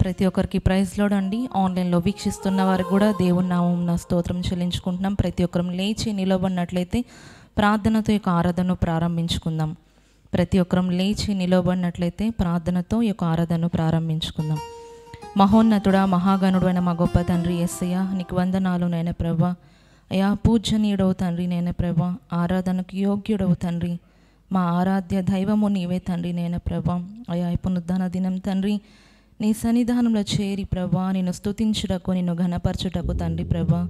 ప్రతి ఒక్కరికి praise lord అండి. ఆన్లైన్లో వీక్షిస్తున్న వారికి కూడా దేవుని నామమున స్తోత్రం చెల్లించుకుంటున్నాం. ప్రతి ఒక్కరం లేచి నిలబడినట్లయితే ప్రార్థనతో ఈ యొక్క ఆరాధనను ప్రారంభించుకుందాం. ప్రతి ఒక్కరం లేచి నిలబడినట్లయితే ప్రార్థనతో ఈ యొక్క ఆరాధనను ప్రారంభించుకుందాం. మహోన్నతుడా, మహాగణుడు అయిన మా గొప్ప తండ్రి యేసయ్య, నీకు వందనాలు నాయన ప్రభా. అయా పూజనీయుడవు తండ్రి నాయన ప్రభా, ఆరాధనకు యోగ్యుడవు తండ్రి, మా ఆరాధ్య దైవము నీవే తండ్రి నాయన ప్రభా. అయా పునరుద్ధాన దినం తండ్రి నీ సన్నిధానంలో చేరి ప్రభా నిన్ను స్తుతించుటకు, నిన్ను ఘనపరచుటకు తండ్రి ప్రభా,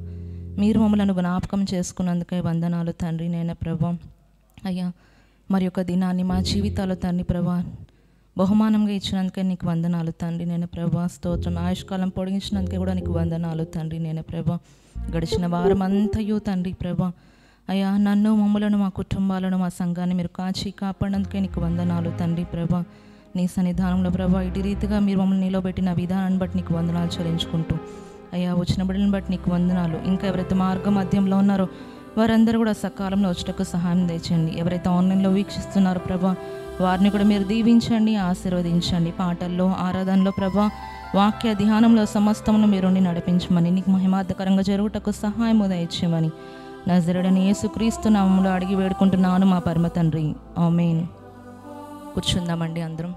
మీరు మమ్మలను జ్ఞాపకం చేసుకున్నందుకే వందనాలు తండ్రి నాయన ప్రభా. అయ్యా మరి యొక్క దినాన్ని మా జీవితాలు తండ్రి ప్రభా బహుమానంగా ఇచ్చినందుకే నీకు వందనాలు తండ్రి నేను ప్రభా. స్తోత్రం. ఆయుష్కాలం పొడిగించినందుకే కూడా నీకు వందనాలు తండ్రి నేను ప్రభా. గడిచిన వారం అంతయు తండ్రి ప్రభా అయ్యా నన్ను, మమ్మలను, మా కుటుంబాలను, మా సంఘాన్ని మీరు కాచి కాపాడినందుకే నీకు వందనాలు తండ్రి ప్రభా. నీ సన్నిధానంలో ప్రభా ఇటు రీతిగా మీరు మమ్మల్ని నిలబెట్టిన విధానాన్ని బట్టి నీకు వందనాలు చెల్లించుకుంటూ అయ్యా వచ్చిన బిడ్డలను బట్టి నీకు వందనాలు. ఇంకా ఎవరైతే మార్గ మధ్యంలో ఉన్నారో వారందరూ కూడా సకాలంలో వచ్చేటకు సహాయం దయచేయండి. ఎవరైతే ఆన్లైన్లో వీక్షిస్తున్నారో ప్రభా వారిని కూడా మీరు దీవించండి, ఆశీర్వదించండి. పాటల్లో, ఆరాధనలో ప్రభా, వాక్య ధ్యానంలో సమస్తమును మీరు నడిపించమని, నీకు మహిమార్థకరంగా జరుగుటకు సహాయం దయచేయమని నజరేయుడైన యేసుక్రీస్తు నామములో అడిగి వేడుకుంటున్నాను మా పరమ తండ్రి, ఆమేన్. కూర్చుందామండి అందరం.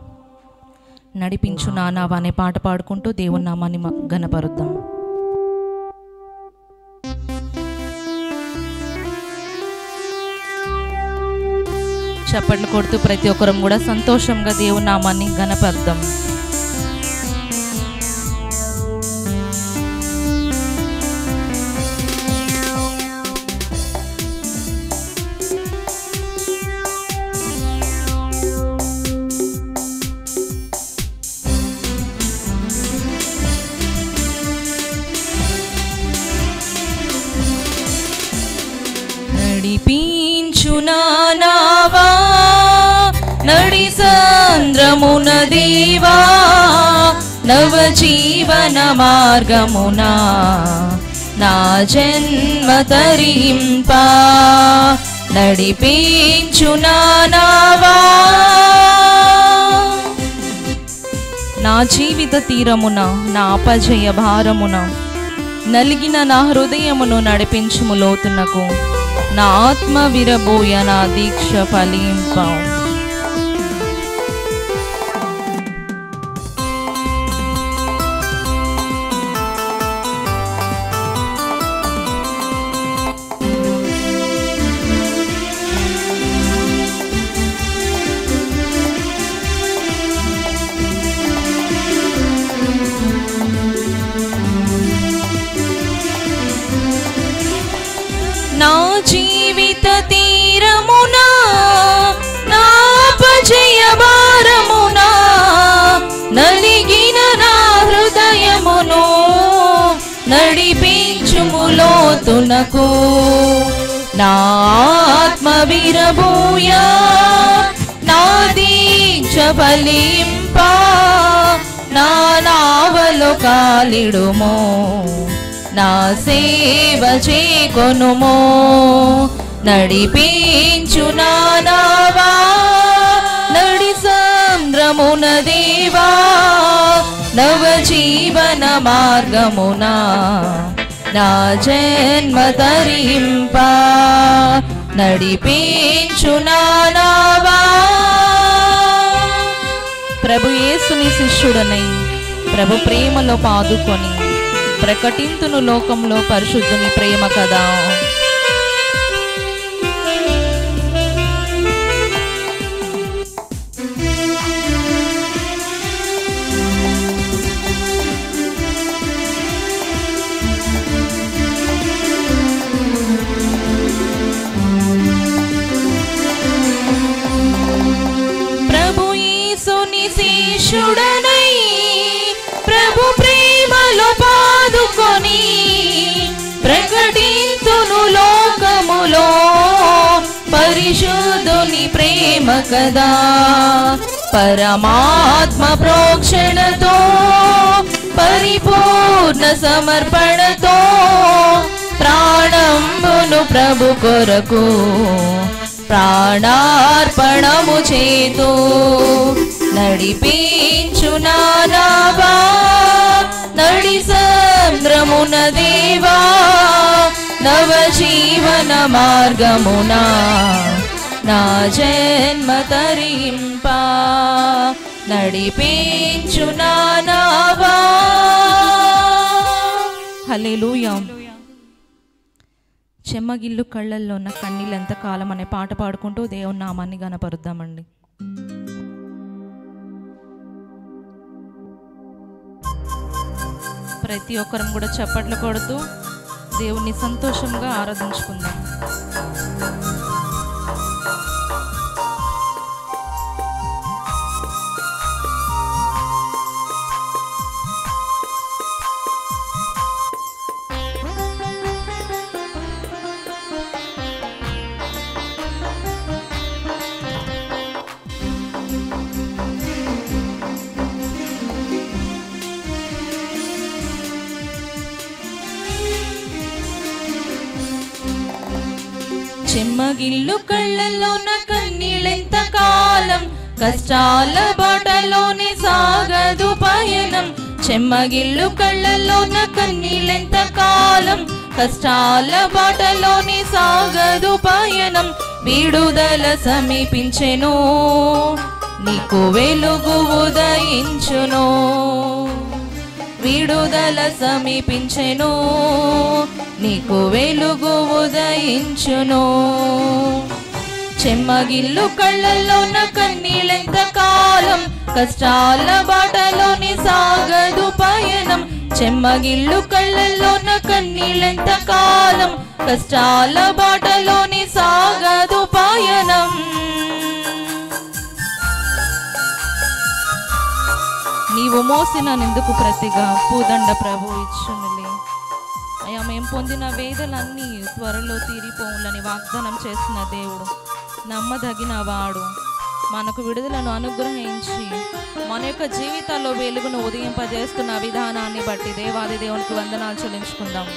నడిపించు నా నావా అనే పాట పాడుకుంటూ దేవుని నామాన్ని ఘనపరుద్దాం. చప్పట్లు కొడుతూ ప్రతి ఒక్కరం కూడా సంతోషంగా దేవుని నామాన్ని ఘనపరుద్దాం. నడిపించు నా నావా నడి సంద్రమున దేవా, నవ జీవన మార్గమున నా జన్మ తరింపా. నడిపించు నా నావా నా జీవిత తీరమున, నా అపజయ భారమున నలిగిన నా హృదయమును నడిపించుము లోతునకు, నా ఆత్మ విరబోయ నా దీక్ష ఫలింప. నా జీవిత తీరమున, నా అపజయ భారమున నలిగిన నా హృదయమును నడిపించుము లోతునకు, నా ఆత్మ విరబూయ నా దీక్ష ఫలింప. నా నావలో కాలిడుమో, నా సేవ చేకొనుమో. నడిపించు నా నావా నడి సంద్రమున దేవా, నవ జీవన మార్గమున నా జన్మ తరింప. నడిపించు నా నావా. ప్రభు యేసుని శిష్యుడనై ప్రభు ప్రేమలో పాదుకొని ప్రకటింతును లోకంలో పరిశుద్ధుని ప్రేమ కదా. ప్రభు యేసుని శిష్యుడనై ప్రభు ప్రేమలో పాదుకొని ప్రకటింతును లోకములో పరిశుద్ధుని ప్రేమ కదా. పరమాత్మ ప్రోక్షణతో పరిపూర్ణ సమర్పణతో ప్రాణంబును ప్రభు కొరకు ప్రాణార్పణము చేతు నడిపించు నావా మార్గమున దేవా నవజీవన మార్గమున నా జన్మ తరింప నడిపించు నావా. హల్లెలూయా. చెమ్మగిల్లు కళ్ళల్లో ఉన్న కన్నీళ్ళు ఎంతకాలం అనే పాట పాడుకుంటూ దేవుని నామాన్ని గనపరుద్దామండి. ప్రతి ఒక్కరం కూడా చప్పట్లు కొడుతూ దేవుణ్ణి సంతోషంగా ఆరాధించుకుందాం. చెమ్మగిల్లు కళ్ళల్లోన కన్నీళ్ళెంత కాలం, కష్టాల బాటలోనే సాగదు పయనం. చెమ్మగిల్లు కళ్ళల్లోన కన్నీళ్ళెంత కాలం, కష్టాల బాటలోనే సాగదు పయనం. విడుదల సమీపించెను, నీకు వెలుగు ఉదయించును. విడుదల సమీపించెను, నీకు వెలుగు ఉదయించును. చెమ్మగిల్లు కళ్ళల్లోన కన్నీళ్ళెంత కాలం, కష్టాల బాటలోని సాగదు పయనం. చెమ్మగిల్లు కళ్ళల్లోన కన్నీళ్ళెంత కాలం, కష్టాల బాటలోని సాగదు పయనం. నీవు మోసిన నిందుకు ప్రతిగా పూదండ ప్రభు ఇచ్చునులే. అయ్యా, మేము పొందిన వేదలన్నీ త్వరలో తీరిపోవులని వాగ్దానం చేసిన దేవుడు నమ్మదగిన వాడు. మనకు విడుదలను అనుగ్రహించి మన యొక్క జీవితాల్లో వెలుగును ఉదయింపజేస్తున్న విధానాన్ని బట్టి దేవాది దేవునికి వందనాలు చెల్లించుకుందాం.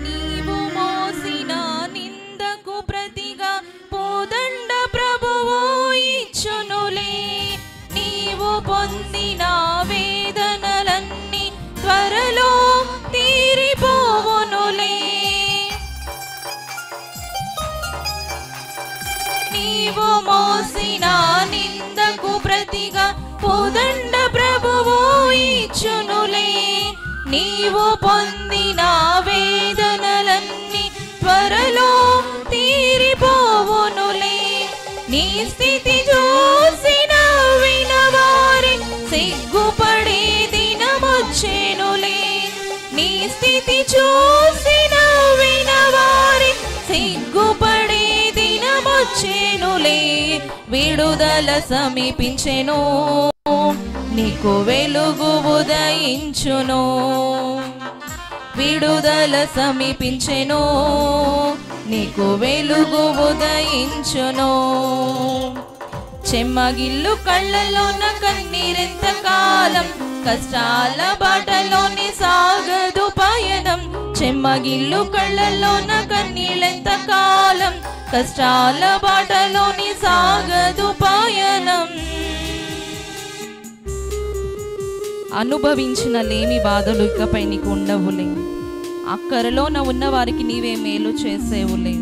నీవు మోసిన నిందకు ప్రతిగా పూదండ ప్రభువు ఇచ్చునులే. నీవు పొందిన వేదనలన్నీ త్వరలో తీరిపోవునులే. నీవు మోసిన నిందకు ప్రతిగా పూదండ ప్రభువు ఇచ్చునులే. నీవు పొందిన వేదనలన్నీ త్వరలో తీరిపోవునులే. నీ స్థితి చూసిన వినవారి సిగ్గుపడే దినమొచ్చెనులే. నీ స్థితి చూసిన వినవారి సిగ్గుపడే దినమొచ్చెనులే. విడుదల సమీపించెను, నీకు వెలుగు ఉదయించును. విడుదల సమీపించెను, నీకు వెలుగు ఉదయించును. చెమ్మగిల్లు కళ్ళల్లోన కన్నీరెంత కాలం, కష్టాల బాటలోని సాగదు పయనం. చెమ్మగిల్లు కళ్ళల్లోన కన్నీళ్ళెంత కాలం, కష్టాల బాటలోని సాగదు పయనం. అనుభవించిన లేమి బాధలు ఇకపై నీకు ఉండవులే. అక్కరలోన ఉన్న వారికి నీవే మేలు చేసేవులే.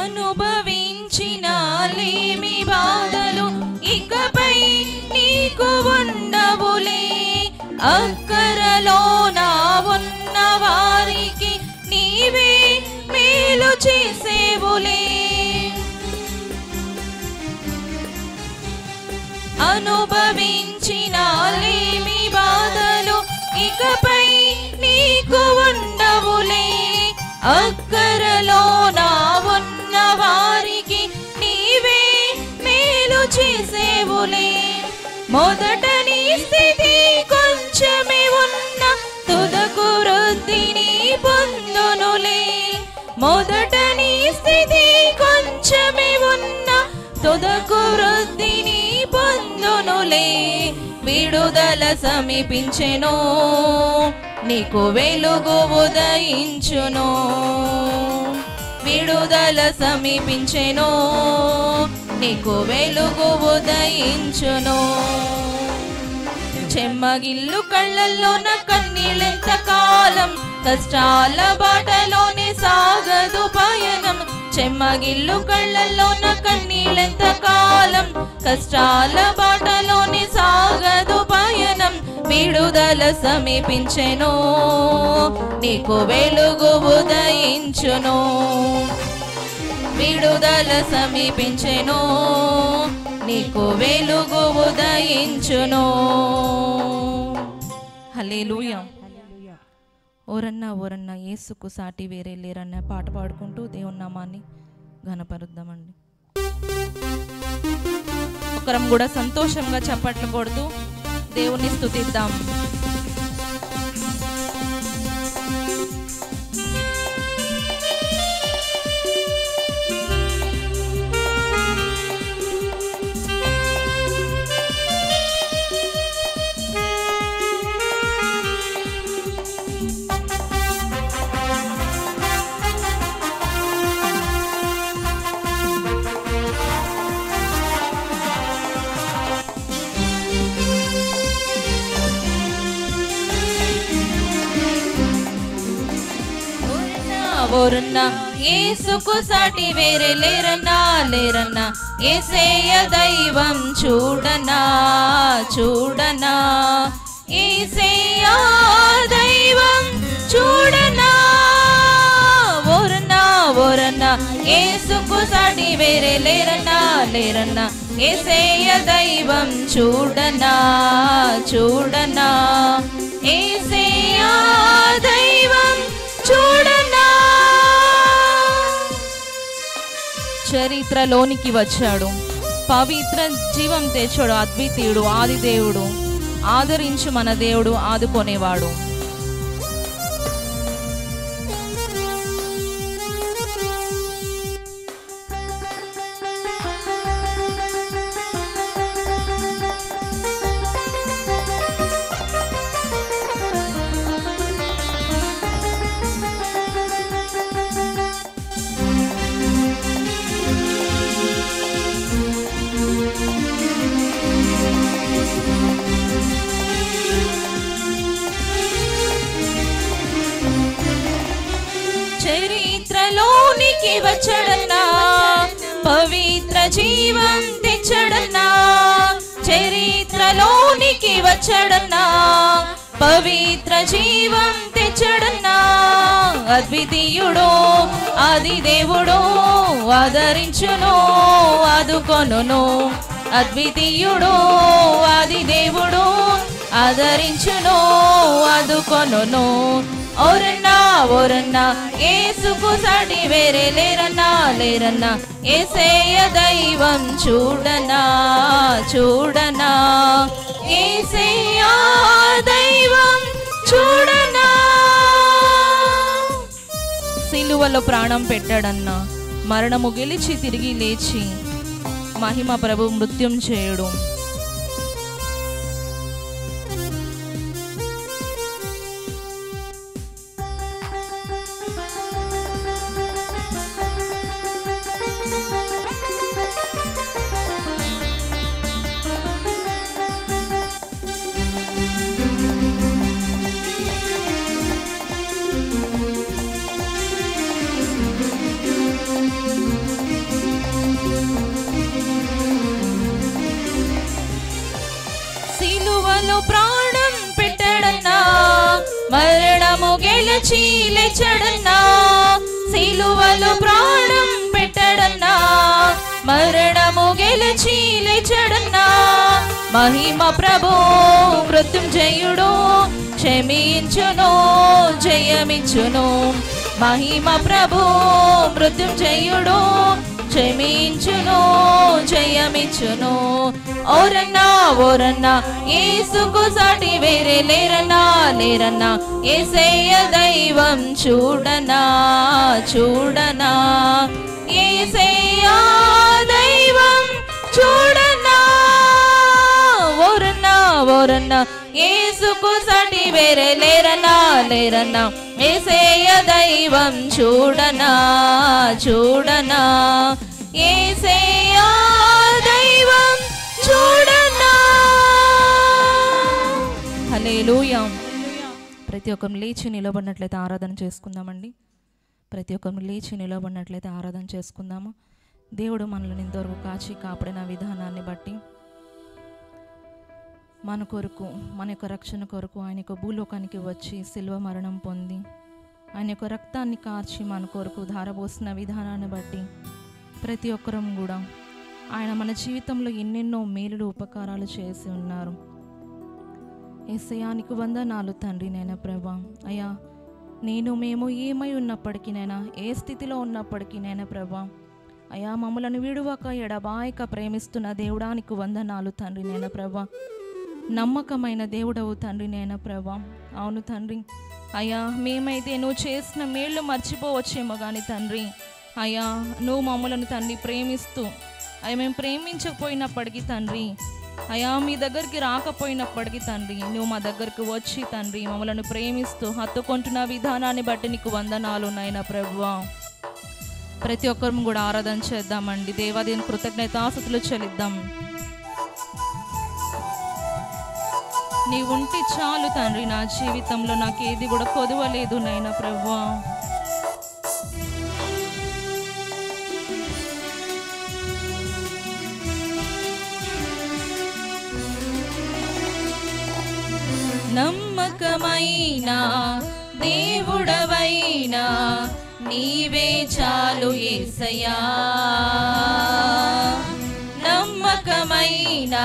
అనుభవించిన లేమి బాధలు ఇకపై నీకు ఉండవులే. అక్కరలోన ఉన్న వారికి నీవే మేలు చేసేవులే. అనుభవించిన లేమి బాధలు ఇకపై నీకు ఉండవులే. అక్కరలో నా ఉన్న వారికి నీవే మేలు చేసేవులే. మొదట నీ స్థితి కొంచెమే ఉన్న తుదకు వృద్ధిని పొందునులే. మొదట నీ స్థితి కొంచెమే ఉన్న తుదకు వృద్ధిని పొందునులే. విడుదల సమీపించెను, నీకు వెలుగు ఉదయించును. విడుదల సమీపించెను, నీకు వెలుగు ఉదయించును. చెమ్మగిల్లు కళ్ళల్లోన కన్నీళ్ళెంత కాలం, కష్టాల బాటలోనే సాగదు పయనం. చెమ్మగిల్లు కళ్ళల్లోన కన్నీళ్ళెంత కాలం, కష్టాల బాటలోనే సాగదు పయనం. విడుదల సమీపించెను, నీకు వెలుగు ఉదయించును. విడుదల సమీపించెను, నీకు వెలుగు ఉదయించును. హల్లెలూయా. ఓరన్నా ఓరన్నా యేసుకు సాటి వేరే లేరన్న పాట పాడుకుంటూ దేవుని నామాన్ని ఘనపరుద్దామండి. ఒకరం కూడా సంతోషంగా చప్పట్లు కొడుతూ దేవుని స్తుతిద్దాం. ఓరన్నా యేసుకు సాటి వేరే లేరన్నా లేరన్నా. యేసయ్య దైవం చూడనా చూడనా. యేసయ్య దైవం చూడనా. ఓరన్నా ఓరన్నా యేసుకు సాటి వేరే లేరన్నా లేరన్నా. యేసయ్య దైవం చూడనా చూడనా. యేసయ్య దైవం చూడనా. చరిత్రలోనికి వచ్చాడు, పవిత్ర జీవం తెచ్చాడు. అద్వితీయుడు, ఆది దేవుడు, ఆదరించు మన దేవుడు, ఆదుకొనేవాడు. చరిత్రలోనికి వచ్చడన్నా, పవిత్ర జీవం తెచ్చడన్నా. చరిత్రలోనికి వచ్చడన్నా, పవిత్ర జీవం తెచ్చడన్నా. అద్వితీయుడు, ఆది దేవుడు, ఆదరించును ఆదుకొనును. అద్వితీయుడు, ఆది దేవుడు, ఆదరించును ఆదుకొనును. ఓరన్నా ఓరన్నా యేసుకు సాటి వేరే లేరన్నా లేరన్నా. యేసయ్య దైవం చూడనా చూడనా. యేసయ్య దైవం చూడనా. సిలువలో ప్రాణం పెట్టాడన్నా, మరణము గెలిచి తిరిగి లేచి మహిమ ప్రభు మృత్యుంజయుడు. సిలువలో ప్రాణం పెట్టడన్నా, మరణము గెలిచి లేచడన్నా. సిలువలో ప్రాణం పెట్టడన్నా, మరణము గెలిచి లేచెడన్నా. మహిమ ప్రభు మృత్యుంజయుడు క్షమించును జయమిచ్చును. మహిమ ప్రభు మృత్యుంజయుడు క్షమించును జయమిచ్చును. ఓరన్నా ఓరన్నా యేసుకు సాటి వేరే లేరన్నా లేరన్నా. యేసయ్య దైవం చూడనా చూడనా. యేసయ్య దైవం చూడనా. ఓరన్నా ఓరన్నా యేసుకు సాటి వేరే లేరన్నా లేరన్నా. యేసయ్య దైవం చూడనా చూడనా. యేసయ్య దైవం చూడనా. హల్లెలూయా. ప్రతి ఒక్కరు లేచి నిలబడినట్లయితే ఆరాధన చేసుకుందామండి. ప్రతి ఒక్కరు లేచి నిలబడినట్లయితే ఆరాధన చేసుకుందాము. దేవుడు మనల్ని ఇంతవరకు కాచి కాపాడిన విధానాన్ని బట్టి మన కొరకు, మన యొక్క రక్షణ కొరకు ఆయన యొక్క భూలోకానికి వచ్చి శిల్వ మరణం పొంది ఆయన యొక్క రక్తాన్ని కార్చి మన కొరకు ధారపోసిన విధానాన్ని బట్టి ప్రతి ఒక్కరం కూడా ఆయన మన జీవితంలో ఎన్నెన్నో మేలులు ఉపకారాలు చేసి ఉన్నారు. యేసయ్యానికి వందనాలు తండ్రి. నైనా ప్రభా, అయ్యా మేము ఏమై ఉన్నప్పటికీ నైనా, ఏ స్థితిలో ఉన్నప్పటికీ నైనా ప్రభా, అయ్యా మమ్మలను విడువక ఎడబాయక ప్రేమిస్తున్న దేవుడానికి వందనాలు తండ్రి. నైనా ప్రభా, నమ్మకమైన దేవుడవు తండ్రి. నైనా ప్రభా, అవును తండ్రి. అయ్యా మేమైతే నువ్వు చేసిన మేళ్ళు మర్చిపోవచ్చేమో కానీ తండ్రి, అయ్యా నువ్వు మమ్మలను తండ్రి ప్రేమిస్తూ, అయ్యా మేము ప్రేమించకపోయినప్పటికీ తండ్రి, అయ్యా మీ దగ్గరికి రాకపోయినప్పటికీ తండ్రి, నువ్వు మా దగ్గరికి వచ్చి తండ్రి మమ్మలను ప్రేమిస్తూ హత్తుకుంటున్న విధానాన్ని బట్టి నీకు వందనాలు నాయనా ప్రభువా. ప్రతి ఒక్కరు కూడా ఆరాధన చేద్దామండి. దేవాదేవుని కృతజ్ఞతాస్తుతులు చెల్లిద్దాం. నీ ఉంటే చాలు తండ్రి, నా జీవితంలో నాకు ఏది కూడా కొదవలేదు నాయనా ప్రభువా. నమ్మకమైన దేవుడవైనా నీవే చాలు యేసయ్యా. నమ్మకమైన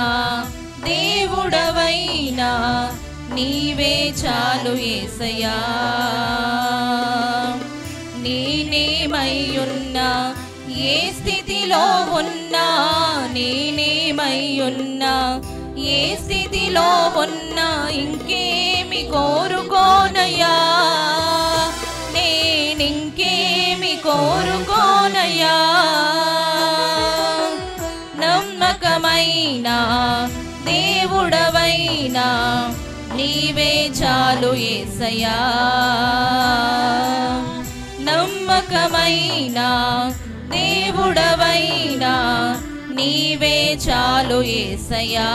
దేవుడవైనా నీవే చాలు యేసయ్యా. నేనేమయ్యున్నా, ఏ స్థితిలో ఉన్నా, నేనేమయ్యున్నా, ఏ స్థితిలో ఉన్నా ఇంకేమి కోరుకోనయ్యా, నేనింకేమి కోరుకోనయ్యా. నమ్మకమైన దేవుడవైనా నీవే చాలు యేసయ్యా. నమ్మకమైన దేవుడవైనా నీవే చాలు యేసయ్యా.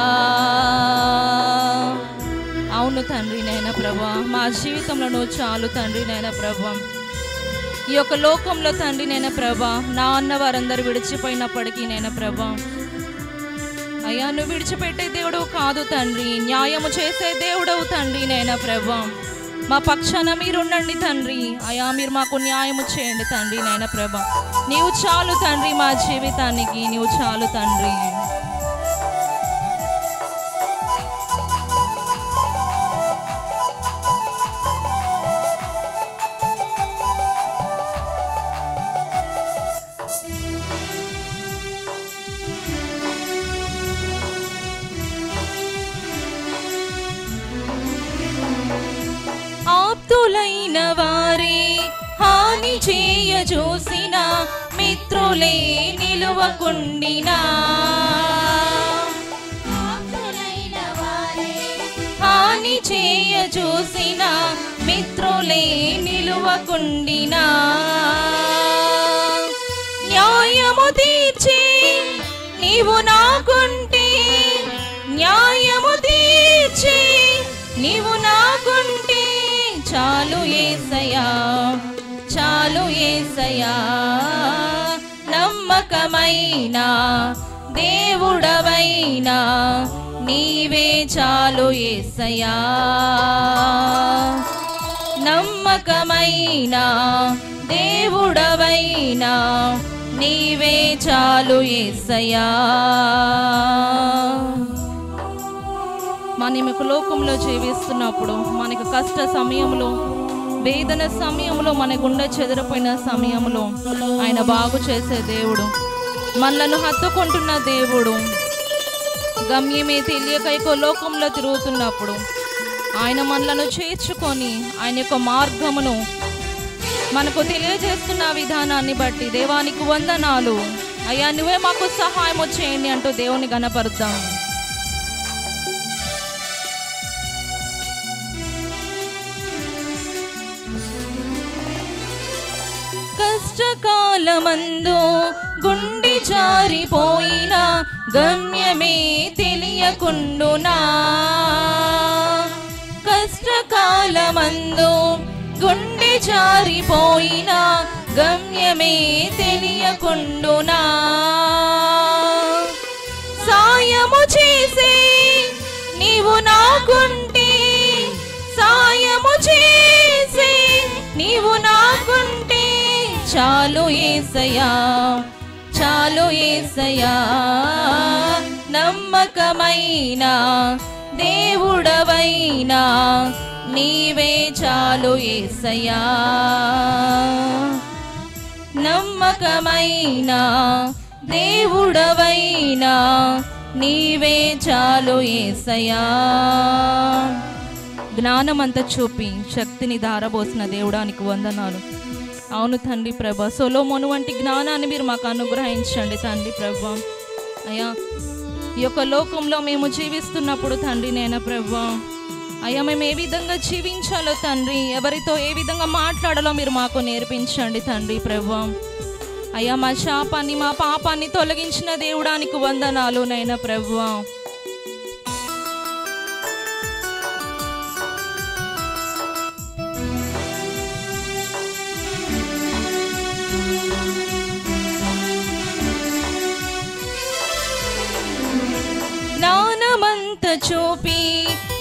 అవును తండ్రి నైనా ప్రభా, మా జీవితంలో నువ్వు చాలు తండ్రి నైనా ప్రభా. ఈ యొక్క లోకంలో తండ్రి నైనా ప్రభా, నా అన్న వారందరూ విడిచిపోయినప్పటికీ నైనా ప్రభా, అయ్యా నువ్వు విడిచిపెట్టే దేవుడవు కాదు తండ్రి, న్యాయము చేసే దేవుడవు తండ్రి నైనా ప్రభా. మా పక్షాన మీరుండండి తండ్రి, అయ్యా మీరు మాకు న్యాయము చేయండి తండ్రి నైనా ప్రభా. నీవు చాలు తండ్రి మా జీవితానికి, నీవు చాలు తండ్రి. ఆప్తులైన వారే హాని చేయ చూసిన, మిత్రులే నిలువకుండినా, హాని చేయ చూసిన, మిత్రులే నిలువకుండినా, న్యాయము తీర్చి నీవు నాకుంటే, న్యాయము తీర్చి నీవు నాకుంటే చాలు యేసయ్యా, చాలు యేసయ్యా. నమ్మకమైన దేవుడవైనా నీవే చాలు యేసయ్యా. నమ్మకమైన దేవుడవైనా నీవే చాలు యేసయ్యా. మనకు లోకంలో జీవిస్తున్నప్పుడు, మనకు కష్ట సమయంలో, వేదన సమయంలో, మన గుండె చెదిరిపోయిన సమయంలో ఆయన బాగు చేసే దేవుడు, మనలను హత్తుకుంటున్న దేవుడు, గమ్యమే తెలియక లోకంలో తిరుగుతున్నప్పుడు ఆయన మనలను చేర్చుకొని ఆయన యొక్క మార్గమును మనకు తెలియజేస్తున్న విధానాన్ని బట్టి దేవానికి వందనాలు అయ్యా. నువ్వే మాకు సహాయం చేయండి అంటూ దేవుని గణపరుద్దాం. కష్టకాలమందు గుండె జారిపోయిన గమ్యమే తెలియకుండునా. కష్టకాలమందు గుండె జారిపోయిన గమ్యమే తెలియకుండునా. సాయము చేసే నీవు నాకుంటే, సాయము చేసే నీవు నాకుంటే చాలు యేసయ్యా, చాలు యేసయ్యా. నమ్మకమైన దేవుడవైనా నీవే చాలు యేసయ్యా. నమ్మకమైన దేవుడవైనా నీవే చాలు యేసయ్యా. జ్ఞానమంతా చూపి శక్తిని ధారబోసిన దేవుడానికి వందనాలు. అవును తండ్రి ప్రభా, సొలొమోను వంటి జ్ఞానాన్ని మీరు మాకు అనుగ్రహించండి తండ్రి ప్రభా. అయ్యా, ఈ యొక్క లోకంలో మేము జీవిస్తున్నప్పుడు తండ్రి నేన ప్రభా, అయ్యా మేము ఏ విధంగా జీవించాలో తండ్రి, ఎవరితో ఏ విధంగా మాట్లాడాలో మీరు మాకు నేర్పించండి తండ్రి ప్రభా. అయ్యా, మా శాపాన్ని మా పాపాన్ని తొలగించిన దేవుడానికి వందనాలు నైనా ప్రభా. జ్ఞానమంత చూపి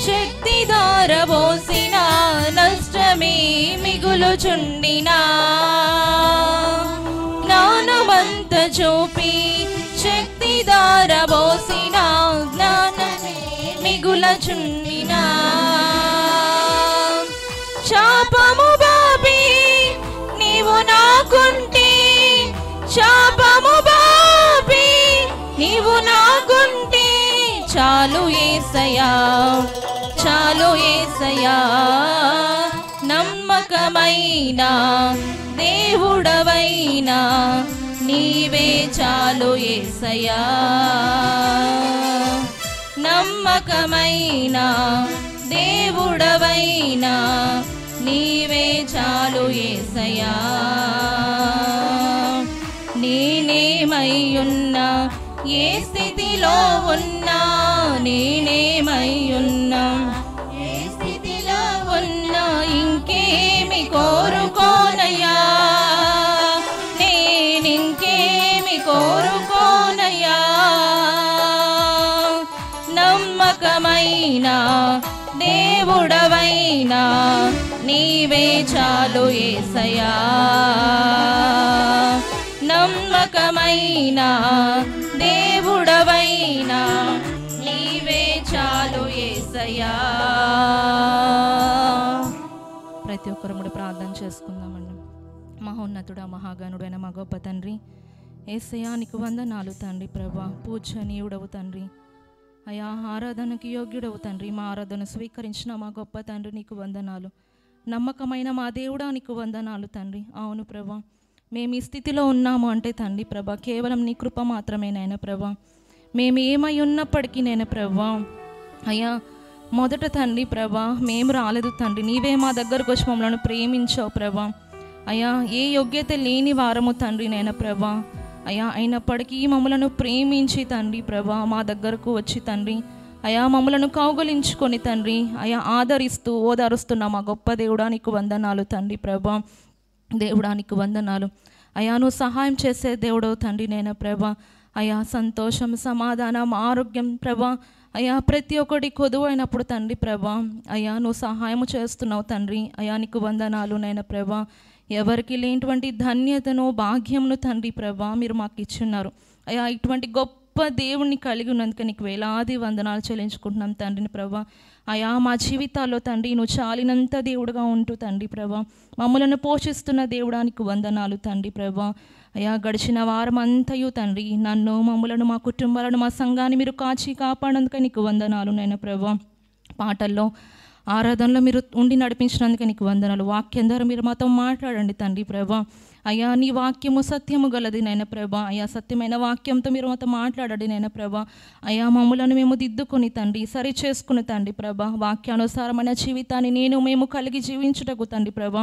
శక్తి ధారబోసిన నష్టమే మిగులుచుండినా. జ్ఞానమంత చూపి శక్తి ధారబోసిన జ్ఞానమే మిగులుచుండినా. శాపము బాబి నీవు నాకుంటే, శాపము బాబి నీవు నాకుంటే చాలు యేసయ్యా, చాలు యేసయ్యా. నమ్మకమైన దేవుడవైనా నీవే చాలు యేసయ్యా. నమ్మకమైన దేవుడవైనా నీవే చాలు యేసయ్యా. నేనేమయ్యున్నా, ఏ స్థితిలో ఉన్నా, నేనేమయ్యున్నా, ఏ స్థితిలో ఉన్నా ఇంకేమి కోరుకోనయ్యా, నేనింకేమి కోరుకోనయ్యా. నమ్మకమైన దేవుడవైనా నీవే చాలు యేసయ్యా. నమ్మకమైన దేవుడవైనా నీవే చాలు యేసయ్యా. ప్రతి ఒక్కరు కూడా ప్రార్థన చేసుకుందామండి. మహోన్నతుడా, మహాగణుడైన మా గొప్ప తండ్రి యేసయ్యా, నీకు వందనాలు తండ్రి ప్రభా. పూజనీయుడవు తండ్రి అయా, ఆరాధనకి యోగ్యుడవు తండ్రి. మా ఆరాధన స్వీకరించిన మా గొప్ప తండ్రి నీకు వందనాలు. నమ్మకమైన మా దేవుడా నీకు వందనాలు తండ్రి. అవును ప్రభా, మేము ఈ స్థితిలో ఉన్నాము అంటే తండ్రి ప్రభా కేవలం నీ కృప మాత్రమే నాయన ప్రభా. మేము ఏమై ఉన్నప్పటికీ నేను ప్రభా అయ్యా, మొదట తండ్రి ప్రభా మేము రాలేదు తండ్రి, నీవే మా దగ్గరకు వచ్చి మమ్మల్ని ప్రేమించావు ప్రభా. అయ్యా, ఏ యోగ్యత లేని వారము తండ్రి నేను ప్రభా అయ్యా, అయినప్పటికీ మమ్మలను ప్రేమించి తండ్రి ప్రభా మా దగ్గరకు వచ్చి తండ్రి అయ్యా మమ్మలను కౌగలించుకొని తండ్రి అయ్యా ఆదరిస్తూ ఓదారుస్తున్న మా గొప్ప దేవుడానికి వందనాలు తండ్రి ప్రభా. దేవుడానికి వందనాలు అయ్యా, నువ్వు సహాయం చేసే దేవుడవు తండ్రి నేను ప్రభా. అయ్యా, సంతోషం, సమాధానం, ఆరోగ్యం ప్రభా అయ్యా ప్రతి ఒక్కటి కొదువైనప్పుడు తండ్రి ప్రభా అయ్యా నువ్వు సహాయం చేస్తున్నావు తండ్రి. అయ్యా నీకు వందనాలు నైనా ప్రభా. ఎవరికి లేనటువంటి ధన్యతను, భాగ్యమును తండ్రి ప్రభా మీరు మాకు ఇచ్చున్నారు అయ్యా. ఇటువంటి గొప్ప దేవుణ్ణి కలిగి ఉన్నందుకు నీకు వేలాది వందనాలు చెల్లించుకుంటున్నాం తండ్రిని ప్రభా. అయా మా జీవితాల్లో తండ్రి నువ్వు చాలినంత దేవుడుగా ఉంటూ తండ్రి ప్రభా మమ్మలను పోషిస్తున్న దేవుడానికి వందనాలు తండ్రి ప్రభా. అయా గడిచిన వారం అంతయు తండ్రి నన్ను, మమ్మలను, మా కుటుంబాలను, మా సంఘాన్ని మీరు కాచి కాపాడేందుకు నీకు వందనాలు నైనా ప్రభా. పాటల్లో, ఆరాధనలో మీరు ఉండి నడిపించినందుకు నీకు వందనాలు. వాక్యం ద్వారా మీరు మాతో మాట్లాడండి తండ్రి ప్రభా. అయ్యా నీ వాక్యము సత్యము గలది నైనా ప్రభా. అయ్యా సత్యమైన వాక్యంతో మీరు మాతో మాట్లాడండి నైనా ప్రభా. అయ్యా మమ్ములను మేము దిద్దుకొని తండ్రి, సరి చేసుకుని తండ్రి ప్రభా, వాక్యానుసారమైన జీవితాన్ని మేము కలిగి జీవించుటకు తండ్రి ప్రభా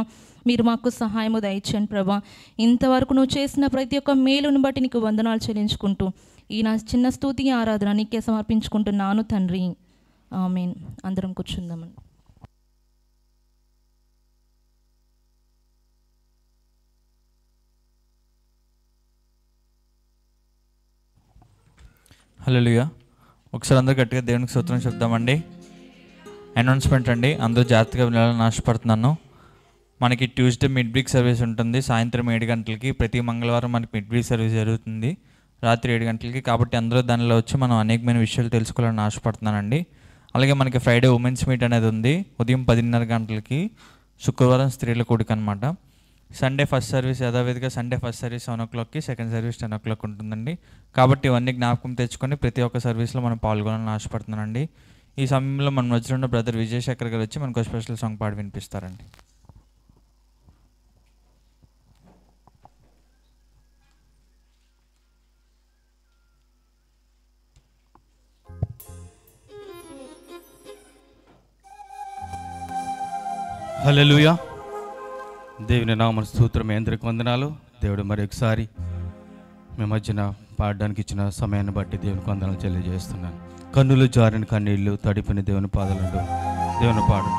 మీరు మాకు సహాయము దయచేయండి ప్రభా. ఇంతవరకు నువ్వు చేసిన ప్రతి ఒక్క మేలును బట్టి నీకు వందనాలు చెల్లించుకుంటూ ఈ నా చిన్న స్తుతి ఆరాధన నీకే సమర్పించుకుంటున్నాను తండ్రి. ఆమేన్. అందరం కూర్చుందామండి. హల్లెలూయా. ఒకసారి అందరూ గట్టిగా దేవునికి స్తోత్రం చెప్దామండి. అనౌన్స్మెంట్ అండి, అందరూ జాగ్రత్తగా వినాలని ఆశపడుతున్నాను. మనకి ట్యూస్డే మిడ్ వీక్ సర్వీస్ ఉంటుంది సాయంత్రం 7 గంటలకి. ప్రతి మంగళవారం మనకి మిడ్ వీక్ సర్వీస్ జరుగుతుంది రాత్రి 7 గంటలకి. కాబట్టి అందరూ దానిలో వచ్చి మనం అనేకమైన విషయాలు తెలుసుకోవాలని ఆశపడుతున్నానండి. అలాగే మనకి ఫ్రైడే ఉమెన్స్ మీట్ అనేది ఉంది ఉదయం 10:30 గంటలకి. శుక్రవారం స్త్రీల కూడిక అనమాట. సండే ఫస్ట్ సర్వీస్ యథావిధిగా సండే ఫస్ట్ సర్వీస్ 7 o'clockకి, సెకండ్ సర్వీస్ 10 o'clock ఉంటుందండి. కాబట్టి ఇవన్నీ జ్ఞాపకం తెచ్చుకొని ప్రతి ఒక్క సర్వీస్లో మనం పాల్గొనాలని ఆశపడుతున్నానండి. ఈ సమయంలో మన మధ్యలో ఉన్న బ్రదర్ విజయశేఖర్ గారు వచ్చి మనకు స్పెషల్ సాంగ్ పాడి వినిపిస్తారండి. హల్లెలూయా. దేవుని నామ స్తోత్రం, అందరికి వందనాలు. దేవుడు మరి ఒకసారి మీ మధ్యన పాడడానికి ఇచ్చిన సమయాన్ని బట్టి దేవునికి వందనాలు తెలియజేస్తున్నాను. కన్నులు జారిన కన్నీళ్ళు తడిపిన దేవుని పాదాలంటూ దేవుని పాడు.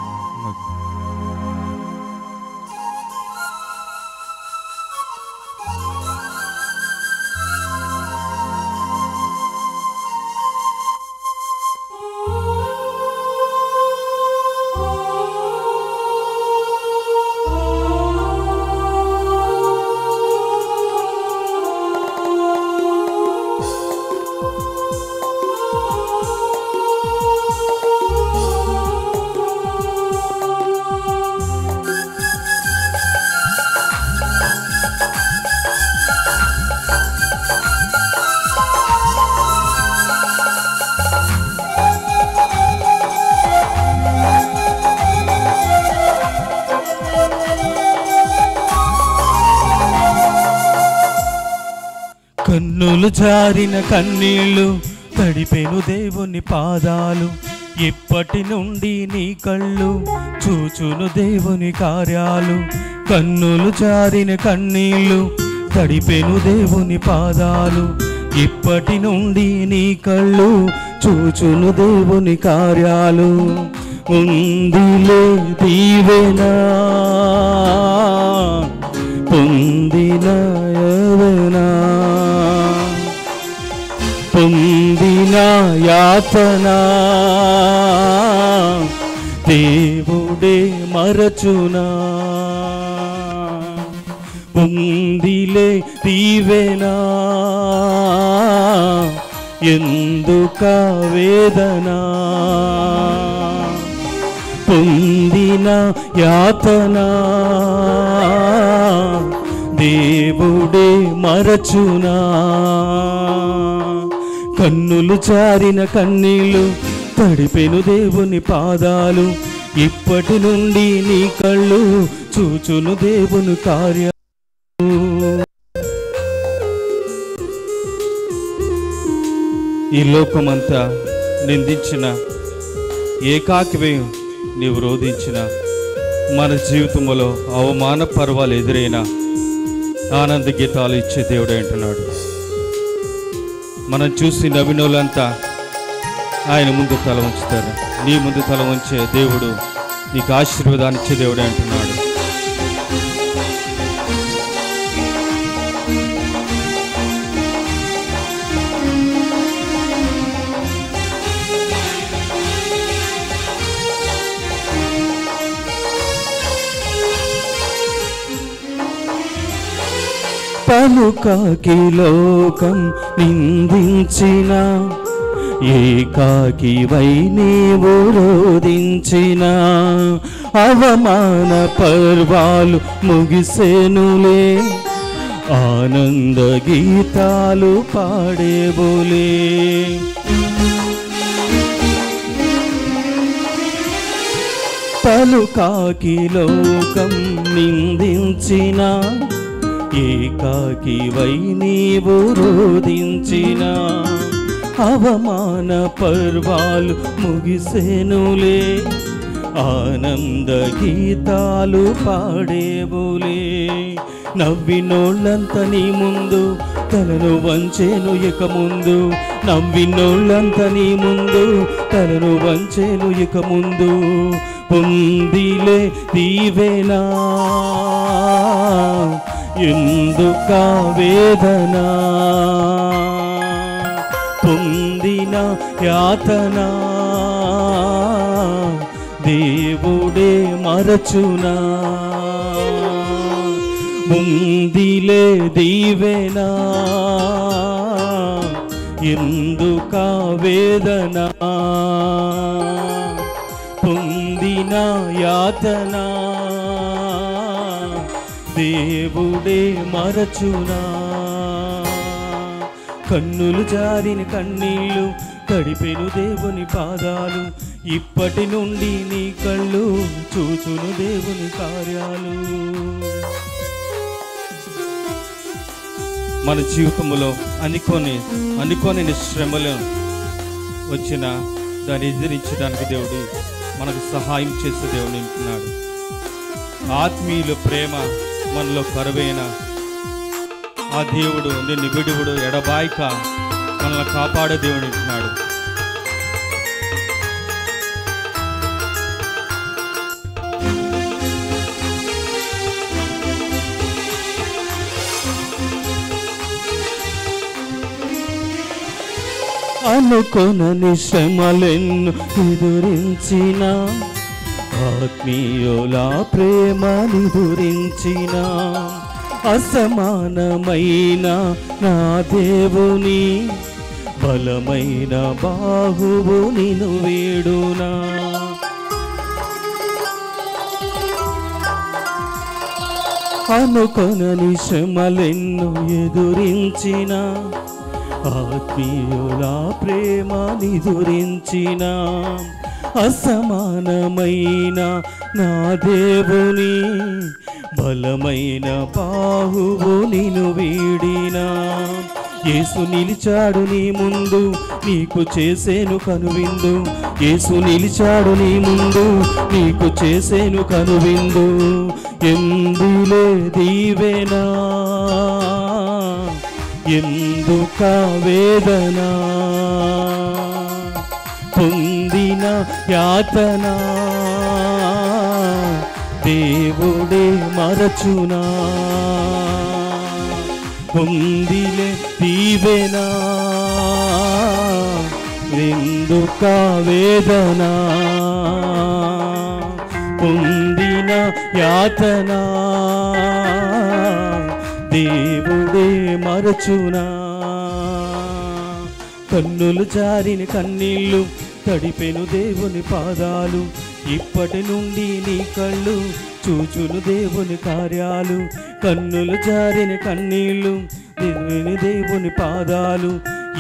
కన్నులు జారిన కన్నీళ్ళు తడిపెను దేవుని పాదాలు. ఇప్పటి నుండి నీ కళ్ళు చూచును దేవుని కార్యాలు. కన్నులు జారిన కన్నీళ్ళు తడిపెను దేవుని పాదాలు. ఇప్పటి నుండి నీ కళ్ళు చూచును దేవుని కార్యాలు. ఉందిలే దీవెనా పొందిన యవనా, పొందిన యాతనా దేవుడే మరచునా. ఉందిలే దీవెనా ఎందుక వేదనా, పొందిన యాతనా దేవుడే మరచునా. కన్నులు జారిన కన్నీళ్ళు తడిపెను దేవుని పాదాలు. ఇప్పటి నుండి నీ కళ్ళు చూచును దేవుని కార్యాలు. ఈ లోకమంతా నిందించిన, ఏకాకివై నీవు రోధించిన, మన జీవితంలో అవమాన పర్వాలు ఎదురైన ఆనంద గీతాలు ఇచ్చే దేవుడు అంటున్నాడు. మనం చూసి నవ్వినోళ్ళంతా ఆయన ముందు తల ఉంచుతారు. నీ ముందు తల ఉంచే దేవుడు నీకు ఆశీర్వాదాన్ని ఇచ్చే దేవుడు అంటున్నాడు. పలుకాకి లోకం నిందించిన, ఏకాకివై నీవు రోధించిన, అవమాన పర్వాలు ముగిసేనులే, ఆనంద గీతాలు పాడేబోలే. పలుకాకి లోకం నిందించిన, ఏకాకివై నీవు రోధించిన, అవమాన పర్వాలు ముగిసేనులే, ఆనంద గీతాలు పాడేబోలే. నవ్వినోళ్ళంత నీ ముందు తలను వంచేను ఇక ముందు, నవ్వినోళ్ళంత నీ ముందు తలను వంచేను ఇక ముందు. పొందిలే దీవెనా ఎందుక వేదన, పొందిన యాతన దేవుడే మరచునా. ముందిలే దీవెనా ఎందుక వేదన, పొందిన యాతన దేవుడే మరచునా. కన్నులు జారిన కన్నీళ్ళు తడిపెను దేవుని పాదాలు, ఇప్పటి నుండి నీ కళ్ళు చూచును దేవుని కార్యాలు. మన జీవితంలో అనుకోని శ్రమలు వచ్చిన దాన్ని ఎదిరించడానికి దేవుడు మనకు సహాయం చేసే దేవుడు ఉంటున్నాడు. ఆత్మీయుల ప్రేమ మనలో కరువైన ఆ దేవుడు నిన్ను విడువుడు ఎడబాయిక మనల్ని కాపాడే దేవుడు ఉంటున్నాడు. అనుకొనని శ్రమలెన్ను ఎదురించిన, ఆత్మీయుల ప్రేమ నిదురించిన, అసమానమైన నా దేవుని బలమైన బాహువు నిన్ను వేడునా. అనుకొనని శ్రమలెన్ను ఎదురించిన, ఆత్మీయుల ప్రేమ నిదురించిన, అసమానమైన నా దేవుని బలమైన బాహువు నిన్ను వీడినా. యేసు నిలిచాడు నీ ముందు నీకు చేసేను కనువిందు, యేసు నిలిచాడు నీ ముందు నీకు చేసేను కనువిందు. ఎందులే దీవెనా ఎందుక వేదన, పొందిన యాతన దేవుడే మరచునా. పొందిలే దీవెనా ఎందుక వేదన, పొందిన యాతన దేవుడే మరచునా. కన్నులు జారిన కన్నీళ్ళు తడిపెను దేవుని పాదాలు, ఇప్పటి నుండి నీ కళ్ళు చూచును దేవుని కార్యాలు. కన్నులు జారిన కన్నీళ్ళు దేవుని పాదాలు,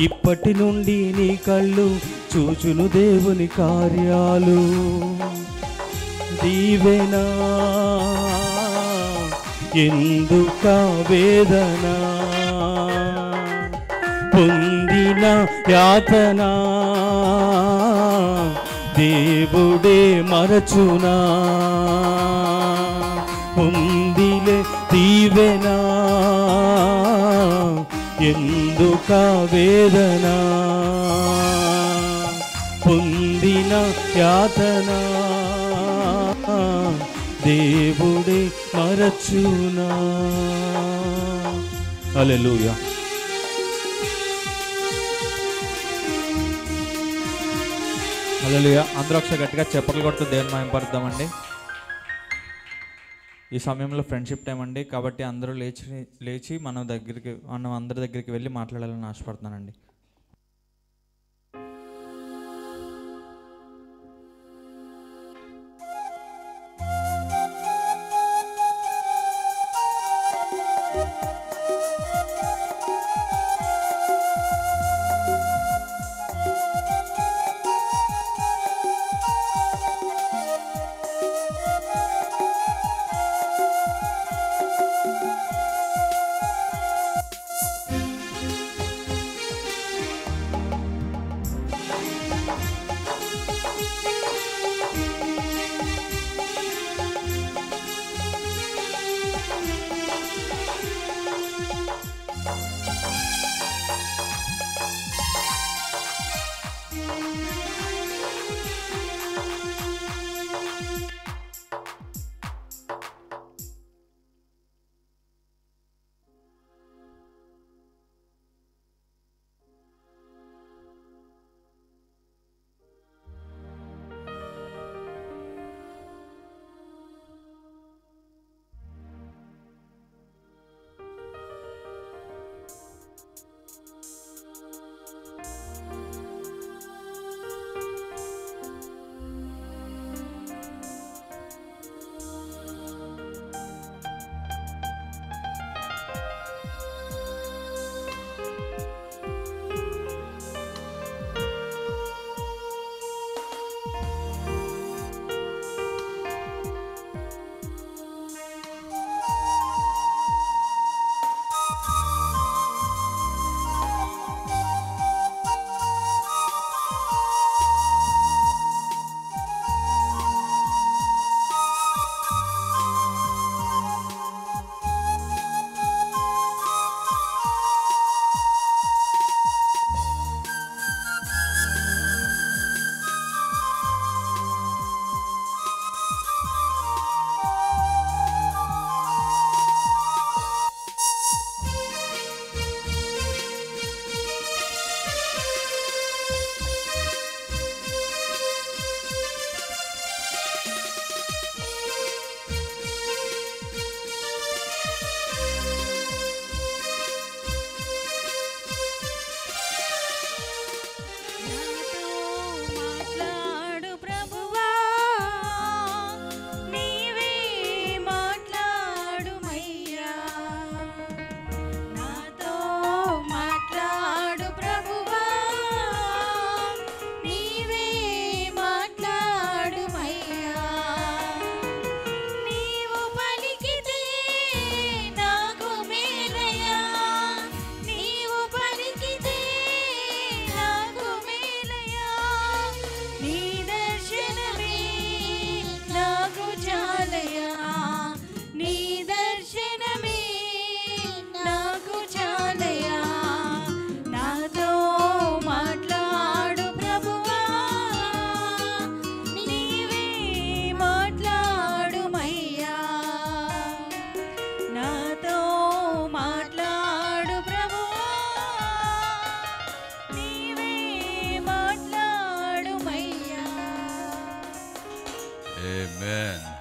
ఇప్పటి నుండి నీ కళ్ళు చూచును దేవుని కార్యాలు. దీవెనా ఎందుక వేదన, పొందిన యాతన దేవుడే మరచునా. పొందిలే దీవెనా ఎందుక వేదన, పొందిన యాతన దేవుడే మరచునా. హల్లెలూయా. హల్లెలూయా. అందరూ ఒకసారి గట్టిగా చప్పట్లు కొడుతూ దేవుని మహిమపరుద్దామండి. ఈ సమయంలో ఫ్రెండ్షిప్ టైం అండి, కాబట్టి అందరూ లేచి మనం అందరి దగ్గరికి వెళ్ళి మాట్లాడాలని ఆశపడుతున్నానండి.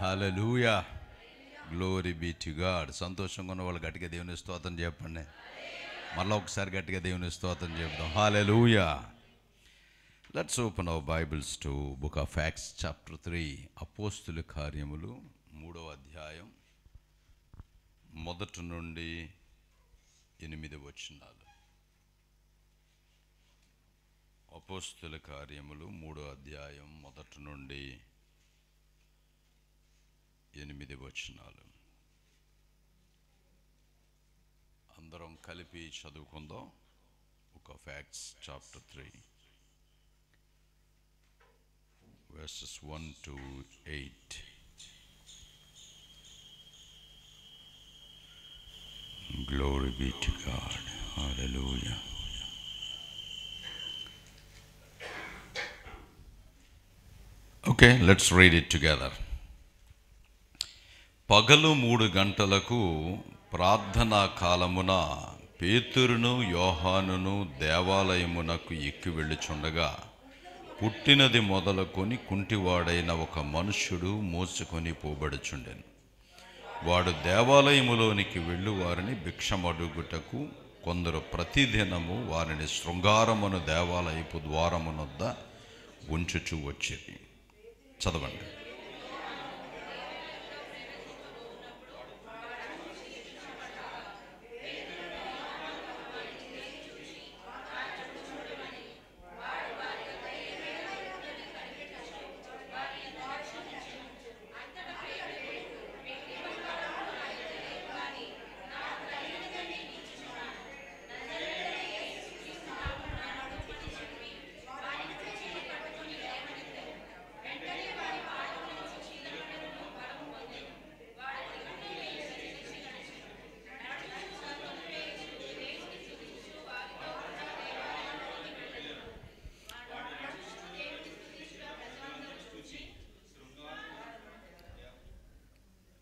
హల్లెలూయా, గ్లోరీ బీ టు గాడ్. సంతోషంగా ఉన్న వాళ్ళు గట్టిగా దేవుని స్తోత్రం చెప్పండి. మళ్ళీ ఒకసారి గట్టిగా దేవుని స్తోత్రం చెప్దాం. Hallelujah. Let's open our bibles to book of acts chapter 3. అపోస్తుల కార్యములు 3వ అధ్యాయం 1 నుండి 8 వచనాలు. అపోస్తుల కార్యములు 3వ అధ్యాయం 1 నుండి 8 వచనాలు. అందరం కలిపి చదువుకుందాం. Book of acts chapter 3 verses 1 to 8. Glory be to God. Hallelujah. Okay, let's read it together. పగలు 3 గంటలకు ప్రార్థనా కాలమున పేతురును యోహానును దేవాలయమునకు ఎక్కి వెళ్ళుచుండగా పుట్టినది మొదలుకొని కుంటివాడైన ఒక మనుష్యుడు మోసుకొని పోబడుచుండెను. వాడు దేవాలయములోనికి వెళ్ళి వారిని భిక్షమడుగుటకు కొందరు ప్రతిదినము వారిని శృంగారమును దేవాలయపు ద్వారమునొద్ద ఉంచుచూ వచ్చేది. చదవండి.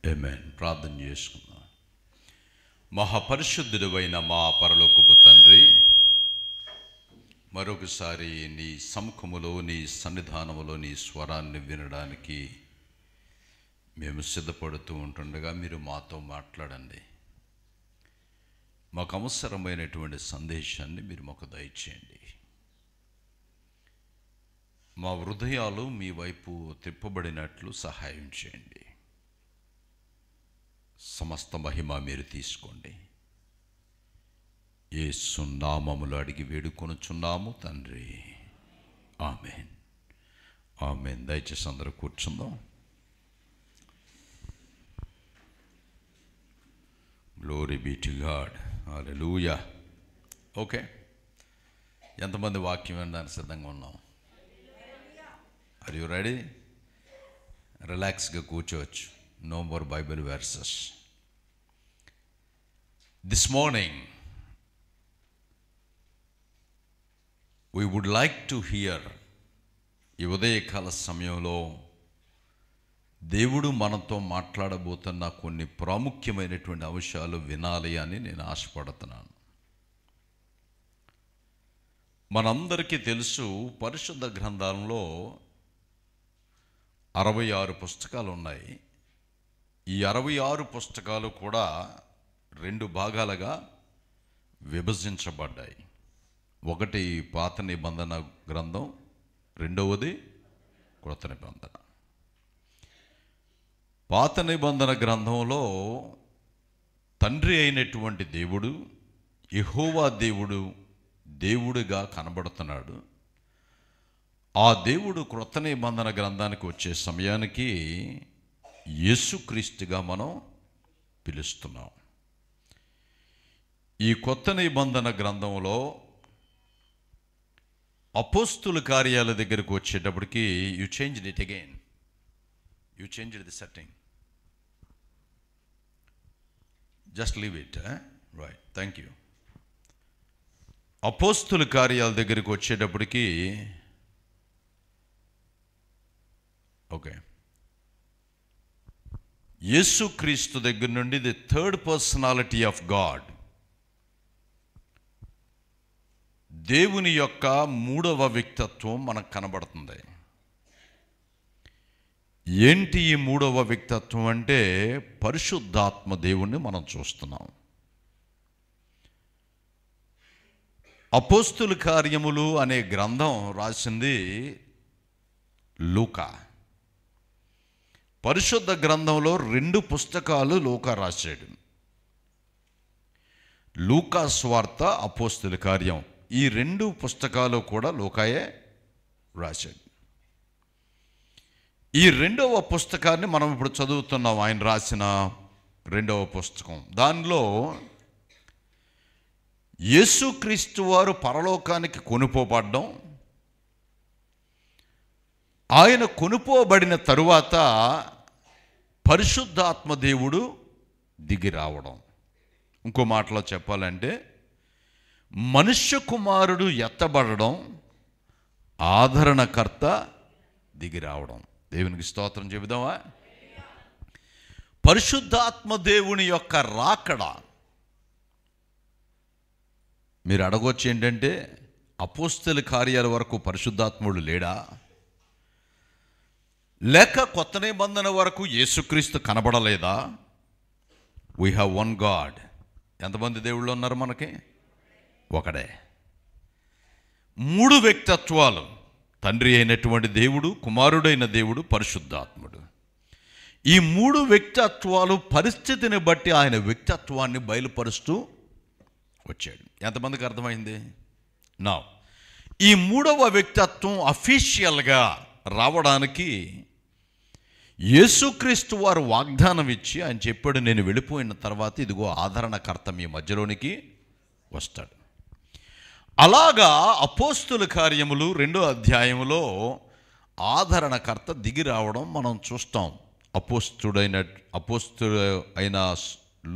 ఆమేన్. ప్రార్థన చేసుకుందాం. మహాపరిశుద్ధుడైన మా పరలోకపు తండ్రి, మరొకసారి నీ సముఖములో, నీ సన్నిధానములో నీ స్వరాన్ని వినడానికి మేము సిద్ధపడుతూ ఉంటుండగా మీరు మాతో మాట్లాడండి. మాకు అవసరమైనటువంటి సందేశాన్ని మీరు మాకు దయచేయండి. మా హృదయాలు మీ వైపు తిప్పబడినట్లు సహాయం చేయండి. సమస్త మహిమ మీరు తీసుకోండి. యేసు నామములో అడిగి వేడుకొనుచున్నాము తండ్రి. ఆమేన్. ఆమేన్. దయచేసి అందరూ కూర్చుందాం. Glory be to God. Hallelujah. Okay, ఎంతమంది వాక్యం వినడానికి సిద్ధంగా ఉన్నాం? Are you ready? రిలాక్స్గా కూర్చోవచ్చు. No more Bible verses. This morning, we would like to hear, ఈ ఉదయకాల సమయంలో దేవుడు మనతో మాట్లాడబోతున్న కొన్ని ప్రాముఖ్యమైనటువంటి అంశాలు వినాలి అని నేను ఆశపడుతున్నాను. మనందరికీ తెలుసు, పరిశుద్ధ గ్రంథంలో 66 పుస్తకాలు ఉన్నాయి. ఈ 66 పుస్తకాలు కూడా 2 భాగాలుగా విభజించబడ్డాయి. ఒకటి పాత నిబంధన గ్రంథం, రెండవది క్రొత్త నిబంధన. పాత నిబంధన గ్రంథంలో తండ్రి అయినటువంటి దేవుడు, యెహోవా దేవుడు దేవుడిగా కనబడుతున్నాడు. ఆ దేవుడు క్రొత్త నిబంధన గ్రంథానికి వచ్చే సమయానికి యేసుక్రీస్తుగా మనం పిలుస్తున్నాం. ఈ కొత్త నిబంధన గ్రంథంలో అపోస్తుల కార్యాల దగ్గరకు వచ్చేటప్పటికి you changed it again. You changed the setting. Just leave it. Right, thank you. అపోస్తుల కార్యాల దగ్గరకు వచ్చేటప్పటికి ఓకే, యేసుక్రీస్తు దగ్గర నుండి the third personality of God, దేవుని యొక్క 3వ వ్యక్తిత్వం మనకు కనబడుతుంది. ఏంటి ఈ 3వ వ్యక్తిత్వం అంటే పరిశుద్ధాత్మ దేవుణ్ణి మనం చూస్తున్నాం. అపోస్తుల కార్యములు అనే గ్రంథం రాసింది లూకా. పరిశుద్ధ గ్రంథంలో 2 పుస్తకాలు లూకా రాశాడు. లూకా స్వార్త, అపోస్తుల కార్యం. ఈ 2 పుస్తకాలు కూడా లూకాయే రాశాడు. ఈ 2వ పుస్తకాన్ని మనం ఇప్పుడు చదువుతున్నాం. ఆయన రాసిన 2వ పుస్తకం. దానిలో యేసుక్రీస్తు వారు పరలోకానికి కొనుపోబడ్డం, ఆయన కొనుపోబడిన తరువాత పరిశుద్ధాత్మ దేవుడు దిగి రావడం. ఇంకో మాటలో చెప్పాలంటే మనుష్య కుమారుడు ఎత్తబడడం, ఆదరణకర్త దిగి రావడం. దేవునికి స్తోత్రం చెబుదామా? పరిశుద్ధాత్మ దేవుని యొక్క రాకడ. మీరు అడగొచ్చు ఏంటంటే, అపోస్తల కార్యాల వరకు పరిశుద్ధాత్ముడు లేడా? లేక కొత్త నిబంధన వరకు యేసుక్రీస్తు కనబడలేదా? We have one God. ఎంతమంది దేవుళ్ళు ఉన్నారు మనకి? ఒకడే. 3 వ్యక్తిత్వాలు: తండ్రి అయినటువంటి దేవుడు, కుమారుడైన దేవుడు, పరిశుద్ధాత్ముడు. ఈ 3 వ్యక్తిత్వాలు పరిస్థితిని బట్టి ఆయన వ్యక్తిత్వాన్ని బయలుపరుస్తూ వచ్చాడు. ఎంతమందికి అర్థమైంది? నా ఈ 3వ వ్యక్తిత్వం అఫీషియల్గా రావడానికి యేసుక్రీస్తు వారు వాగ్దానం ఇచ్చి ఆయన చెప్పాడు, నేను వెళ్ళిపోయిన తర్వాత ఇదిగో ఆదరణకర్త మీ మధ్యలోనికి వస్తాడు. అలాగా అపోస్తుల కార్యములు 2వ అధ్యాయంలో ఆదరణకర్త దిగి రావడం మనం చూస్తాం. అపోస్తుడు అయిన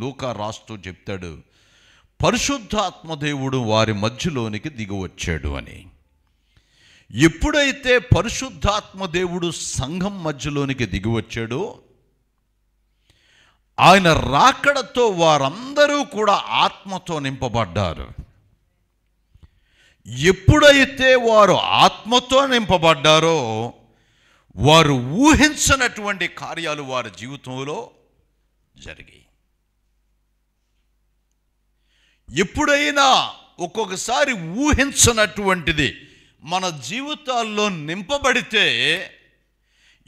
లూకా రాస్తూ చెప్తాడు, పరిశుద్ధాత్మదేవుడు వారి మధ్యలోనికి దిగి వచ్చాడు అని. ఎప్పుడైతే పరిశుద్ధాత్మదేవుడు సంఘం మధ్యలోనికి దిగి వచ్చాడో ఆయన రాకడతో వారందరూ కూడా ఆత్మతో నింపబడ్డారు. ఎప్పుడైతే వారు ఆత్మతో నింపబడ్డారో వారు ఊహించనటువంటి కార్యాలు వారి జీవితంలో జరిగాయి. ఎప్పుడైనా ఒక్కొక్కసారి ఊహించనటువంటిది మన జీవితాల్లో నింపబడితే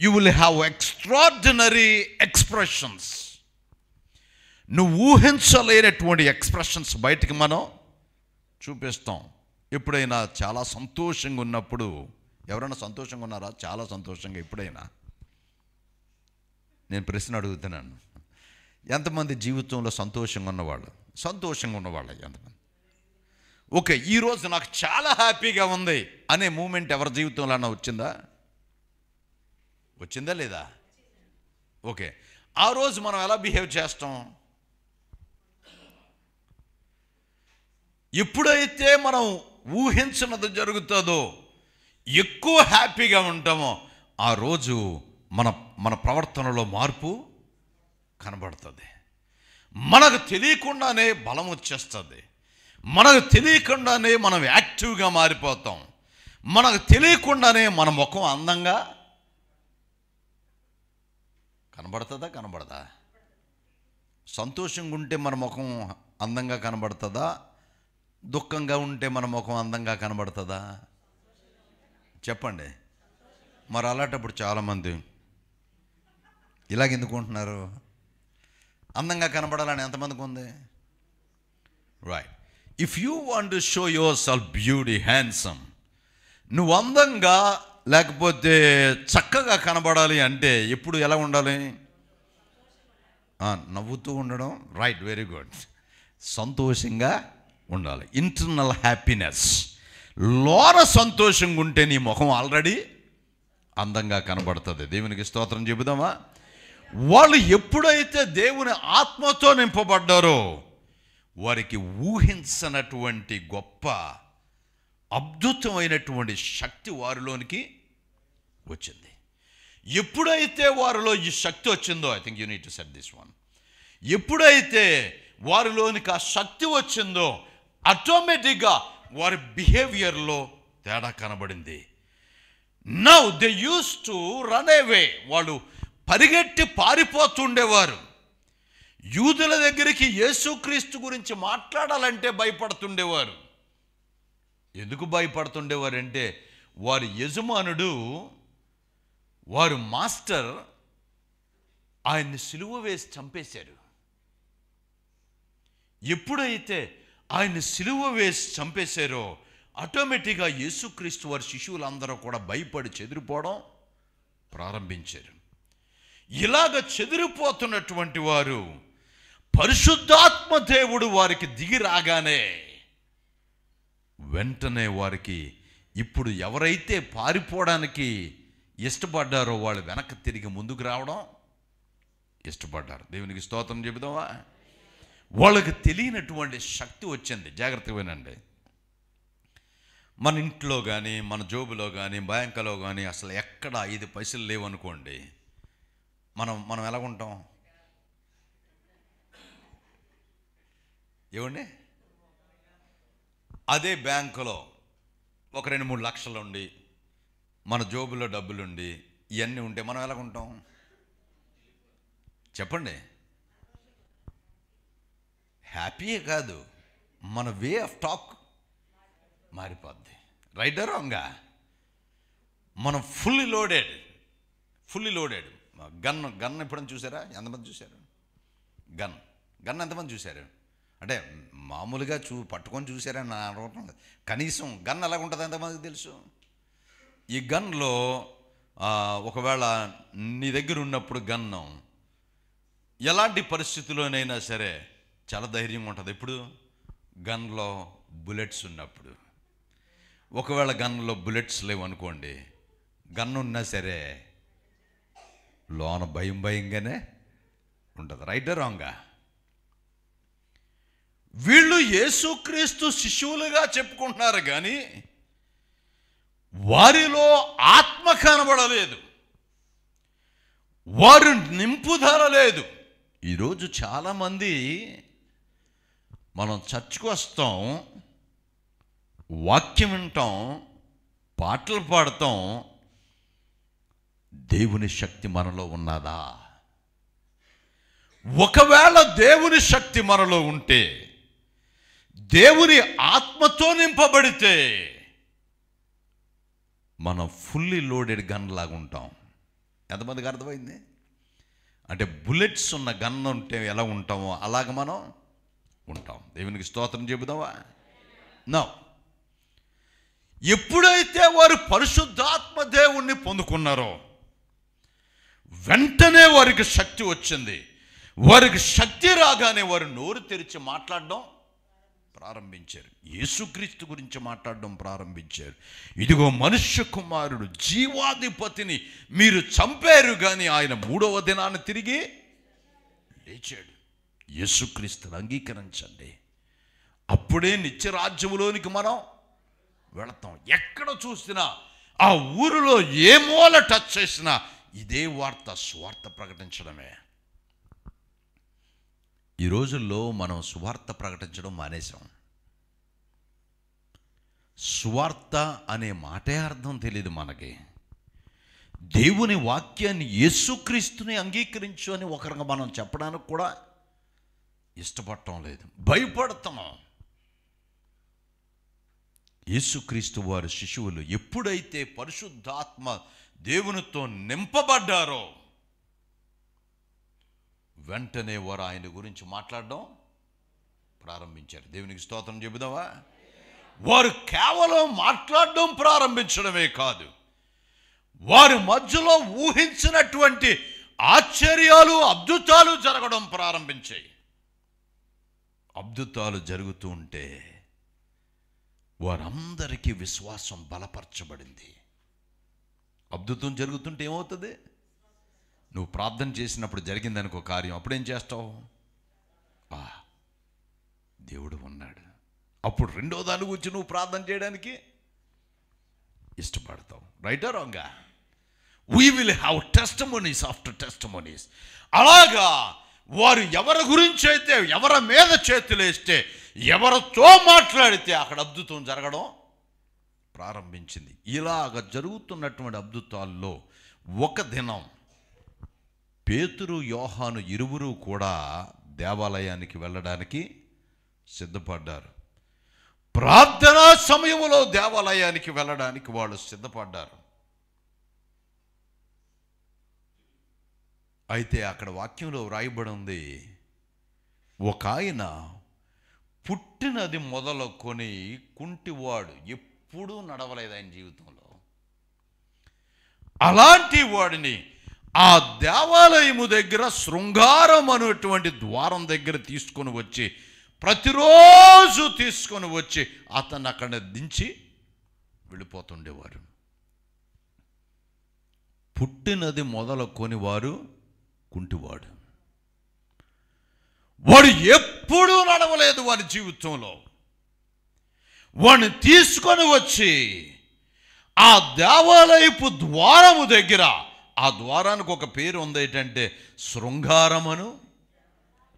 you will have extraordinary expressions. నువ్వు ఊహించలేనటువంటి ఎక్స్ప్రెషన్స్ బయటికి మనం చూపిస్తాం. ఎప్పుడైనా చాలా సంతోషంగా ఉన్నప్పుడు, ఎవరైనా సంతోషంగా ఉన్నారా? చాలా సంతోషంగా ఎప్పుడైనా? నేను ప్రశ్న అడుగుతున్నాను, ఎంతమంది జీవితంలో సంతోషంగా ఉన్నవాళ్ళు ఎంతమంది? ఓకే, ఈరోజు నాకు చాలా హ్యాపీగా ఉంది అనే మూమెంట్ ఎవరి జీవితంలో అన్నా వచ్చిందా లేదా? ఓకే, ఆ రోజు మనం ఎలా బిహేవ్ చేస్తాం? ఎప్పుడైతే మనం ఊహించినది జరుగుతుందో, ఎక్కువ హ్యాపీగా ఉంటామో, ఆ రోజు మన ప్రవర్తనలో మార్పు కనబడుతుంది. మనకు తెలియకుండానే బలం వచ్చేస్తుంది. మనకు తెలియకుండానే మనం యాక్టివ్గా మారిపోతాం. మనకు తెలియకుండానే మన ముఖం అందంగా కనబడదా? సంతోషంగా ఉంటే మన ముఖం అందంగా కనబడుతుందా? దుఃఖంగా ఉంటే మన ముఖం అందంగా కనబడుతుందా? చెప్పండి. మరి అలాంటప్పుడు చాలామంది ఇలాగెందుకు ఉంటున్నారు? అందంగా కనబడాలని ఎంతమందికి ఉంది? Right. If you want to show your self beauty, handsome, నువ్వు అందంగా లేకపోతే చక్కగా కనబడాలి అంటే ఎప్పుడు ఎలా ఉండాలి? నవ్వుతూ ఉండడం. Right, very good. సంతోషంగా ఉండాలి. Internal happiness. లోన సంతోషంగా ఉంటే నీ ముఖం ఆల్రెడీ అందంగా కనబడుతుంది. దేవునికి స్తోత్రం చెబుదామా? వాళ్ళు ఎప్పుడైతే దేవుని ఆత్మతో నింపబడ్డారో వారికి ఊహించనటువంటి గొప్ప అద్భుతమైనటువంటి శక్తి వారిలోనికి వచ్చింది. ఎప్పుడైతే వారిలో ఈ శక్తి వచ్చిందో, I think you need to set this one, ఎప్పుడైతే వారిలోనికి ఆ శక్తి వచ్చిందో ఆటోమేటిక్గా వారి బిహేవియర్లో తేడా కనబడింది. Now they use to run away. వాళ్ళు పరిగెట్టి పారిపోతుండేవారు. యూదుల దగ్గరికి యేసుక్రీస్తు గురించి మాట్లాడాలంటే భయపడుతుండేవారు. ఎందుకు భయపడుతుండేవారంటే వారి యజమానుడు, వారు మాస్టర్ ఆయన్ని సిలువ వేసి చంపేశారు. ఎప్పుడైతే ఆయన్ని సిలువ వేసి చంపేశారో ఆటోమేటిక్గా యేసుక్రీస్తు వారి శిష్యులందరూ కూడా భయపడి చెదిరిపోవడం ప్రారంభించారు. ఇలాగ చెదిరిపోతున్నటువంటి వారు పరిశుద్ధాత్మ దేవుడు వారికి దిగి రాగానే వెంటనే వారికి ఇప్పుడు ఎవరైతే పారిపోవడానికి ఇష్టపడ్డారో వాళ్ళు వెనక్కి తిరిగి ముందుకు రావడం ఇష్టపడ్డారు. దేవునికి స్తోత్రం చెబుదామా? వాళ్ళకి తెలియనటువంటి శక్తి వచ్చింది. జాగ్రత్తగా వినండి. మన ఇంట్లో కానీ, మన జోబులో కానీ, బ్యాంకులో కానీ అసలు ఎక్కడ 5 పైసలు లేవనుకోండి, మనం ఎలా ఉంటాం? ఏమండి? అదే బ్యాంకులో ఒక 2-3 లక్షలు ఉండి, మన జోబులో డబ్బులుండి, ఇవన్నీ ఉంటే మనం ఎలా ఉంటాం? చెప్పండి. హ్యాపీయే కాదు, మన వే ఆఫ్ టాక్ మారిపోద్ది. రైటా రాంగా? మనం ఫుల్లీ లోడెడ్ గన్ ఎప్పుడైనా చూసారా? ఎంతమంది చూశారు గన్ ఎంతమంది చూశారు? అంటే మామూలుగా పట్టుకొని చూసారని నా అనుకుంటున్నాను. కనీసం గన్ ఎలా ఉంటుంది ఎంతమందికి తెలుసు? ఈ గన్లో ఒకవేళ నీ దగ్గర ఉన్నప్పుడు గన్ను ఎలాంటి పరిస్థితుల్లోనైనా సరే చాలా ధైర్యంగా ఉంటుంది. ఇప్పుడు గన్లో బుల్లెట్స్ ఉన్నప్పుడు. ఒకవేళ గన్లో బుల్లెట్స్ లేవు అనుకోండి, గన్ను ఉన్నా సరే లోన భయంగానే ఉంటుంది. రైటా రాంగా? వీళ్ళు యేసుక్రీస్తు శిష్యులుగా చెప్పుకుంటున్నారు కానీ వారిలో ఆత్మ కనబడలేదు, వారు నింపుదల లేదు. ఈరోజు చాలామంది మనం చర్చ్కి వస్తాం, వాక్యం వింటాం, పాటలు పాడతాం, దేవుని శక్తి మనలో ఉన్నదా? ఒకవేళ దేవుని శక్తి మనలో ఉంటే, దేవుని ఆత్మతో నింపబడితే మనం ఫుల్లీ లోడెడ్ గన్ లాగా ఉంటాం. ఎంతమందికి అర్థమైంది? అంటే బుల్లెట్స్ ఉన్న గన్ ఉంటే ఎలా ఉంటామో అలాగ మనం ఉంటాం. దేవునికి స్తోత్రం చెబుదామా? నా ఎప్పుడైతే వారు పరిశుద్ధాత్మ దేవుణ్ణి పొందుకున్నారో వెంటనే వారికి శక్తి వచ్చింది. వారికి శక్తి రాగానే వారు నోరు తెరిచి మాట్లాడడం ప్రారంభించారు. యేసుక్రీస్తు గురించి మాట్లాడడం ప్రారంభించారు. ఇదిగో మనుష్య కుమారుడు జీవాధిపతిని మీరు చంపారు, కానీ ఆయన 3వ దినాన్ని తిరిగి లేచాడు. యేసుక్రీస్తుని అంగీకరించండి, అప్పుడే నిత్యరాజ్యములోనికి మనం వెళతాం. ఎక్కడ చూసినా, ఆ ఊరిలో ఏ మూల టచ్ చేసినా ఇదే వార్త, స్వార్థ ప్రకటించడమే. ఈ రోజుల్లో మనం సువార్త ప్రకటించడం మానేశాం. సువార్త అనే మాటే అర్థం తెలియదు మనకి. దేవుని వాక్యాన్ని, యేసుక్రీస్తుని అంగీకరించు అని ఒకరికి మనం చెప్పడానికి కూడా ఇష్టపడటం లేదు, భయపడుతున్నాం. యేసుక్రీస్తు వారి శిశువులు ఎప్పుడైతే పరిశుద్ధాత్మ దేవునితో నింపబడ్డారో వెంటనే వారు ఆయన గురించి మాట్లాడడం ప్రారంభించారు. దేవునికి స్తోత్రం చెబుదామా? వారు కేవలం మాట్లాడడం ప్రారంభించడమే కాదు, వారి మధ్యలో ఊహించినటువంటి ఆశ్చర్యాలు, అద్భుతాలు జరగడం ప్రారంభించాయి. అద్భుతాలు జరుగుతూ ఉంటే వారందరికీ విశ్వాసం బలపరచబడింది. అద్భుతం జరుగుతుంటే ఏమవుతుంది? నువ్వు ప్రార్థన చేసినప్పుడు జరిగిందనుకో కార్యం, అప్పుడేం చేస్తావు? దేవుడు ఉన్నాడు. అప్పుడు 2వ దాని గురించి నువ్వు ప్రార్థన చేయడానికి ఇష్టపడతావు. రైటా రాంగా? We will have testimonies after testimonies. అలాగా వారు ఎవరి గురించి అయితే, ఎవరి మీద చేతులేస్తే, ఎవరితో మాట్లాడితే అక్కడ అద్భుతం జరగడం ప్రారంభించింది. ఇలాగ జరుగుతున్నటువంటి అద్భుతాల్లో ఒక దినం పేతురు, యోహాను ఇరువురు కూడా దేవాలయానికి వెళ్ళడానికి సిద్ధపడ్డారు. ప్రార్థనా సమయంలో దేవాలయానికి వెళ్ళడానికి వాళ్ళు సిద్ధపడ్డారు. అయితే అక్కడ వాక్యంలో వ్రాయబడి ఉంది, ఒక ఆయన పుట్టినది మొదలుకొని కుంటివాడు, ఎప్పుడూ నడవలేదు ఆయన జీవితంలో. అలాంటి వాడిని ఆ దేవాలయము దగ్గర శృంగారం అనేటువంటి ద్వారం దగ్గర తీసుకొని వచ్చి, ప్రతిరోజు తీసుకొని వచ్చి అతన్ని అక్కడ దించి వెళ్ళిపోతుండేవారు. పుట్టినది మొదలుకొని వారు కుంటివాడు, వాడు ఎప్పుడూ నడవలేదు వారి జీవితంలో. వాడిని తీసుకొని వచ్చి ఆ దేవాలయపు ద్వారము దగ్గర, ఆ ద్వారానికి ఒక పేరు ఉంది, ఏంటంటే శృంగారమను.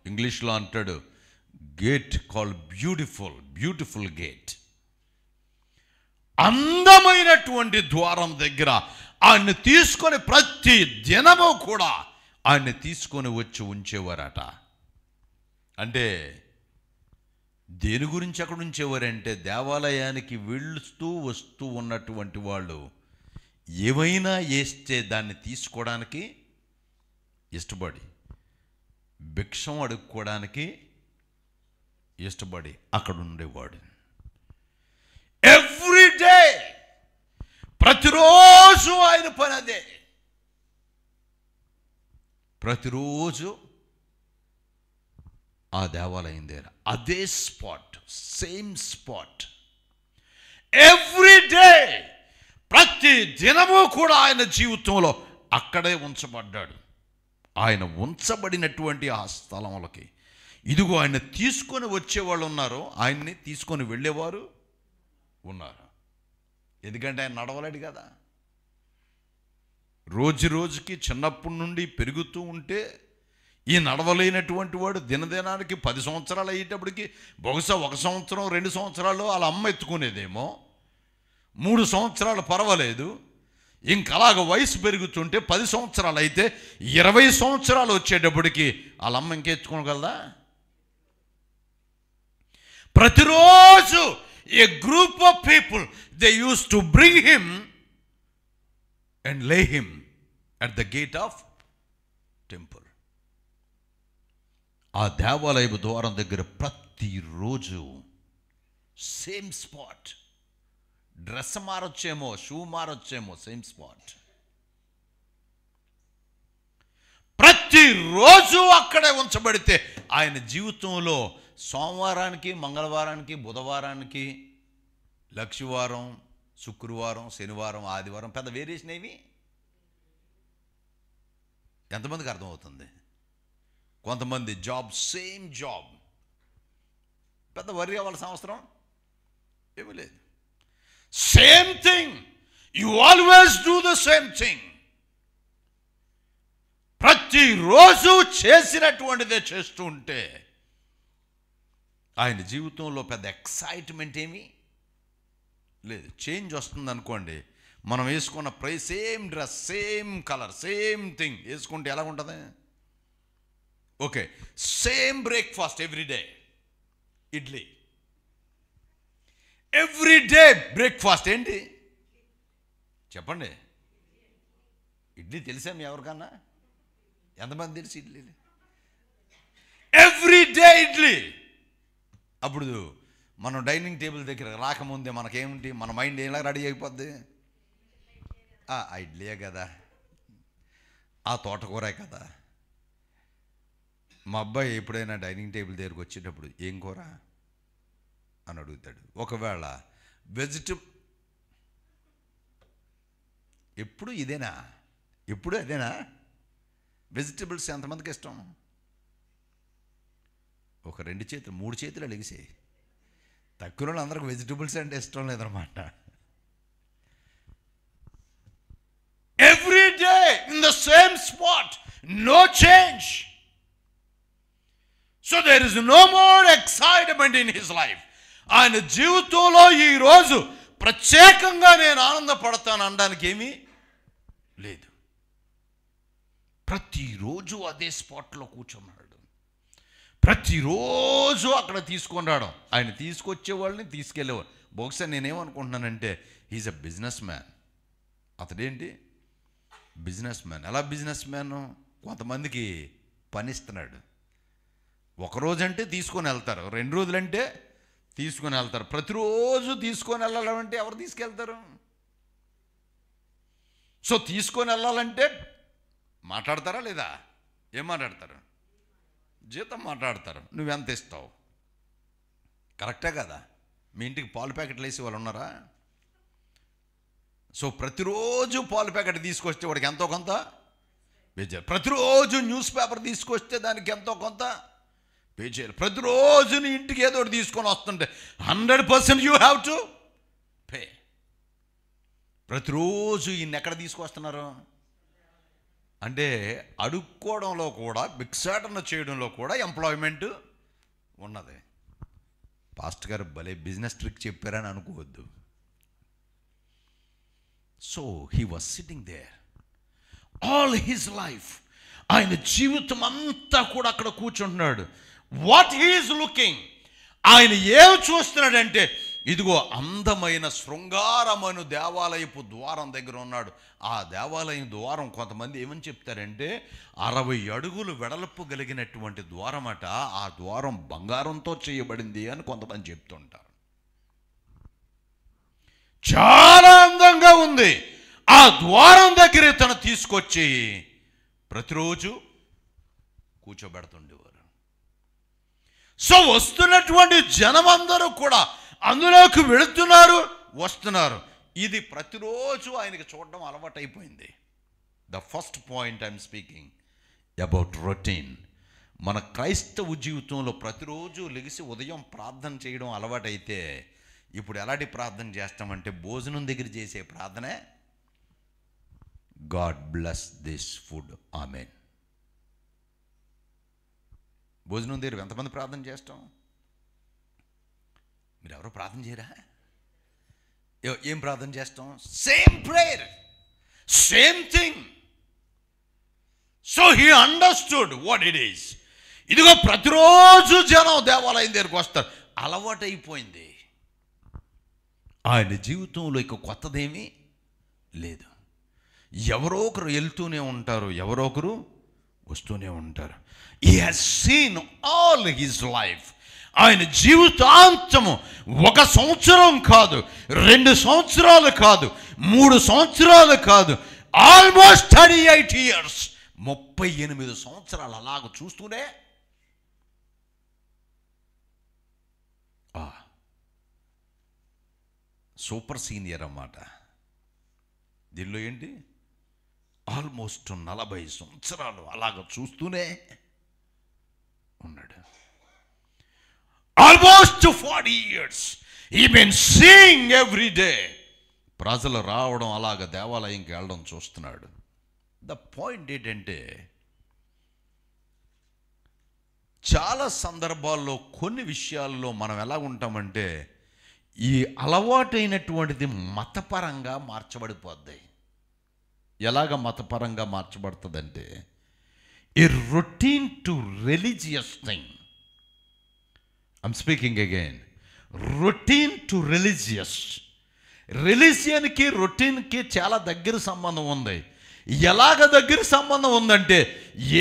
ఇంగ్లీష్లో అంటాడు గేట్ కాల్డ్ బ్యూటిఫుల్ గేట్. అందమైనటువంటి ద్వారం దగ్గర ఆయన్ని తీసుకొని ప్రతి దినము కూడా ఆయన్ని తీసుకొని వచ్చి ఉంచేవారట. అంటే దేని గురించి అక్కడ ఉంచేవారంటే దేవాలయానికి వెళుతూ వస్తూ ఉన్నటువంటి వాళ్ళు ఏమైనా వేస్తే దాన్ని తీసుకోవడానికి ఇష్టపడి, భిక్షం అడుక్కోవడానికి ఇష్టపడి అక్కడ ఉండేవాడు. ఎవ్రీడే, ప్రతిరోజు ఆయన పని అదే. ప్రతిరోజు ఆ దేవాలయం దగ్గర అదే స్పాట్, సేమ్ స్పాట్, ఎవ్రీడే, ప్రతి దినము కూడా ఆయన జీవితంలో అక్కడే ఉంచబడ్డాడు. ఆయన ఉంచబడినటువంటి ఆ స్థలంలోకి ఇదిగో ఆయన తీసుకొని వచ్చేవాళ్ళు ఉన్నారు, ఆయన్ని తీసుకొని వెళ్ళేవారు ఉన్నారు. ఎందుకంటే ఆయన నడవలేడు కదా. రోజు రోజుకి చిన్నప్పటి నుండి పెరుగుతూ ఉంటే ఈ నడవలేనటువంటి వాడు దినదినానికి 10 సంవత్సరాలు అయ్యేటప్పటికి బహుశా 1 సంవత్సరం 2 సంవత్సరాలు వాళ్ళ అమ్మ ఎత్తుకునేదేమో, 3 సంవత్సరాలు పర్వాలేదు. ఇంకలాగ వయసు పెరుగుతుంటే 10 సంవత్సరాలు అయితే 20 సంవత్సరాలు వచ్చేటప్పటికి వాళ్ళ అమ్మ ఇంకెత్తుకోగలదా? ప్రతిరోజు a group of people they use to bring him and lay him at the gate of temple. ఆ దేవాలయపు ద్వారం దగ్గర ప్రతిరోజు సేమ్ స్పాట్. డ్రెస్ మారొచ్చేమో, షూ మారొచ్చేమో, సేమ్ స్పాట్. ప్రతిరోజు అక్కడే ఉంచబడితే ఆయన జీవితంలో సోమవారానికి, మంగళవారానికి, బుధవారానికి, లక్షవారం, శుక్రవారం, శనివారం, ఆదివారం పెద్ద వేరియేషన్ ఏవి? ఎంతమందికి అర్థమవుతుంది? కొంతమంది జాబ్, సేమ్ జాబ్, పెద్ద వరి అవ్వాల్సిన అవసరం ఏమీ లేదు. Same thing, you always do the same thing. ప్రతిరోజు చేసినటువంటిదే చేస్తూ ఉంటే ఆయన జీవితంలో పెద్ద ఎక్సైట్మెంట్ ఏమీ లేదు. చేంజ్ వస్తుంది అనుకోండి, మనం వేసుకున్న same dress, same colour, same thing వేసుకుంటే ఎలా ఉంటుంది? Okay, same breakfast everyday, idli. Everyday breakfast ఏంటి చెప్పండి? ఇడ్లీ తెలుసా మీ ఎవరికన్నా? ఎంతమంది తెలుసు ఇడ్లీ? ఎవ్రీడే ఇడ్లీ. అప్పుడు మనం డైనింగ్ టేబుల్ దగ్గర రాకముందే మనకేమిటి, మన మైండ్ ఎలా రెడీ అయిపోద్ది? ఆ ఇడ్లీయే కదా, ఆ తోటకూరే కదా. మా అబ్బాయి ఎప్పుడైనా డైనింగ్ టేబుల్ దగ్గరకు వచ్చేటప్పుడు ఏం కూర అని అడుగుతాడు. ఒకవేళ ఎప్పుడు ఇదేనా, ఎప్పుడు అదేనా? వెజిటబుల్స్ ఎంతమందికి ఇష్టం? ఒక 2 చేతులు 3 చేతులు అలిగిసి, తక్కువ అందరికి వెజిటబుల్స్ అంటే ఇష్టం లేదనమాట. Every day in the same spot, no change. So there is no more excitement in his life. ఆయన జీవితంలో ఈరోజు ప్రత్యేకంగా నేను ఆనందపడతాను అనడానికి ఏమీ లేదు. ప్రతిరోజు అదే స్పాట్లో కూర్చున్నాడు, ప్రతిరోజు అక్కడ తీసుకొని రావడం. ఆయన తీసుకొచ్చే వాళ్ళని తీసుకెళ్ళేవాడు. బహుశా నేనేమనుకుంటున్నానంటే హీజ్ అ బిజినెస్ మ్యాన్. అతడేంటి బిజినెస్ మ్యాన్. ఎలా బిజినెస్ మ్యాన్? కొంతమందికి పనిస్తున్నాడు. ఒకరోజంటే తీసుకొని వెళ్తారు, 2 రోజులంటే తీసుకొని వెళ్తారు. ప్రతిరోజు తీసుకొని వెళ్ళాలంటే ఎవరు తీసుకెళ్తారు? సో తీసుకొని వెళ్ళాలంటే మాట్లాడతారా లేదా? ఏం మాట్లాడతారు? జీతం మాట్లాడతారు. నువ్వెంత ఇస్తావు? కరెక్టే కదా? మీ ఇంటికి పాలు ప్యాకెట్లు వేసి వాళ్ళు ఉన్నారా? సో ప్రతిరోజు పాలు ప్యాకెట్ తీసుకొస్తే వాడికి ఎంతో కొంత పే చేయాలి. ప్రతిరోజు న్యూస్ పేపర్ తీసుకొస్తే దానికి ఎంతో కొంత పే చేయాలి. ప్రతిరోజు నీ ఇంటికి ఏదో ఒకటి తీసుకొని వస్తుంటే 100% యూ హ్యావ్ టు పే. ప్రతిరోజు ఈయన ఎక్కడ తీసుకొస్తున్నారు అంటే అడుక్కోవడంలో కూడా, భిక్షాటన చేయడంలో కూడా ఎంప్లాయ్మెంట్ ఉన్నది. పాస్టర్ గారు భలే బిజినెస్ ట్రిక్ చెప్పారని అనుకోవద్దు. So he was sitting there all his life. ఆయన జీవితం అంతా కూడా అక్కడ కూర్చుంటున్నాడు. వాట్ హీ ఈజ్ లుకింగ్, ఆయన ఏం చూస్తున్నాడంటే, ఇదిగో అందమైన శృంగారమైన దేవాలయపు ద్వారం దగ్గర ఉన్నాడు. ఆ దేవాలయం ద్వారం కొంతమంది ఏమని చెప్తారంటే 60 అడుగులు వెడల్పు కలిగినటువంటి ద్వారమట. ఆ ద్వారం బంగారంతో చేయబడింది అని కొంతమంది చెప్తుంటారు. చాలా అందంగా ఉంది. ఆ ద్వారం దగ్గర తను తీసుకొచ్చి ప్రతిరోజు కూర్చోబెడుతుండేవారు. సో వస్తున్నటువంటి జనమందరూ కూడా అందులోకి వెళుతున్నారు, వస్తున్నారు. ఇది ప్రతిరోజు ఆయనకి చూడడం అలవాటైపోయింది. The first point I'm speaking about routine. మన క్రైస్తవ జీవితంలో ప్రతిరోజు లెగిసి ఉదయం ప్రార్థన చేయడం అలవాటైతే, ఇప్పుడు ఎలాంటి ప్రార్థన చేస్తామంటే భోజనం దగ్గర చేసే ప్రార్థనే, God bless this food, amen. భోజనం దగ్గర ఎంతమంది ప్రార్థన చేస్తాం? మీరు ఎవరో ప్రార్థన చేయరా? ఏం ప్రార్థన చేస్తాం? Same prayer, same thing. So he understood what it is. ఇదిగో ప్రతిరోజు జనం దేవాలయం దగ్గరికి వస్తారు, అలవాటైపోయింది. ఆయన జీవితంలో ఇక కొత్తదేమీ లేదు. ఎవరో ఒకరు వెళ్తూనే ఉంటారు, ఎవరో ఒకరు వస్తూనే ఉంటారు. He has seen all his life. ఆయన జీవితాంతము 1 సంవత్సరం కాదు, 2 సంవత్సరాలు కాదు, 3 సంవత్సరాలు కాదు, ఆల్మోస్ట్ 38 years, 38 సంవత్సరాలు అలాగ చూస్తూనే సూపర్ సీనియర్ అన్నమాట. దీనిలో ఏంటి, ఆల్మోస్ట్ 40 సంవత్సరాలు అలాగ చూస్తూనే ఉన్నాడు. Almost 40 years he been seeing every day. ప్రజలు రావడం, అలాగ దేవాలయంకి వెళ్ళడం చూస్తున్నాడు. ద పాయింట్ ఏంటంటే, చాలా సందర్భాల్లో కొన్ని విషయాల్లో మనం ఎలా ఉంటామంటే, ఈ అలవాటైనటువంటిది మతపరంగా మార్చబడిపోద్ది. ఎలాగ మతపరంగా మార్చబడుతుందంటే, a routine to religious thing. I'm speaking again. Routine to religious. రిలీజియన్కి రొటీన్కి చాలా దగ్గర సంబంధం ఉంది. ఎలాగ దగ్గర సంబంధం ఉందంటే,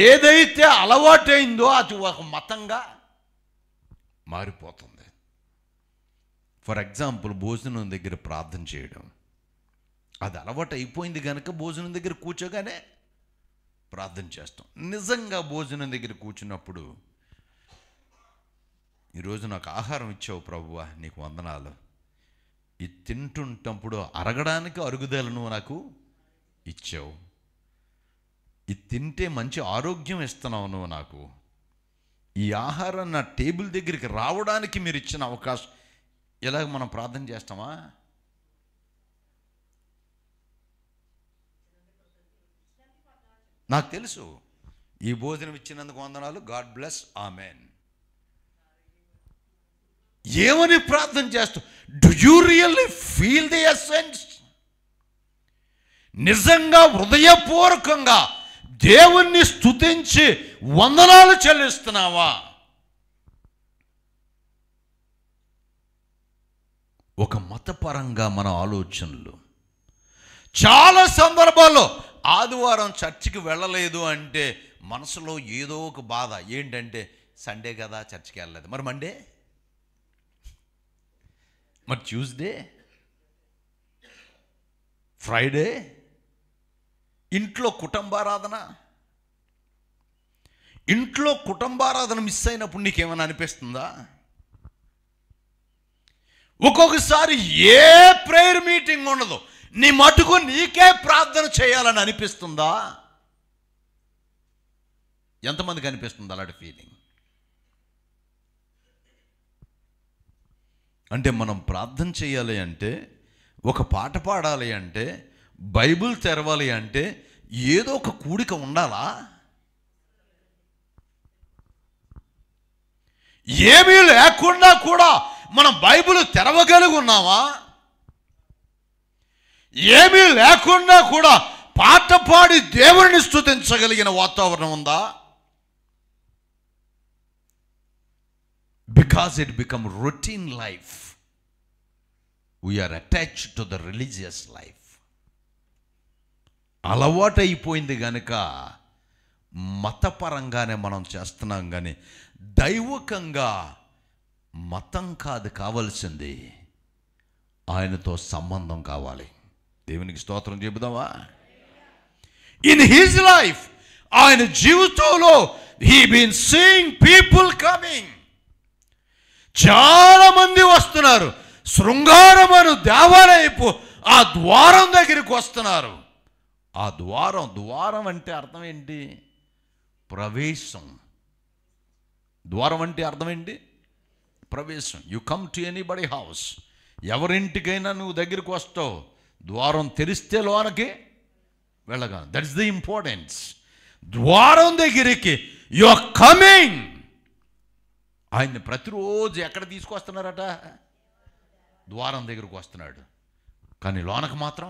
ఏదైతే అలవాటైందో అది ఒక మతంగా మారిపోతుంది. ఫర్ ఎగ్జాంపుల్, భోజనం దగ్గర ప్రార్థన చేయడం, అది అలవాటు అయిపోయింది కనుక భోజనం దగ్గర కూర్చోగానే ప్రార్థన చేస్తాం. నిజంగా భోజనం దగ్గర కూర్చున్నప్పుడు, ఈరోజు నాకు ఆహారం ఇచ్చావు ప్రభువా, నీకు వందనాలు. ఇది తింటుంటప్పుడు అరగడానికి అరుగుదలను నాకు ఇచ్చావు. ఇది తింటే మంచి ఆరోగ్యం ఇస్తున్నావు నువ్వు నాకు. ఈ ఆహారం నా టేబుల్ దగ్గరికి రావడానికి మీరు ఇచ్చిన అవకాశం. ఇలాగ మనం ప్రార్థన చేస్తామా? నాకు తెలుసు, ఈ భోజనం ఇచ్చినందుకు వందనాలు, గాడ్ బ్లెస్, ఆమెన్. ఏమని ప్రార్థన చేస్తాం? Do you really feel the essence? నిజంగా హృదయపూర్వకంగా దేవుణ్ణి స్తుతించి వందనాలు చెల్లిస్తున్నావా? ఒక మతపరంగా మన ఆలోచనలు చాలా సందర్భాల్లో, ఆదివారం చర్చికి వెళ్ళలేదు అంటే మనసులో ఏదో ఒక బాధ. ఏంటంటే, సండే కదా చర్చికి వెళ్ళలేదు, మరి మండే, మరి ట్యూస్డే, ఫ్రైడే, ఇంట్లో కుటుంబారాధన. ఇంట్లో కుటుంబారాధన మిస్ అయినప్పుడు నీకేమైనా అనిపిస్తుందా? ఒక్కొక్కసారి ఏ ప్రేయర్ మీటింగ్ ఉండదు, నీ మటుకు నీకే ప్రార్థన చేయాలని అనిపిస్తుందా? ఎంతమందికి అనిపిస్తుంది అలాంటి ఫీలింగ్? అంటే మనం ప్రార్థన చేయాలి అంటే, ఒక పాట పాడాలి అంటే, బైబిల్ తెరవాలి అంటే ఏదో ఒక కూడిక ఉండాలా? ఏమీ లేకుండా కూడా మనం బైబిల్ తెరవగలిగి ఉన్నామా? ఏమీ లేకుండా కూడా పాట పాడి దేవుడిని స్తుతించగలిగిన వాతావరణం ఉందా? because it become routine life. We are attached to the religious life. అలవాటైపోయింది కనుక మతపరంగానే మనం చేస్తున్నాం, కానీ దైవకంగా మతం కాదు కావాల్సింది, ఆయనతో సంబంధం కావాలి. దేవునికి స్తోత్రం చెబుదామా? ఇన్ హిజ్ లైఫ్, ఆయన జీవితంలో he been seeing people coming. చాలా మంది వస్తున్నారు. శృంగారమను దేవాలయపు ఆ ద్వారం దగ్గరికి వస్తున్నారు. ఆ ద్వారం అంటే అర్థం ఏంటి? ప్రవేశం. ద్వారం అంటే అర్థం ఏంటి? ప్రవేశం. You come to anybody house. ఎవరింటికైనా నువ్వు దగ్గరికి వస్తావు, ద్వారం తెరిస్తే లోనకి వెళ్ళగా. That is the importance. ద్వారం దగ్గరికి యు ఆర్ కమింగ్. ఆయన్ని ప్రతిరోజు ఎక్కడ తీసుకొస్తున్నారట? ద్వారం దగ్గరకు వస్తున్నాడు, కానీ లోనకు మాత్రం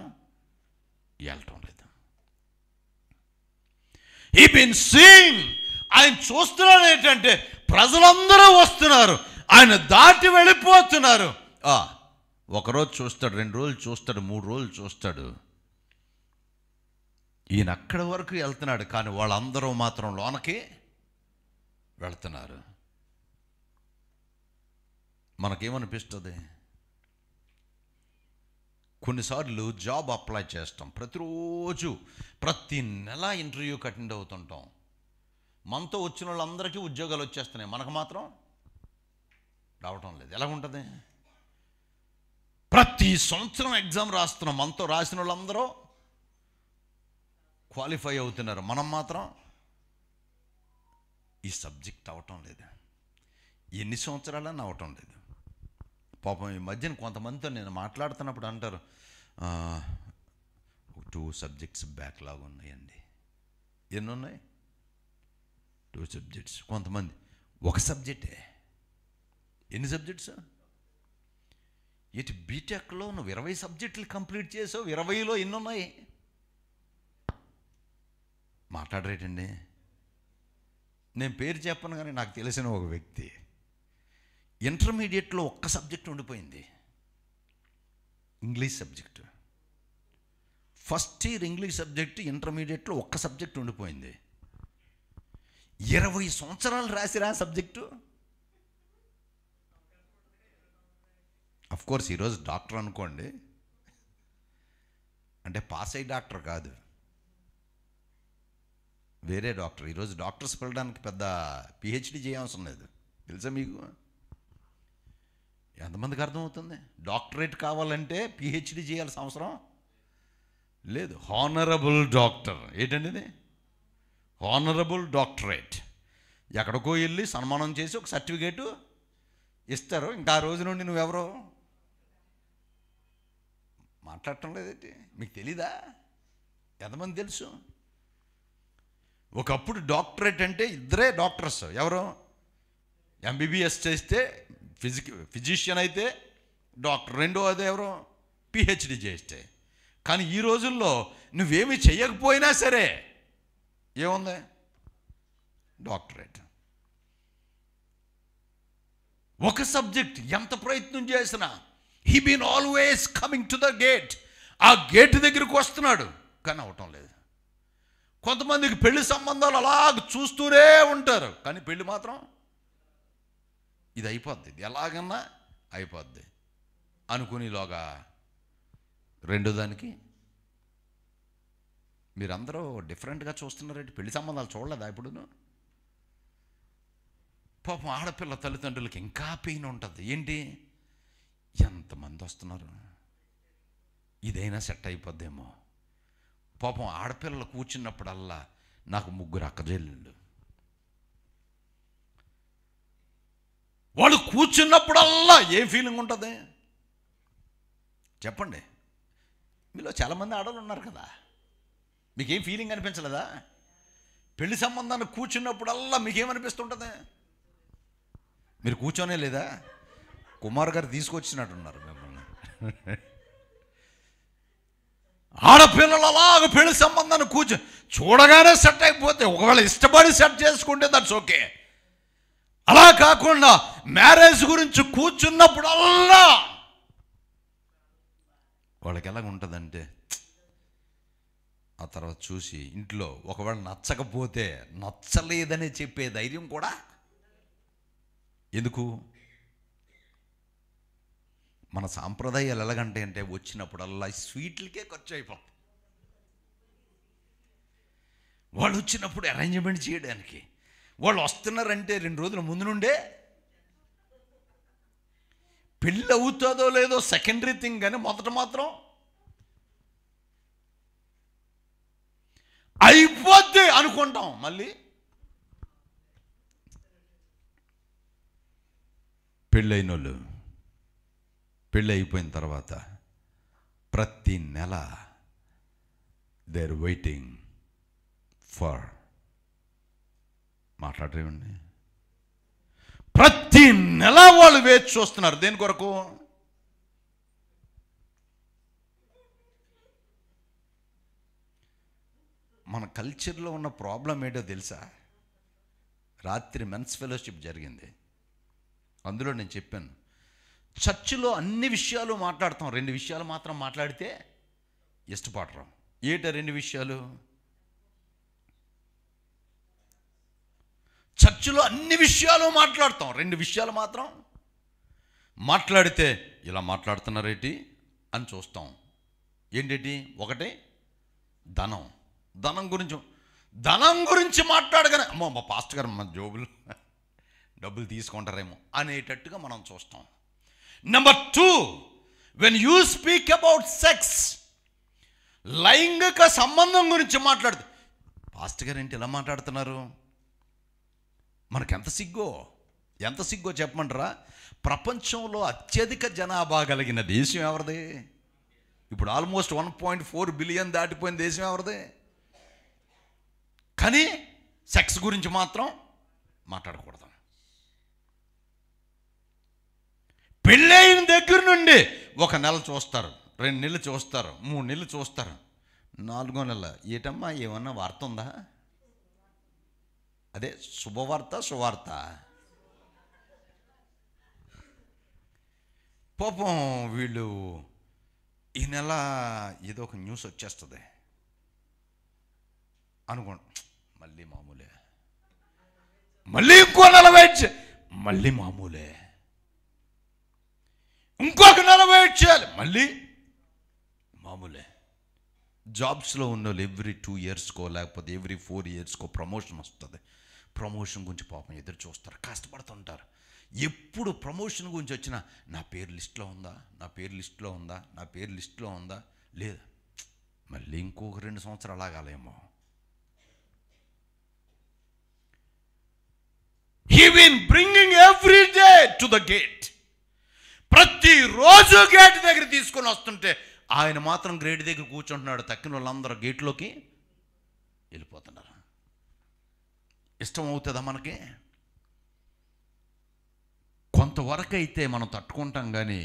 వెళ్ళటం లేదు. He been seeing. ఆయన చూస్తున్నాడు ఏంటంటే ప్రజలందరూ వస్తున్నారు, ఆయన దాటి వెళ్ళిపోతున్నారు. ఒకరోజు చూస్తాడు, 2 రోజులు చూస్తాడు, 3 రోజులు చూస్తాడు. ఈయన అక్కడి వరకు వెళ్తున్నాడు, కానీ వాళ్ళందరూ మాత్రం లోనకి వెళ్తున్నారు. మనకేమనిపిస్తుంది? కొన్నిసార్లు జాబ్ అప్లై చేస్తాం, ప్రతిరోజు ప్రతి నెల ఇంటర్వ్యూకి అటెండ్ అవుతుంటాం. మనతో వచ్చిన వాళ్ళందరికీ ఉద్యోగాలు వచ్చేస్తున్నాయి, మనకు మాత్రం రావటం లేదు. ఎలాగుంటుంది? ప్రతి సంవత్సరం ఎగ్జామ్ రాస్తున్నాం, మనతో రాసిన వాళ్ళందరూ క్వాలిఫై అవుతున్నారు, మనం మాత్రం ఈ సబ్జెక్ట్ అవటం లేదు. ఎన్ని సంవత్సరాలని అవటం లేదు. పాపం ఈ మధ్యన కొంతమందితో నేను మాట్లాడుతున్నప్పుడు అంటారు, 2 సబ్జెక్ట్స్ బ్యాక్లాగ్ ఉన్నాయండి. ఎన్ని ఉన్నాయి? 2 సబ్జెక్ట్స్. కొంతమంది 1 సబ్జెక్టే. ఎన్ని సబ్జెక్ట్స్? ఇటు బీటెక్లో నువ్వు 20 సబ్జెక్టులు కంప్లీట్ చేసావు, 20లో ఎన్ని ఉన్నాయి? మాట్లాడరేటండి. నేను పేరు చెప్పను, కానీ నాకు తెలిసిన ఒక వ్యక్తి ఇంటర్మీడియట్లో 1 సబ్జెక్ట్ ఉండిపోయింది, English subject. First year English subject, ఇంటర్మీడియట్లో 1 సబ్జెక్ట్ ఉండిపోయింది. 20 సంవత్సరాలు రాసిరా సబ్జెక్టు. అఫ్కోర్స్ ఈరోజు డాక్టర్ అనుకోండి, అంటే పాస్ అయ్యి డాక్టర్ కాదు, వేరే డాక్టర్. ఈరోజు డాక్టర్స్ వెళ్ళడానికి పెద్ద పిహెచ్డి చేయాల్సిన లేదు, తెలుసా మీకు? ఎంతమందికి అర్థమవుతుంది? డాక్టరేట్ కావాలంటే పిహెచ్డి చేయాల్సిన అవసరం లేదు. Honourable doctor. ఏంటండి ఇది? Honourable doctorate. ఎక్కడికో వెళ్ళి సన్మానం చేసి ఒక సర్టిఫికేటు ఇస్తారు. ఇంకా ఆ రోజు నుండి నువ్వెవరో మాట్లాడటం లేదేంటి? మీకు తెలీదా? ఎంతమంది తెలుసు? ఒకప్పుడు డాక్టరేట్ అంటే ఇద్దరే డాక్టర్స్. ఎవరు? ఎంబీబీఎస్ చేస్తే ఫిజిషియన్ అయితే డాక్టర్, రెండో అదే ఎవరు? పిహెచ్డి చేస్తే. కానీ ఈ రోజుల్లో నువ్వేమి చెయ్యకపోయినా సరే ఏముంది? డాక్టరేట్. ఒక సబ్జెక్ట్ ఎంత ప్రయత్నం చేసినా he been always coming to the gate. ఆ గేట్ దగ్గరికి వస్తున్నాడు, కానీ అవటం లేదు. కొంతమందికి పెళ్లి సంబంధాలు అలాగ చూస్తూనే ఉంటారు, కానీ పెళ్లి మాత్రం ఇది అయిపోద్ది, ఇది ఎలాగన్నా అయిపోద్ది అనుకునేలోగా రెండో దానికి మీరందరూ డిఫరెంట్గా చూస్తున్నారంటే పెళ్లి సంబంధాలు చూడలేదా ఇప్పుడును? పాపం ఆడపిల్ల తల్లిదండ్రులకి ఇంకా పెయిన్ ఉంటుంది. ఏంటి? ఎంతమంది వస్తున్నారు, ఇదైనా సెట్ అయిపోద్దేమో. పాపం ఆడపిల్లలు కూర్చున్నప్పుడల్లా నాకు 3 అక్కజెల్లుళ్ళు. వాళ్ళు కూర్చున్నప్పుడల్లా ఏం ఫీలింగ్ ఉంటుంది చెప్పండి? మీలో చాలామంది ఆడవాళ్ళు ఉన్నారు కదా, మీకేం ఫీలింగ్ అనిపించలేదా? పెళ్లి సంబంధాన్ని కూర్చున్నప్పుడల్లా మీకేమనిపిస్తుంటుంది? మీరు కూర్చోనే లేదా? కుమార్ గారు తీసుకొచ్చినట్టున్నారు మిమ్మల్ని. ఆడపిల్లలు అలాగ పెళ్లి సంబంధాన్ని చూడగానే సెట్ అయిపోతే, ఒకవేళ ఇష్టపడి సెట్ చేసుకుంటే దట్స్ ఓకే. అలా కాకుండా మ్యారేజ్ గురించి కూర్చున్నప్పుడల్లా వాళ్ళకి ఎలాగ ఉంటుందంటే, ఆ తర్వాత చూసి ఇంట్లో ఒకవేళ నచ్చకపోతే నచ్చలేదని చెప్పే ధైర్యం కూడా ఎందుకు? మన సాంప్రదాయాలు ఎలాగంటే అంటే వచ్చినప్పుడల్లా స్వీట్లకే ఖర్చు అయిపోతుంది. వాళ్ళు వచ్చినప్పుడు అరేంజ్మెంట్ చేయడానికి, వాళ్ళు వస్తున్నారంటే 2 రోజుల ముందు నుండే పెళ్ళి అవుతుందో లేదో సెకండరీ థింగ్, కానీ మొదట మాత్రం అయిపోద్ది అనుకుంటాం. మళ్ళీ పెళ్ళైనోళ్ళు పెళ్ళి అయిపోయిన తర్వాత ప్రతి నెల దే ఆర్ వెయిటింగ్ ఫర్, మాట్లాడరేమండి, ప్రతి నెల వాళ్ళు వేచి చూస్తున్నారు. దేని కొరకు? మన కల్చర్లో ఉన్న ప్రాబ్లం ఏంటో తెలుసా? రాత్రి మెన్స్ ఫెలోషిప్ జరిగింది, అందులో నేను చెప్పాను, చర్చిలో అన్ని విషయాలు మాట్లాడతాం, 2 విషయాలు మాత్రం మాట్లాడితే ఇష్టపడరు. ఏట 2 విషయాలు? చర్చిలో అన్ని విషయాలు మాట్లాడతాం, 2 విషయాలు మాత్రం మాట్లాడితే ఇలా మాట్లాడుతున్నారేంటి అని చూస్తాం. ఏంటి? ఒకటి ధనం. ధనం గురించి మాట్లాడగానే అమ్మో మా పాస్టర్ గారు మన జోబులు డబ్బులు తీసుకుంటారేమో అనేటట్టుగా మనం చూస్తాం. Number 2, when you speak about sex, లైంగిక సంబంధం గురించి మాట్లాడుతూ పాస్టర్ గారు ఏంటి ఇలా మాట్లాడుతున్నారు? మనకు ఎంత సిగ్గో చెప్పమంటారా? ప్రపంచంలో అత్యధిక జనాభా కలిగిన దేశం ఎవరిది? ఇప్పుడు ఆల్మోస్ట్ 1.4 బిలియన్ దాటిపోయిన దేశం ఎవరిది? కానీ సెక్స్ గురించి మాత్రం మాట్లాడకూడదు. పెళ్ళైన దగ్గర నుండి 1 నెల చూస్తారు, 2 నెలలు చూస్తారు, 3 నెలలు చూస్తారు, 4వ నెల ఏటమ్మా ఏమన్నా వార్త ఉందా? అదే శుభవార్త సువార్త. పాపం వీళ్ళు ఈ నెల ఏదో ఒక న్యూస్ వచ్చేస్తుంది అనుకోండి, మళ్ళీ మామూలే, మళ్ళీ ఇంకో నెల వెయిట్ చేయాలి, మళ్ళీ మామూలే, ఇంకొక నెల వెయిట్ చేయాలి, మళ్ళీ మామూలే. జాబ్స్లో ఉన్న వాళ్ళు ఎవ్రీ 2 ఇయర్స్కో లేకపోతే ఎవ్రీ 4 ఇయర్స్కో ప్రమోషన్ వస్తుంది. ప్రమోషన్ గురించి పాపం ఎదురు చూస్తారు, కష్టపడుతుంటారు. ఎప్పుడు ప్రమోషన్ గురించి వచ్చినా నా పేరు లిస్ట్లో ఉందా, నా పేరు లిస్ట్లో ఉందా, నా పేరు లిస్ట్లో ఉందా, లేదా మళ్ళీ ఇంకొక 2 సంవత్సరాలు ఆగాలేమో. He been bringing every day to the gate. ప్రతిరోజు గేట్ దగ్గర తీసుకొని వస్తుంటే ఆయన మాత్రం గేట్ దగ్గర కూర్చుంటున్నాడు. తక్కిన వాళ్ళందరూ గేట్లోకి వెళ్ళిపోతున్నారు. ఇష్టం అవుతుందా మనకి? కొంతవరకు అయితే మనం తట్టుకుంటాం, కానీ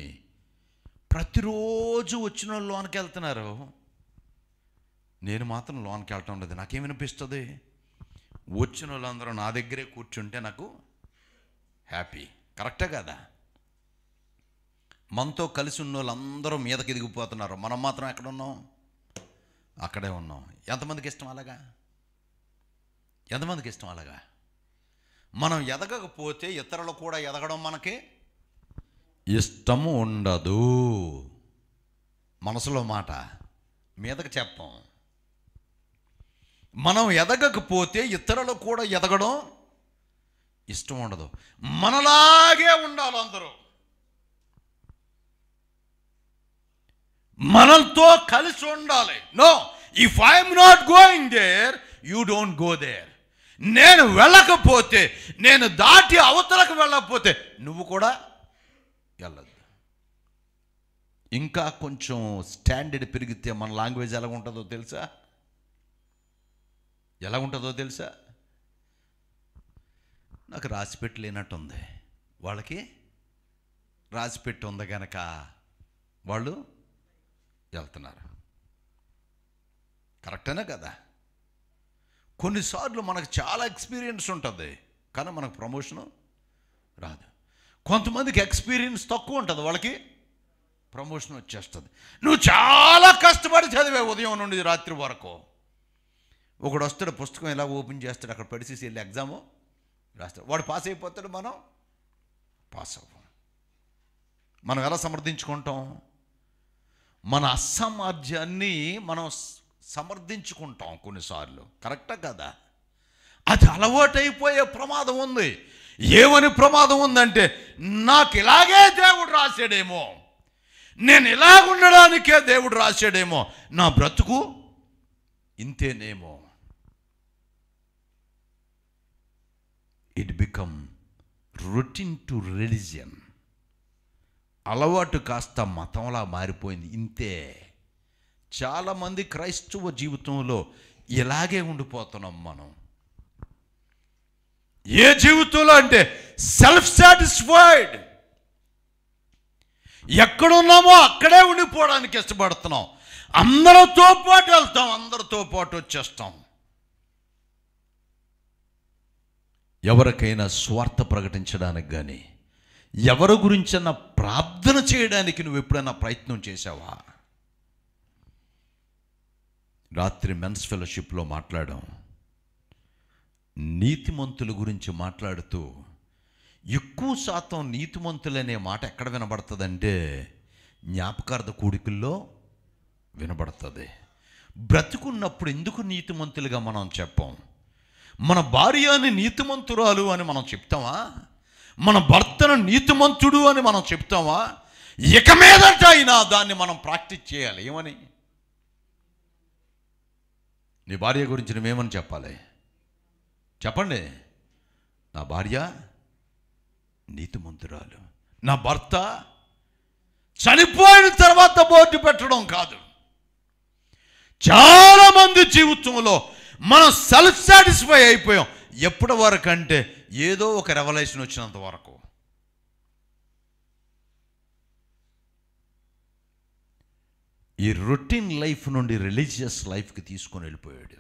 ప్రతిరోజు వచ్చిన వాళ్ళు లోనికి వెళ్తున్నారు, నేను మాత్రం లోనికి వెళ్ళటం లేదు. నాకేమనిపిస్తుంది? వచ్చిన వాళ్ళందరూ నా దగ్గరే కూర్చుంటే నాకు హ్యాపీ. కరెక్టే కదా? మనతో కలిసి ఉన్న వాళ్ళందరూ మీదకి ఎదిగిపోతున్నారు, మనం మాత్రం ఎక్కడ ఉన్నాం? అక్కడే ఉన్నాం. ఎంతమందికి ఇష్టం అలాగా? ఎంతమందికి ఇష్టం అలాగా? మనం ఎదగకపోతే ఇతరులు కూడా ఎదగడం మనకి ఇష్టము ఉండదు. మనసులో మాట మీదకి చెప్పం. మనం ఎదగకపోతే ఇతరులు కూడా ఎదగడం ఇష్టం ఉండదు. మనలాగే ఉండాలి అందరూ, మనతో కలిసి ఉండాలి. No, if I'm not going there you don't go there. నేను వెళ్ళకపోతే, నేను దాటి అవతలకు వెళ్ళకపోతే నువ్వు కూడా వెళ్ళద్దు. ఇంకా కొంచెం స్టాండర్డ్ పెరిగితే మన లాంగ్వేజ్ ఎలా ఉంటుందో తెలుసా? ఎలా ఉంటుందో తెలుసా? నాకు రాసిపెట్టి లేనట్టుంది, వాళ్ళకి రాసిపెట్టి ఉంది కనుక వాళ్ళు వెళ్తున్నారు. కరెక్టేనా కదా? కొన్నిసార్లు మనకు చాలా ఎక్స్పీరియన్స్ ఉంటుంది, కానీ మనకు ప్రమోషను రాదు. కొంతమందికి ఎక్స్పీరియన్స్ తక్కువ ఉంటుంది, వాళ్ళకి ప్రమోషన్ వచ్చేస్తుంది. నువ్వు చాలా కష్టపడి చదివే ఉదయం నుండి రాత్రి వరకు. ఒకడు వస్తాడు, పుస్తకం ఇలా ఓపెన్ చేస్తాడు, అక్కడ పడిచేసి వెళ్ళి ఎగ్జాము రాస్తాడు, వాడు పాస్ అయిపోతాడు, మనం పాస్ అవ్వం. మనం ఎలా సమర్థించుకుంటాం? మన అసామర్థ్యాన్ని మనం సమర్థించుకుంటాం కొన్నిసార్లు. కరెక్టా కదా? అది అలవాటైపోయే ప్రమాదం ఉంది. ఏమని ప్రమాదం ఉందంటే, నాకు ఇలాగే దేవుడు రాశాడేమో, నేను ఇలా ఉండడానికే దేవుడు రాశాడేమో, నా బ్రతుకు ఇంతేనేమో. It become routine to religion. అలవాటు కాస్త మతంలా మారిపోయింది. ఇంతే. చాలామంది క్రైస్తవ జీవితంలో ఇలాగే ఉండిపోతున్నాం మనం. ఏ జీవితంలో అంటే సెల్ఫ్ సాటిస్ఫైడ్. ఎక్కడున్నామో అక్కడే ఉండిపోవడానికి ఇష్టపడుతున్నాం. అందరితో పాటు వెళ్తాం, అందరితో పాటు వచ్చేస్తాం. ఎవరికైనా స్వార్థ ప్రకటించడానికి కానీ, ఎవరి గురించైనా ప్రార్థన చేయడానికి నువ్వు ఎప్పుడైనా ప్రయత్నం చేశావా? రాత్రి మెన్స్ ఫెలోషిప్లో మాట్లాడాం. నీతిమంతుల గురించి మాట్లాడుతూ ఎక్కువ శాతం నీతిమంతులనే మాట ఎక్కడ వినబడుతుందంటే జ్ఞాపకార్థ కూడికల్లో వినబడుతుంది. బ్రతుకున్నప్పుడు ఎందుకు నీతిమంతులుగా మనం చెప్పాం? మన భార్యని నీతిమంతురాలు అని మనం చెప్తామా? మన భర్తను నీతిమంతుడు అని మనం చెప్తామా? ఇక మీదట అయినా దాన్ని మనం ప్రాక్టీస్ చేయాలి. ఏమని? నీ భార్య గురించి నువ్వేమని చెప్పాలి? చెప్పండి. నా భార్య నీతిమంతురాలు, నా భర్త చనిపోయిన తర్వాత బోర్డు పెట్టడం కాదు. చాలామంది జీవితంలో మనం సెల్ఫ్ సాటిస్ఫై అయిపోయాం. ఎప్పటి వరకు అంటే ఏదో ఒక రెవల్యూషన్ వచ్చినంత వరకు. ఈ రొటీన్ లైఫ్ నుండి రిలీజియస్ లైఫ్కి తీసుకొని వెళ్ళిపోయాడు.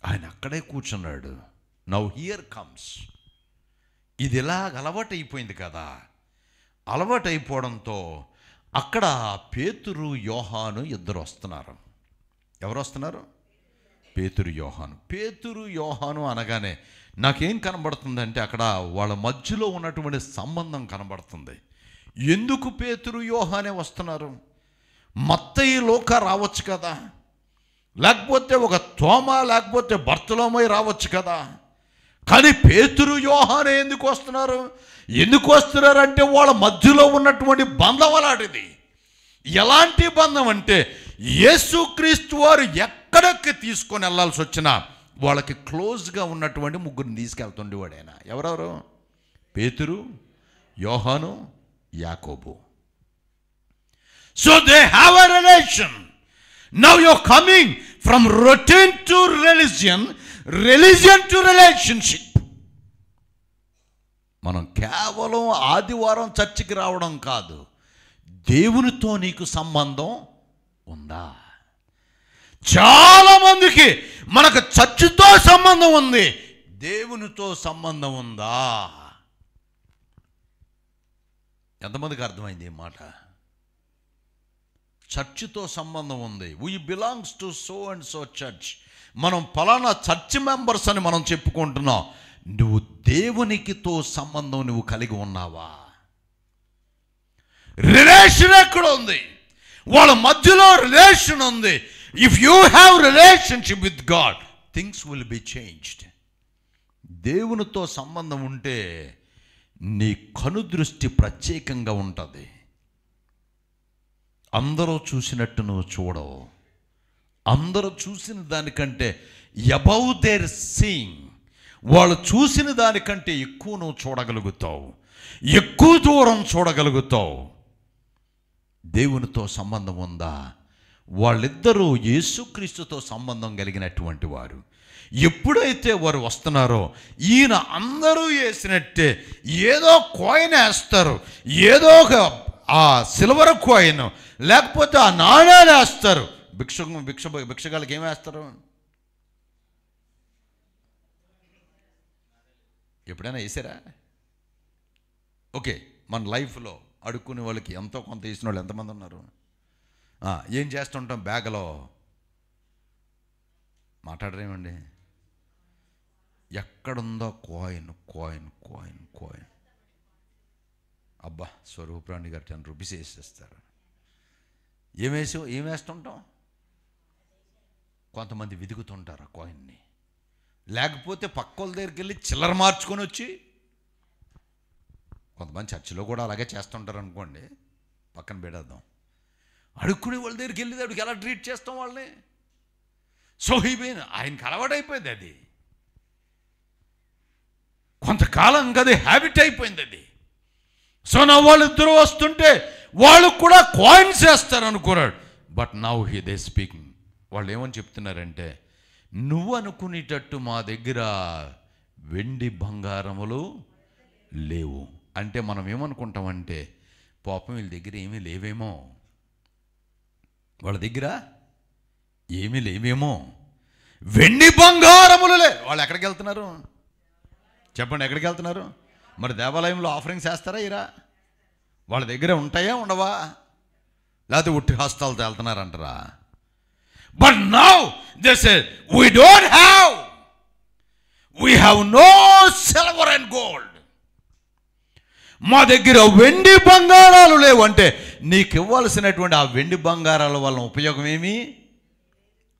ఆయన అక్కడే కూర్చున్నాడు. Now here comes. ఇది ఇలా అలవాటు అయిపోయింది కదా. అలవాటు అయిపోవడంతో అక్కడ పేతురు యోహాను ఇద్దరు వస్తున్నారు. ఎవరు వస్తున్నారు? పేతురు యోహాను. పేతురు యోహాను అనగానే నాకేం కనబడుతుందంటే అక్కడ వాళ్ళ మధ్యలో ఉన్నటువంటి సంబంధం కనబడుతుంది. ఎందుకు పేతురు యోహానే వస్తున్నారు? మత్తయి లోక రావచ్చు కదా, లేకపోతే ఒక తోమ, లేకపోతే బర్తలోమై రావచ్చు కదా. కానీ పేతురు యోహానే ఎందుకు వస్తున్నారు? ఎందుకు వస్తున్నారంటే వాళ్ళ మధ్యలో ఉన్నటువంటి బంధం అలాంటిది. ఎలాంటి బంధం అంటే యేసుక్రీస్తు వారు ఎక్కడికి తీసుకొని వెళ్ళాల్సి వచ్చినా వాళ్ళకి క్లోజ్గా ఉన్నటువంటి ముగ్గురిని తీసుకెళ్తుండేవాడు ఆయన. ఎవరెవరు? పేతురు, యోహాను, యాకోబు. So they have a relation. Now you're coming from routine to religion, religion to relationship. మనం కేవలం ఆదివారం చర్చికి రావడం కాదు, దేవునితో నీకు సంబంధం ఉందా? చాలామందికి మనకు చర్చితో సంబంధం ఉంది, దేవునితో సంబంధం ఉందా? ఎంతమందికి అర్థమైంది ఈ మాట? చర్చితో సంబంధం ఉంది. We belongs to so and so church. మనం పలానా చర్చ్ మెంబర్స్ అని మనం చెప్పుకుంటున్నాం. నువ్వు దేవునికితో సంబంధం నువ్వు కలిగి ఉన్నావా? రిలేషన్ ఎక్కడ ఉంది? వాళ్ళ మధ్యలో రిలేషన్ ఉంది. If you have relationship with God, things will be changed. దేవునితో సంబంధం ఉంటే నీ కనుదృష్టి ప్రత్యేకంగా ఉంటుంది. అందరూ చూసినట్టు నువ్వు చూడవు. అందరూ చూసిన దానికంటే అబౌవ్ దేర్ సీయింగ్, వాళ్ళు చూసిన దానికంటే ఎక్కువ నువ్వు చూడగలుగుతావు, ఎక్కువ దూరం చూడగలుగుతావు. దేవునితో సంబంధం ఉందా? వాళ్ళిద్దరూ యేసుక్రీస్తుతో సంబంధం కలిగినటువంటి వారు. ఎప్పుడైతే వారు వస్తున్నారో ఈయన అందరూ వేసినట్టే ఏదో కాయిన్ వేస్తారు, ఏదో ఒక ఆ సిల్వర్ కాయిన్ లేకపోతే ఆ నాణ్యాలు వేస్తారు. భిక్షగాళ్ళకి ఏం వేస్తారు? ఎప్పుడైనా వేసారా? ఓకే, మన లైఫ్లో అడుక్కునే వాళ్ళకి ఎంతో కొంత వేసిన వాళ్ళు ఎంతమంది ఉన్నారు? ఏం చేస్తుంటాం? బ్యాగ్లో మాట్లాడరేమండి? ఎక్కడుందో కాయిన్ కాయిన్ కాయిన్ కాయిన్, అబ్బా స్వరూపరాణి గారు 10 రూపీస్ వేసేస్తారు. ఏం వేస్తుంటాం? కొంతమంది వెతుకుతుంటారు ఆ కాయిన్ని, లేకపోతే పక్కోళ్ళ దగ్గరికి వెళ్ళి చిల్లర మార్చుకొని వచ్చి, కొంతమంది చర్చిలో కూడా అలాగే చేస్తుంటారు అనుకోండి, పక్కన పెడేద్దాం. అడుక్కునే వాళ్ళ దగ్గరికి వెళ్ళేటప్పటికి ఎలా ట్రీట్ చేస్తాం వాళ్ళని? సోహిబీన్ ఆయనకి అలవాటైపోయింది అది, కొంతకాలం అది హ్యాబిట్ అయిపోయింది అది. సో నా వాళ్ళిద్దరూ వస్తుంటే వాళ్ళు కూడా కాయిన్స్ వేస్తారు అనుకున్నాడు. బట్ నౌ దే స్పీకింగ్, వాళ్ళు ఏమని చెప్తున్నారంటే, నువ్వు అనుకునేటట్టు మా దగ్గర వెండి బంగారములు లేవు అంటే మనం ఏమనుకుంటామంటే, పాపం వీళ్ళ దగ్గర ఏమీ లేవేమో, వాళ్ళ దగ్గర ఏమీ లేవేమో, వెండి బంగారములు లే. వాళ్ళు ఎక్కడికి వెళ్తున్నారు చెప్పండి? ఎక్కడికి వెళ్తున్నారు? మరి దేవాలయంలో ఆఫరింగ్స్ వేస్తారా? ఇరా వాళ్ళ దగ్గర ఉంటాయా ఉండవా? లేకపోతే ఉట్టి హస్తాలతో వెళ్తున్నారంటారా? But now they said we don't have, we have no silver and gold. మా దగ్గర వెండి బంగారాలు లేవు అంటే నీకు ఇవ్వాల్సినటువంటి ఆ వెండి బంగారాల వల్ల ఉపయోగం ఏమీ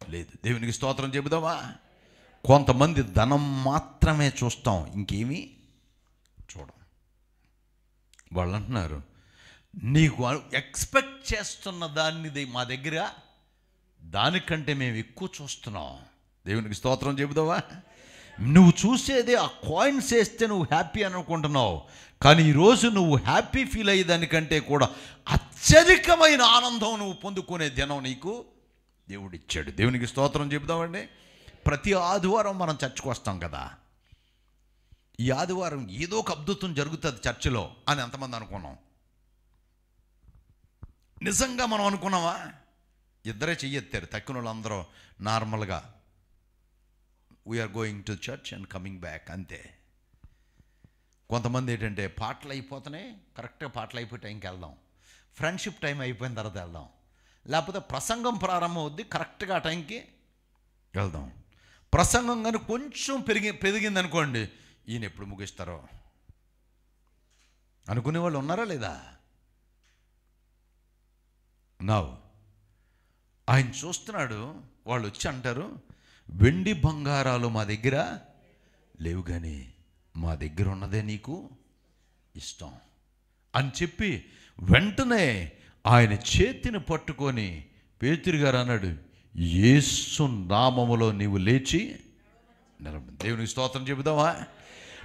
లేదు. దేవునికి స్తోత్రం చెబుదామా? కొంతమంది ధనం మాత్రమే చూస్తాం, ఇంకేమీ చూడం. వాళ్ళు అంటున్నారు, నీకు ఎక్స్పెక్ట్ చేస్తున్న దాన్ని మా దగ్గర దానికంటే మేము ఎక్కువ చూస్తున్నాం. దేవునికి స్తోత్రం చెబుదావా? నువ్వు చూసేది ఆ కాయిన్స్ వేస్తే నువ్వు హ్యాపీ అనుకుంటున్నావు, కానీ ఈరోజు నువ్వు హ్యాపీ ఫీల్ అయ్యేదానికంటే కూడా అత్యధికమైన ఆనందం నువ్వు పొందుకునే దినం నీకు దేవుడిచ్చాడు. దేవునికి స్తోత్రం చెబుదామండి. ప్రతి ఆదివారం మనం చర్చకు వస్తాం కదా, ఈ ఆదివారం ఏదో ఒక అద్భుతం జరుగుతుంది చర్చిలో అని ఎంతమంది అనుకున్నాం? నిజంగా మనం అనుకున్నామా? ఇద్దరే చెయ్యెత్తారు, తక్కిన వాళ్ళందరూ నార్మల్గా we're going to church and coming back అంతే. కొంతమంది ఏంటంటే పాటలు అయిపోతున్నాయి, కరెక్ట్గా పాటలు అయిపోయి టైంకి వెళ్దాం, ఫ్రెండ్షిప్ టైం అయిపోయిన తర్వాత వెళ్దాం, లేకపోతే ప్రసంగం ప్రారంభం అవుద్ది కరెక్ట్గా ఆ టైంకి వెళ్దాం. ప్రసంగం కానీ కొంచెం పెరిగింది అనుకోండి, ఈయన ఎప్పుడు ముగిస్తారో అనుకునే వాళ్ళు ఉన్నారా లేదా? ఆయన చూస్తున్నాడు. వాళ్ళు వచ్చి అంటారు, వెండి బంగారాలు మా దగ్గర లేవు, కానీ మా దగ్గర ఉన్నదే నీకు ఇష్టం అని చెప్పి వెంటనే ఆయన చేతిని పట్టుకొని పేతురు గారు అన్నాడు, యేసు నామములో నీవు లేచి నిలబడి. దేవునికి స్తోత్రం చెబుదామా?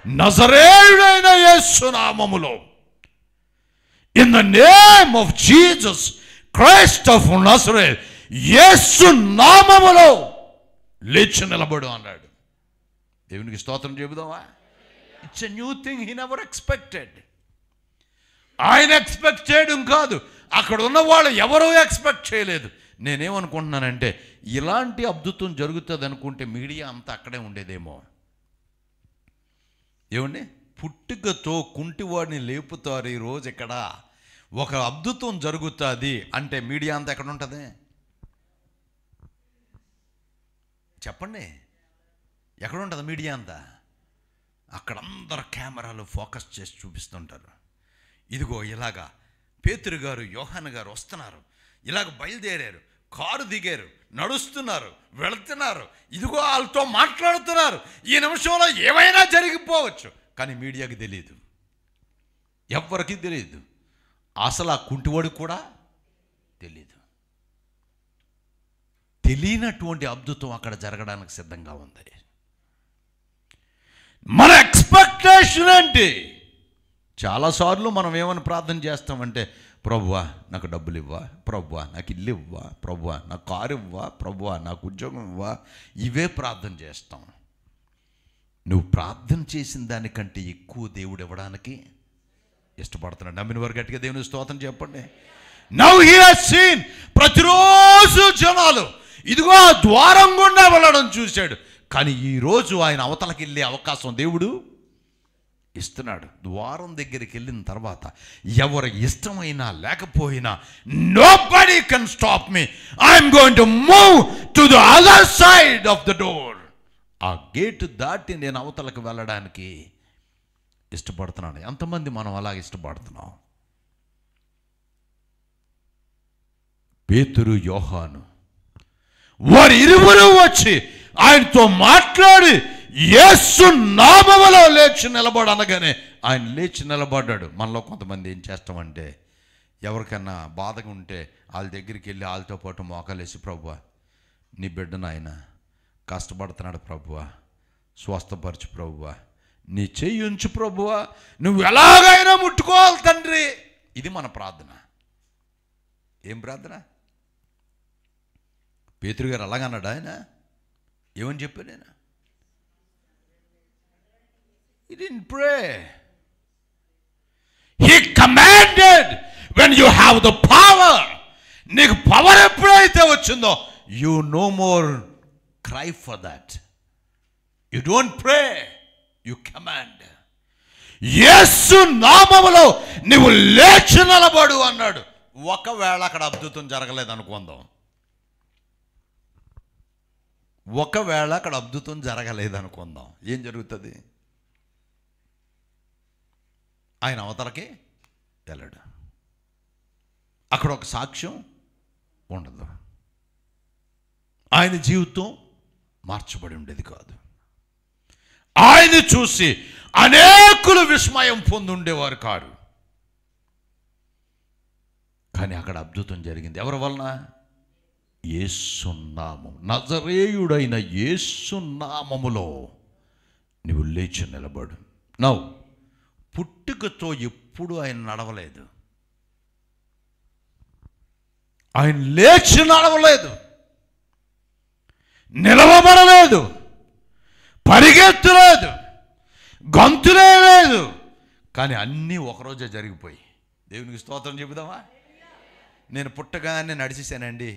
నజరేయుడైన యేసు నామములో, in the name of Jesus Christ of Nazareth, యేసు నామములో లేచి నిలబడు అన్నాడు. దేవునికి స్తోత్రం చెబుదామా? It's a new thing he never expected. ఆయన ఎక్స్పెక్ట్ చేయడం కాదు, అక్కడ ఉన్న వాళ్ళు ఎవరూ ఎక్స్పెక్ట్ చేయలేదు. నేనేమనుకుంటున్నానంటే, ఇలాంటి అద్భుతం జరుగుతుంది అనుకుంటే మీడియా అంతా అక్కడే ఉండేదేమో. ఏమండి, పుట్టుకతో కుంటివాడిని లేపుతారు ఈరోజు ఇక్కడ, ఒక అద్భుతం జరుగుతుంది అంటే మీడియా అంతా ఎక్కడ ఉంటుంది చెప్పండి? ఎక్కడ ఉంటుంది మీడియా అంతా? అక్కడ అందరు కెమెరాలు ఫోకస్ చేసి చూపిస్తుంటారు. ఇదిగో ఇలాగా పేతురు గారు యోహాను గారు వస్తున్నారు, ఇలాగ బయలుదేరారు, కారు దిగారు, నడుస్తున్నారు, వెళుతున్నారు, ఇదిగో వాళ్ళతో మాట్లాడుతున్నారు. ఈ నిమిషంలో ఏమైనా జరిగిపోవచ్చు, కానీ మీడియాకి తెలియదు, ఎవ్వరికి తెలియదు, అసలు ఆ కుంటివాడికి కూడా తెలియదు. తెలియనటువంటి అద్భుతం అక్కడ జరగడానికి సిద్ధంగా ఉంది. మన ఎక్స్పెక్టేషన్ ఏంటి? చాలాసార్లు మనం ఏమని ప్రార్థన చేస్తామంటే, ప్రభువా నాకు డబ్బులు ఇవ్వా, ప్రభువా నాకు ఇల్లు ఇవ్వా, ప్రభువా నాకు కారు ఇవ్వా, ప్రభువా నాకు ఉద్యోగం ఇవ్వా, ఇవే ప్రార్థన చేస్తాం. నువ్వు ప్రార్థన చేసిన దానికంటే ఎక్కువ దేవుడు ఇవ్వడానికి ఇష్టపడుతున్నాడు. నమ్మిన వారు గట్టిగా దేవుని స్తోత్రం చెప్పండి. నౌ హి హస్ సీన్, ప్రతిరోజు జనాలు ఇదిగో ద్వారం గుండా వెళ్ళడం చూశాడు, కానీ ఈరోజు ఆయన అవతలకి వెళ్ళే అవకాశం దేవుడు ఇస్తున్నాడు. ద్వారం దగ్గరికి వెళ్ళిన తర్వాత ఎవరు ఇష్టమైనా లేకపోయినా nobody can stop me. I'm going to move to the other side of the door. ఆ గేటు దాటి నేను అవతలకు వెళ్ళడానికి ఇష్టపడుతున్నాను. ఎంతమంది మనం అలాగే ఇష్టపడుతున్నాం? పేతురు, యోహాను వారు ఇరువురు వచ్చి ఆయనతో మాట్లాడి యేసు నామములో లేచి నిలబడనగానే ఆయన లేచి నిలబడ్డాడు. మనలో కొంతమంది ఏం చేస్తామంటే, ఎవరికైనా బాధగా ఉంటే వాళ్ళ దగ్గరికి వెళ్ళి వాళ్ళతో పాటు మోకాలేసి, ప్రభువా నీ బిడ్డను ఆయన కష్టపడుతున్నాడు ప్రభువా, స్వస్థపరచు ప్రభువా, నీ చెయ్యి ఉంచు ప్రభువా, నువ్వు ఎలాగైనా ముట్టుకోవాలి తండ్రి. ఇది మన ప్రార్థన. ఏం ప్రార్థన? పేతురు గారు అలాగన్నాడు. ఆయన ఏమని చెప్పాడు? ఆయన He didn't pray. He commanded. When you have the power, నీకు పవర్ ఎప్పుడైతే వచ్చిందో, you no more cry for that. You don't pray, you command. యేసు నామములో నీవు లేచి నిలబడు అన్నాడు. ఒకవేళ అక్కడ అద్భుతం జరగలేదు అనుకుందాం, ఒకవేళ అక్కడ అద్భుతం జరగలేదు అనుకుందాం, ఏం జరుగుతుంది? ఆయన అవతలకి వెళ్ళాడు. అక్కడ ఒక సాక్ష్యం ఉండదు. ఆయన జీవితం మార్చబడి ఉండేది కాదు. ఆయన చూసి అనేకులు విస్మయం పొంది ఉండేవారు కారు. కానీ అక్కడ అద్భుతం జరిగింది. ఎవరి వలన? యేసు నామం, నజరేయుడైన యేసు నామములో నీవు లేచి నిలబడు. నౌ పుట్టుకతో ఎప్పుడు ఆయన నడవలేదు, ఆయన లేచి నడవలేదు, నిలవబడలేదు, పరిగెత్తలేదు, గంతులే లేదు. కానీ అన్నీ ఒకరోజే జరిగిపోయి. దేవునికి స్తోత్రం చెబుదామా? నేను పుట్టగానే నడిచేసానండి,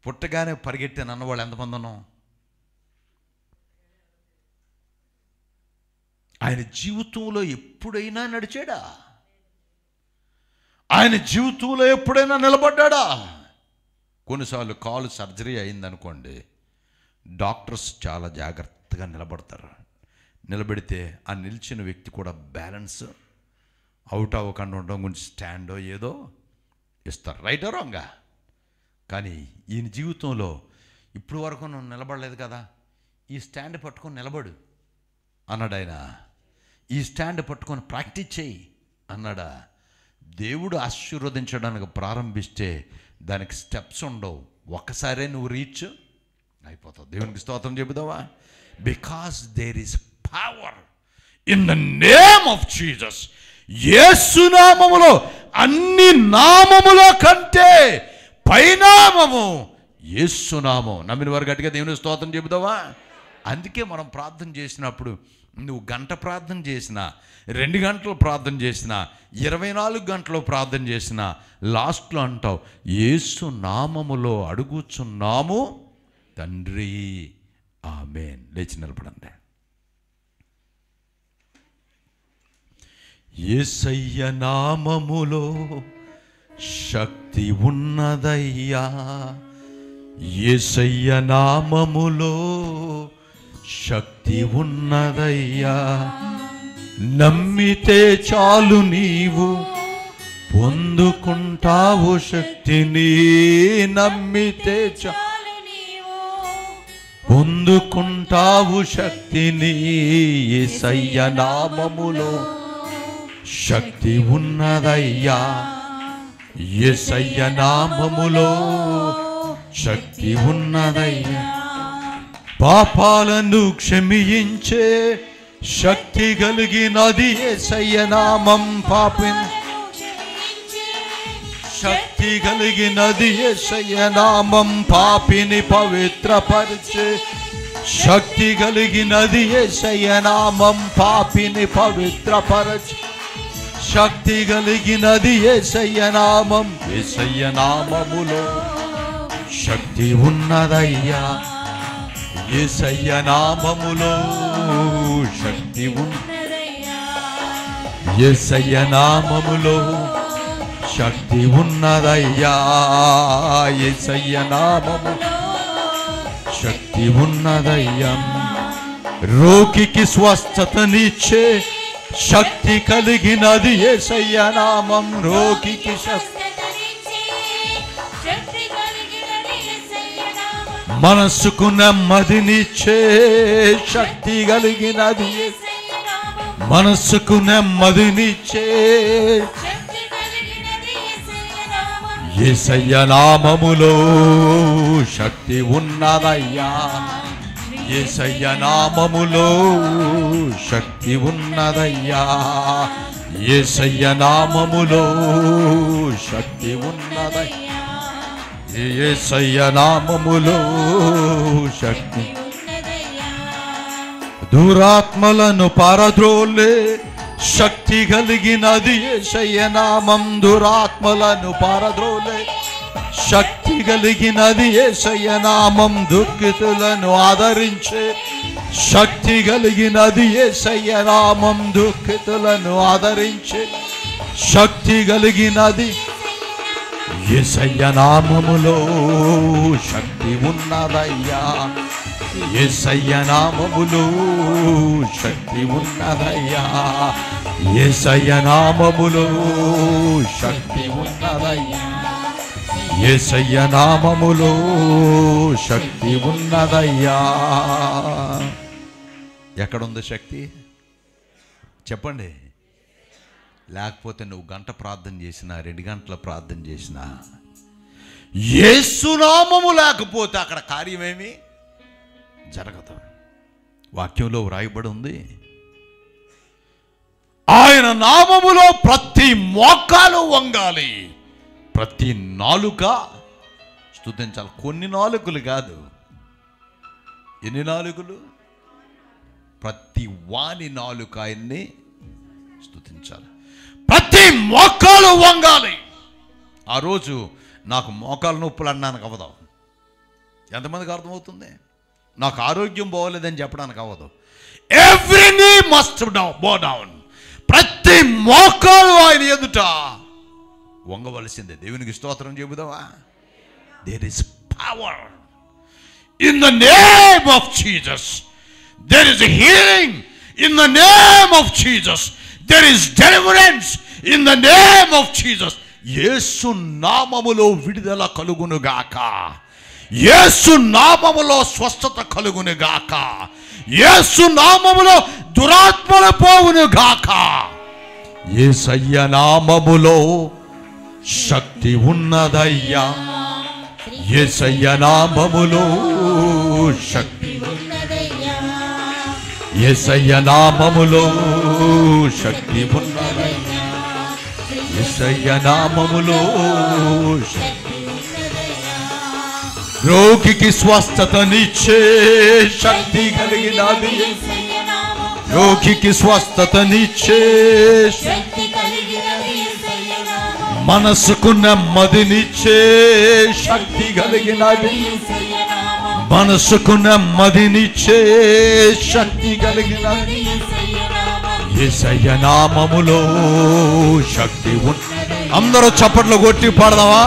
పుట్టగానే పరిగెట్టాను అన్నవాళ్ళు ఎంతమంది ఉన్నాం? ఆయన జీవితంలో ఎప్పుడైనా నడిచాడా? ఆయన జీవితంలో ఎప్పుడైనా నిలబడ్డా? కొన్నిసార్లు కాలు సర్జరీ అయిందనుకోండి, డాక్టర్స్ చాలా జాగ్రత్తగా నిలబడతారు. నిలబెడితే ఆ నిలిచిన వ్యక్తి కూడా బ్యాలెన్స్ అవుట్ అవ్వకుండా ఉండడం గురించి స్టాండో ఏదో ఇస్తారు, రైటో రాంగా. కానీ ఈయన జీవితంలో ఇప్పుడు వరకు నువ్వు నిలబడలేదు కదా, ఈ స్టాండ్ పట్టుకొని నిలబడు అన్నాడు ఆయన. ఈ స్టాండ్ పట్టుకొని ప్రాక్టీస్ చేయి అన్నాడా? దేవుడు ఆశీర్వదించడానికి ప్రారంభిస్తే దానికి స్టెప్స్ ఉండవు, ఒక్కసారే నువ్వు రీచ్ అయిపోతావు. దేవునికి స్తోత్రం చెబుదావా? Because there is power in the name of Jesus. యేసు నామములో అన్ని నామముల కంటే పైనామము యేసు నామం. నమ్మిన వారు గట్టిగా దేవుని స్తోత్రం చెబుదావా? అందుకే మనం ప్రార్థన చేసినప్పుడు, నువ్వు గంట ప్రార్థన చేసినా, 2 గంటలు ప్రార్థన చేసినా, 24 గంటలు ప్రార్థన చేసినా, లాస్ట్లో అంటావు, యేసు నామములో అడుగుచున్నాము తండ్రి, ఆమేన్. లేచి నిలబడండి. యేసయ్య నామములో శక్తి ఉన్నదయ్యా, యేసయ్య నామములో శక్తి ఉన్నదయ్యా, నమ్మితే చాలు నీవు పొందుకుంటావు శక్తిని, నమ్మితే చాలు పొందుకుంటావు శక్తిని. యేసయ్య నామములో శక్తి ఉన్నదయ్యా, యేసయ్య నామములో శక్తి ఉన్నదయ్యా, పాపాలను క్షమించే శక్తి కలిగినది యేసయ్య నామం. పాపిని శక్తి కలిగినది యేసయ్య నామం, పాపిని పవిత్రపరిచే శక్తి కలిగినది యేసయ్య నామం, పాపిని పవిత్రపరచే శక్తి కలిగినది యేసయ్య నామం. యేసయ్య నామములో శక్తి ఉన్నదయ్యా, యేసయ్య నామములో శక్తి ఉన్నదయ్యా, యేసయ్య నామములో శక్తి ఉన్నదయ్యా. యేసయ్య నామము శక్తి ఉన్నదయ్యా. రోగికి స్వస్థతనిచ్చే శక్తి కలిగినది యేసయ్య నామం. రోగికి మనసుకు నెమ్మదినిచ్చే శక్తి కలిగినది. మనసుకు నెమ్మదినిచ్చే యేసయ్య నామములో శక్తి ఉన్నదయ్యా. యేసయ్య నామములో శక్తి ఉన్నదయ్యా. యేసయ్య నామములో శక్తి ఉన్నదయ్యా. యేసయ్య నామములో శక్తి. దురాత్మలను పారద్రోలే శక్తి కలిగినది యేసయ్య నామం. దురాత్మలను పారద్రోలే శక్తి కలిగినది యేసయ్య నామం. దుఃఖితులను ఆదరించే శక్తి కలిగినది యేసయ్య నామం. దుఃఖితులను ఆదరించే శక్తి కలిగినది యేసయ్య నామములో శక్తి ఉన్నదయ్యా. యేసయ్య నామములో శక్తి ఉన్నదయ్యా. యేసయ్య నామములో శక్తి ఉన్నదయ్యా. యేసయ్య నామములో శక్తి ఉన్నదయ్యా. ఎక్కడుంది శక్తి చెప్పండి. లేకపోతే నువ్వు గంట ప్రార్థన చేసినా 2 గంటల ప్రార్థన చేసినా యేసు నామము లేకపోతే అక్కడ కార్యమేమి జరగదు. వాక్యంలో వ్రాయబడి ఉంది, ఆయన నామములో ప్రతి మోకాలు వంగాలి, ప్రతి నాలుక స్తుతించాలి. కొన్ని నాలుకలు కాదు, ఎన్ని నాలుకలు? ప్రతి వాని నాలుక ఆయన్ని స్తుతించాలి. ప్రతి మోకాలు వంగాలి. ఆ రోజు నాకు మోకాలు నొప్పులు అనడానికి అవ్వదు. ఎంతమందికి అర్థమవుతుంది? నాకు ఆరోగ్యం బాగోలేదని చెప్పడానికి అవ్వదు. ఎవ్రీ నీ మస్ట్ బో డౌన్. ప్రతి మోకాలు ఆయన ఎదుట వంగవలసిందే. దేవునికి స్తోత్రం చెబుదామా? There is power in the name of Jesus. There is healing in the name of Jesus. There is deliverance in the name of Jesus. యేసు నామములో విడుదల కలుగునుగాక. యేసు నామములో స్వస్థత కలుగునుగాక. యేసు నామములో దురాత్మలు పోవునుగాక. యేసయ్య నామములో శక్తి ఉన్నదయ్యా. యేసయ్య నామములో శక్తి ఉన్నదయ్యా. యేసయ్య నామములో శక్తి ఉన్నదయ్యా. యేసయ్య నామములో శక్తి ఉన్నదయ్యా. రోగికి స్వస్థతనిచ్చే శక్తి కలిగినది. రోగికి స్వస్థతనిచ్చే శక్తి కలిగినది. మనసుకు నెమ్మదినిచ్చే శక్తి కలిగినది. మనసుకు నెమ్మదినిచ్చే శక్తి కలిగినది. యేసయ్య నామములో శక్తి ఉన్నది. అందరూ చప్పట్లు కొట్టి పాడదామా?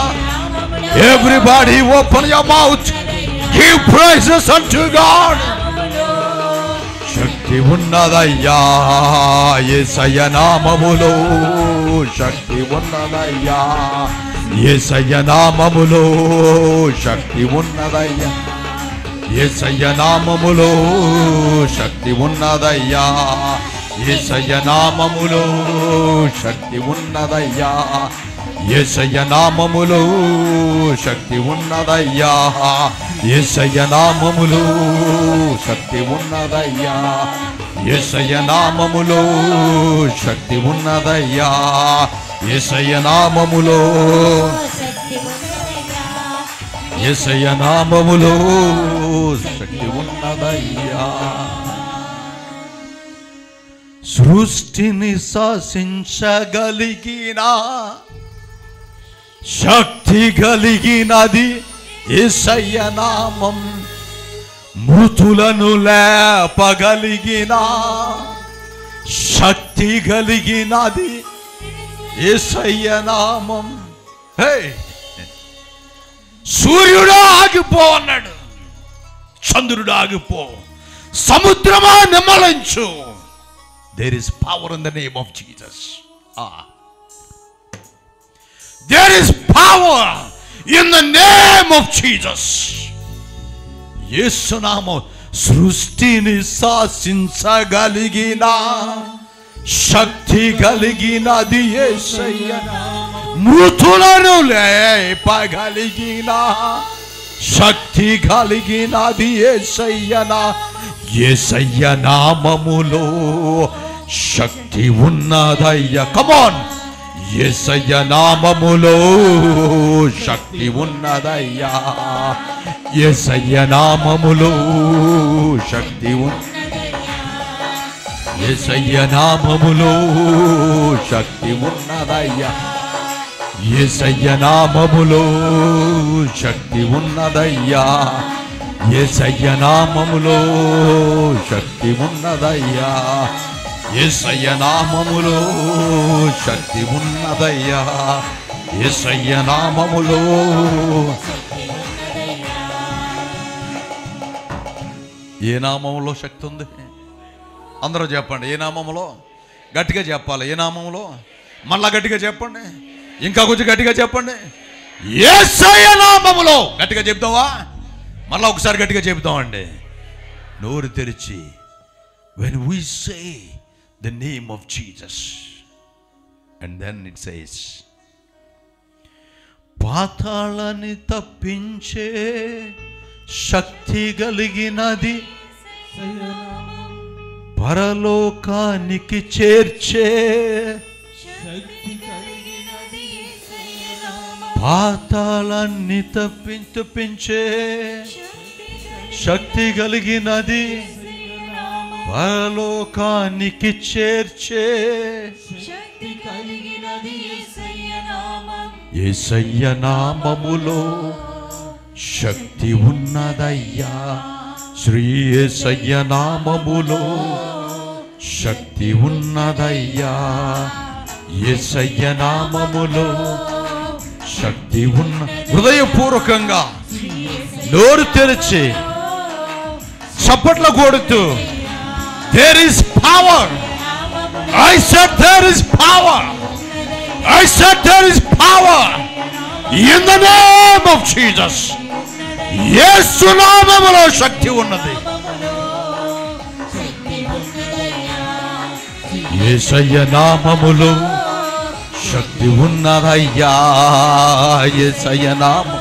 Everybody open your mouth, give praises unto God. శక్తి ఉన్నదయ్యా. యేసయ్య నామములో శక్తి ఉన్నదయ్యా. యేసయ్య నామములో శక్తి ఉన్నదయ్యా. యేసయ్య నామములో శక్తి ఉన్నదయ్యా. యేసయ్య నామములో శక్తి ఉన్నదయ్యా. యేసయ్య నామములో శక్తి ఉన్నదయ్యా. యేసయ్య నామములో శక్తి ఉన్నదయ్యా. యేసయ్య నామములో శక్తి ఉన్నదయ్యా. యేసయ్య నామములో యేసయ్య నామములో శక్తి ఉన్నదయ్యా. సృష్టిని శాసించగలిగిన శక్తి కలిగినది యేసయ్య నామం. మృతులను లేపగలిగిన శక్తి కలిగినది యేసయ్య నామం. హే, సూర్యుడు ఆగిపో అన్నాడు, చంద్రుడు ఆగిపో, సముద్రమా నిమ్మలించు. There is power in the name of Jesus. There is power in the name of Jesus. యేసు నామం సృష్టిని శాసించగలిగిన శక్తి కలిగినది యేసయ్య. మృతులను లేపగలిగిన శక్తి కలిగినది యేసయ్య. యేసయ్య నామములో శక్తి ఉన్నదయ్యా. కమాన్, యేసయ్య నామములో శక్తి ఉన్నదయ్యా. యేసయ్య నామములో శక్తి యేసయ్య నామములో శక్తి ఉన్నదయ్యా. యేసయ్య నామములో శక్తి ఉన్నదయ్యా. యేసయ్య నామములో శక్తి ఉన్నదయ్యా. యేసయ్య నామములో శక్తి ఉన్నదయ్యా. యేసయ్య నామములో. ఏ నామములో శక్తి ఉంది? అందరూ చెప్పండి. ఏ నామములో? గట్టిగా చెప్పాలి. ఏ నామములో? మళ్ళా గట్టిగా చెప్పండి. ఇంకా కొంచెం గట్టిగా చెప్పండి. యేసయ్య నామములో. గట్టిగా చెప్తావా? మళ్ళా ఒకసారి గట్టిగా చెప్తామండి. నోరు తెరిచి, when we say the name of Jesus, and then it says, పాతాళాన్ని తప్పించే శక్తి కలిగినది, పరలోకానికి చేర్చే పాతాళాన్ని తప్పించే శక్తి కలిగినది, పరలోకానికి చేర్చే యేసయ్య నామములో శక్తి ఉన్నదయ్యా. శ్రీ యేసయ్య నామములో శక్తి ఉన్నదయ్యా. యేసయ్య నామములో శక్తి ఉన్న. హృదయపూర్వకంగా నోరు తెరిచి చప్పట్లు కొడుతూ, there is power. I said there is power. I said there is power in the name of Jesus. యేసు నామములో శక్తి ఉన్నది. యేసయ్య నామములో శక్తి ఉన్నదయ్యా. యేసయ్య నామం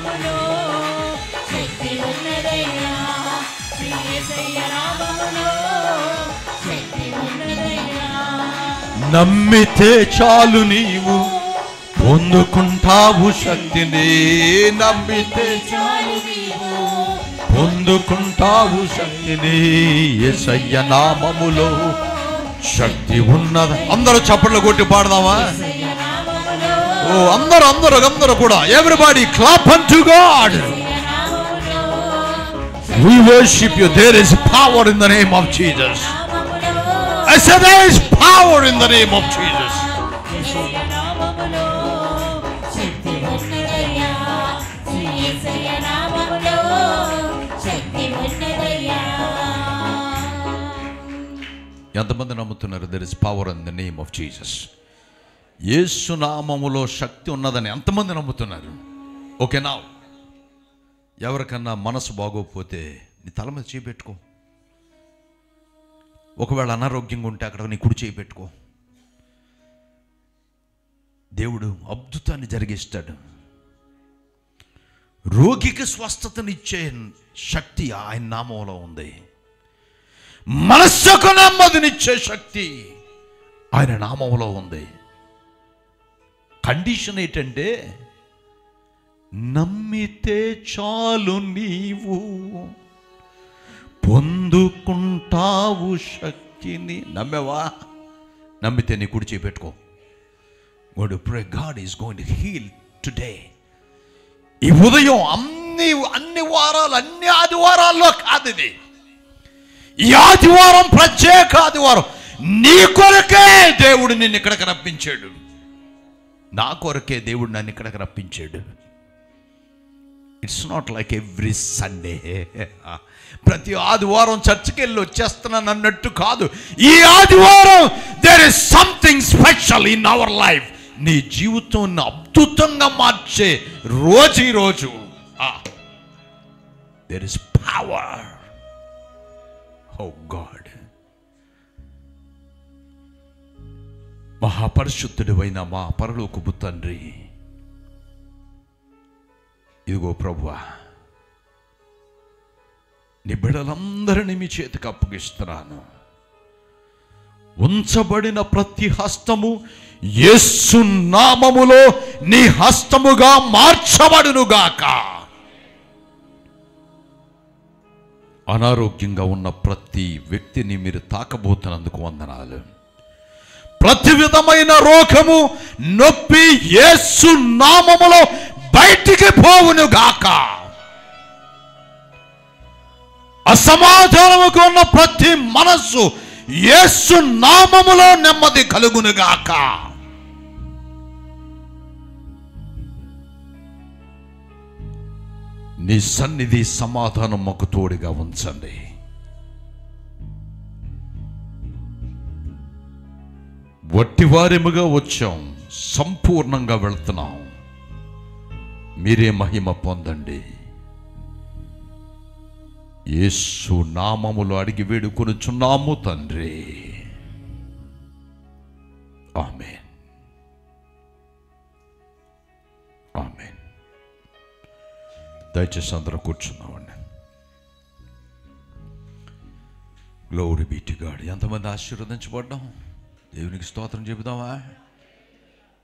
నమ్మితే చాలు నీవు పొందుకుంటావు శక్తిని. నమ్మితే చాలు నీవు పొందుకుంటావు శక్తిని. యేసయ్య నామములో శక్తి ఉన్నది. అందరూ చప్పట్లు కొట్టి పాడదామా? ఓ అందరూ కూడా, everybody clap unto God. We worship you. There is power in the name of Jesus. I said there is power in the name of Jesus. ఎంతమంది నమ్ముతున్నారు? there is power in the name of Jesus. యేసు నామములో శక్తి ఉన్నదని ఎంతమంది నమ్ముతున్నారు? ఓకేనా? ఎవరికన్నా మనసు బాగోకపోతే నీ తల మీద చేయి పెట్టుకో. ఒకవేళ అనారోగ్యంగా ఉంటే అక్కడ నీ కుడి చేయి పెట్టుకో. దేవుడు అద్భుతాన్ని జరిగిస్తాడు. రోగికి స్వస్థతనిచ్చే శక్తి ఆయన నామంలో ఉంది. మనస్సుకు నెమ్మదినిచ్చే శక్తి ఆయన నామంలో ఉంది. కండిషన్ ఏంటంటే, నమ్మితే చాలు నీవు పొందుకుంటావు శక్తిని. నమ్మేవా? నమ్మితే నీ కుడి చేయి పెట్టుకో. Go to pray. God is going to heal today. ఈ ఉదయం అన్ని వారాలు, అన్ని ఆదివారాల్లో కాదు ఇది. ఈ ఆదివారం ప్రత్యేక ఆదివారం. నీ కొరకే దేవుడు నిన్ను ఇక్కడికి రప్పించాడు. నా కొరకే దేవుడు నన్ను ఇక్కడికి రప్పించాడు. It's not like every Sunday, ప్రతి ఆదివారం చర్చికి వెళ్ళి వచ్చేస్తున్నాను అన్నట్టు కాదు. ఈ ఆదివారం there is something special in our life. నీ జీవితాన్ని అద్భుతంగా మార్చే రోజు ఈ రోజు. There is power. Oh God, మహాపరిశుద్ధుడైన మా పరలోకపు తండ్రి, ఇదిగో ప్రభువా, నీ బిడ్డలందరినీ మీ చేతికి అప్పగిస్తున్నాను. ఉంచబడిన ప్రతి హస్తము యేసు నామములో నీ హస్తముగా మార్చబడునుగాక. అనారోగ్యంగా ఉన్న ప్రతి వ్యక్తిని మీరు తాకబోతున్నందుకు వందనాలు. ప్రతి విధమైన రోగము, నొప్పి యేసు నామములో బయటికి పోవునుగాక. అసమాధానముకు ఉన్న ప్రతి మనస్సు యేసు నామములో నెమ్మది కలుగునుగాక. నీ సన్నిధి సమాధానం మాకు తోడుగా ఉంచండి. వట్టివారిముగా వచ్చాం, సంపూర్ణంగా వెళ్తున్నాం. మీరే మహిమ పొందండి. యేసు నామములో అడిగి వేడుకొనుచున్నాము తండ్రి. ఆమేన్, ఆమేన్. దయచేసి అందరూ కూర్చున్నామండి. Glory be to God. ఎంతమంది ఆశీర్వదించబడ్డాం? దేవునికి స్తోత్రం చెబుదామా?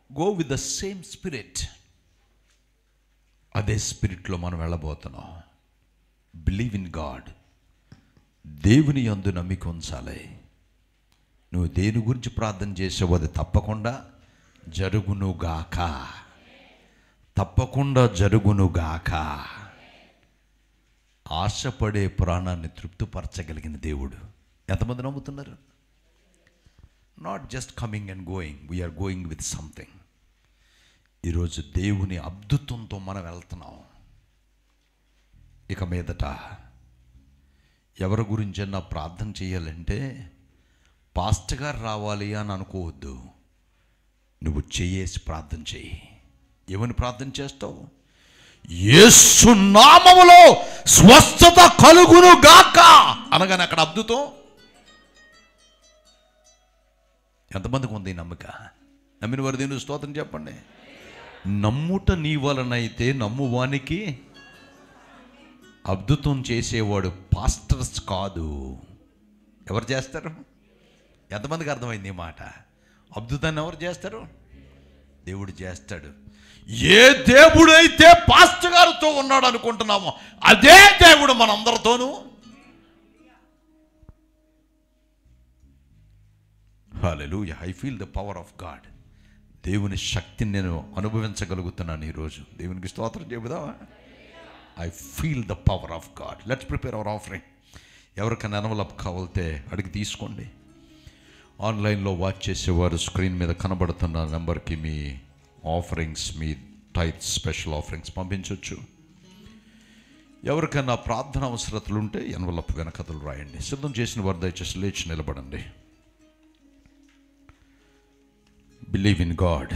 Go with the same spirit. అదే స్పిరిట్లో మనం వెళ్ళబోతున్నాం. Believe in God. దేవుని యందు నమ్మిక ఉంచాలి. నువ్వు దేని గురించి ప్రార్థన చేసావో అది తప్పకుండా జరుగునుగాక, తప్పకుండా జరుగునుగాక. ఆశపడే ప్రాణాన్ని తృప్తిపరచగలిగిన దేవుడు. ఎంతమంది నమ్ముతున్నారు? Not just coming and going, we're going with something. ఈరోజు దేవుని అద్భుతంతో మనం వెళ్తున్నాం. ఇక మీదట ఎవరి గురించైనా ప్రార్థన చేయాలంటే పాస్టర్ గారు రావాలి అని అనుకోవద్దు. నువ్వు చేసి ప్రార్థన చేయి. ఏమని ప్రార్థన చేస్తావు? యేసు నామములో స్వస్థత కలుగును గాక అనగానే అక్కడ అద్భుతం. ఎంతమందికి ఉంది నమ్మక? నమ్మిన వారు దేవుని స్తోత్రం చెప్పండి. నమ్ముట నీ వలనైతే నమ్మువానికి. అద్భుతం చేసేవాడు పాస్టర్స్ కాదు. ఎవరు చేస్తారు? ఎంతమందికి అర్థమైంది ఈ మాట? అద్భుతాన్ని ఎవరు చేస్తారు? దేవుడు చేస్తాడు. ఏ దేవుడైతే పాస్టర్ గారితో ఉన్నాడు అనుకుంటున్నామో అదే దేవుడు మనందరితోనూ. Hallelujah. I feel the power of God. దేవుని శక్తిని నేను అనుభవించగలుగుతున్నాను ఈరోజు. దేవునికి స్తోత్రం చెబుదామా? I feel the power of God. Let's prepare our offering. ఎవరికైనా ఎన్వలప్ కావాలితే అడిగి తీసుకోండి. ఆన్లైన్లో వాచ్ చేసేవారు స్క్రీన్ మీద కనబడుతున్న నెంబర్కి మీ ఆఫరింగ్స్, మీ టైట్స్, స్పెషల్ ఆఫరింగ్స్ పంపించవచ్చు. ఎవరికైనా ప్రార్థన అవసరతలు ఉంటే ఎన్వలప్ వెనకథలు రాయండి. సిద్ధం చేసిన వారు దయచేసి లేచి నిలబడండి. Believe in God.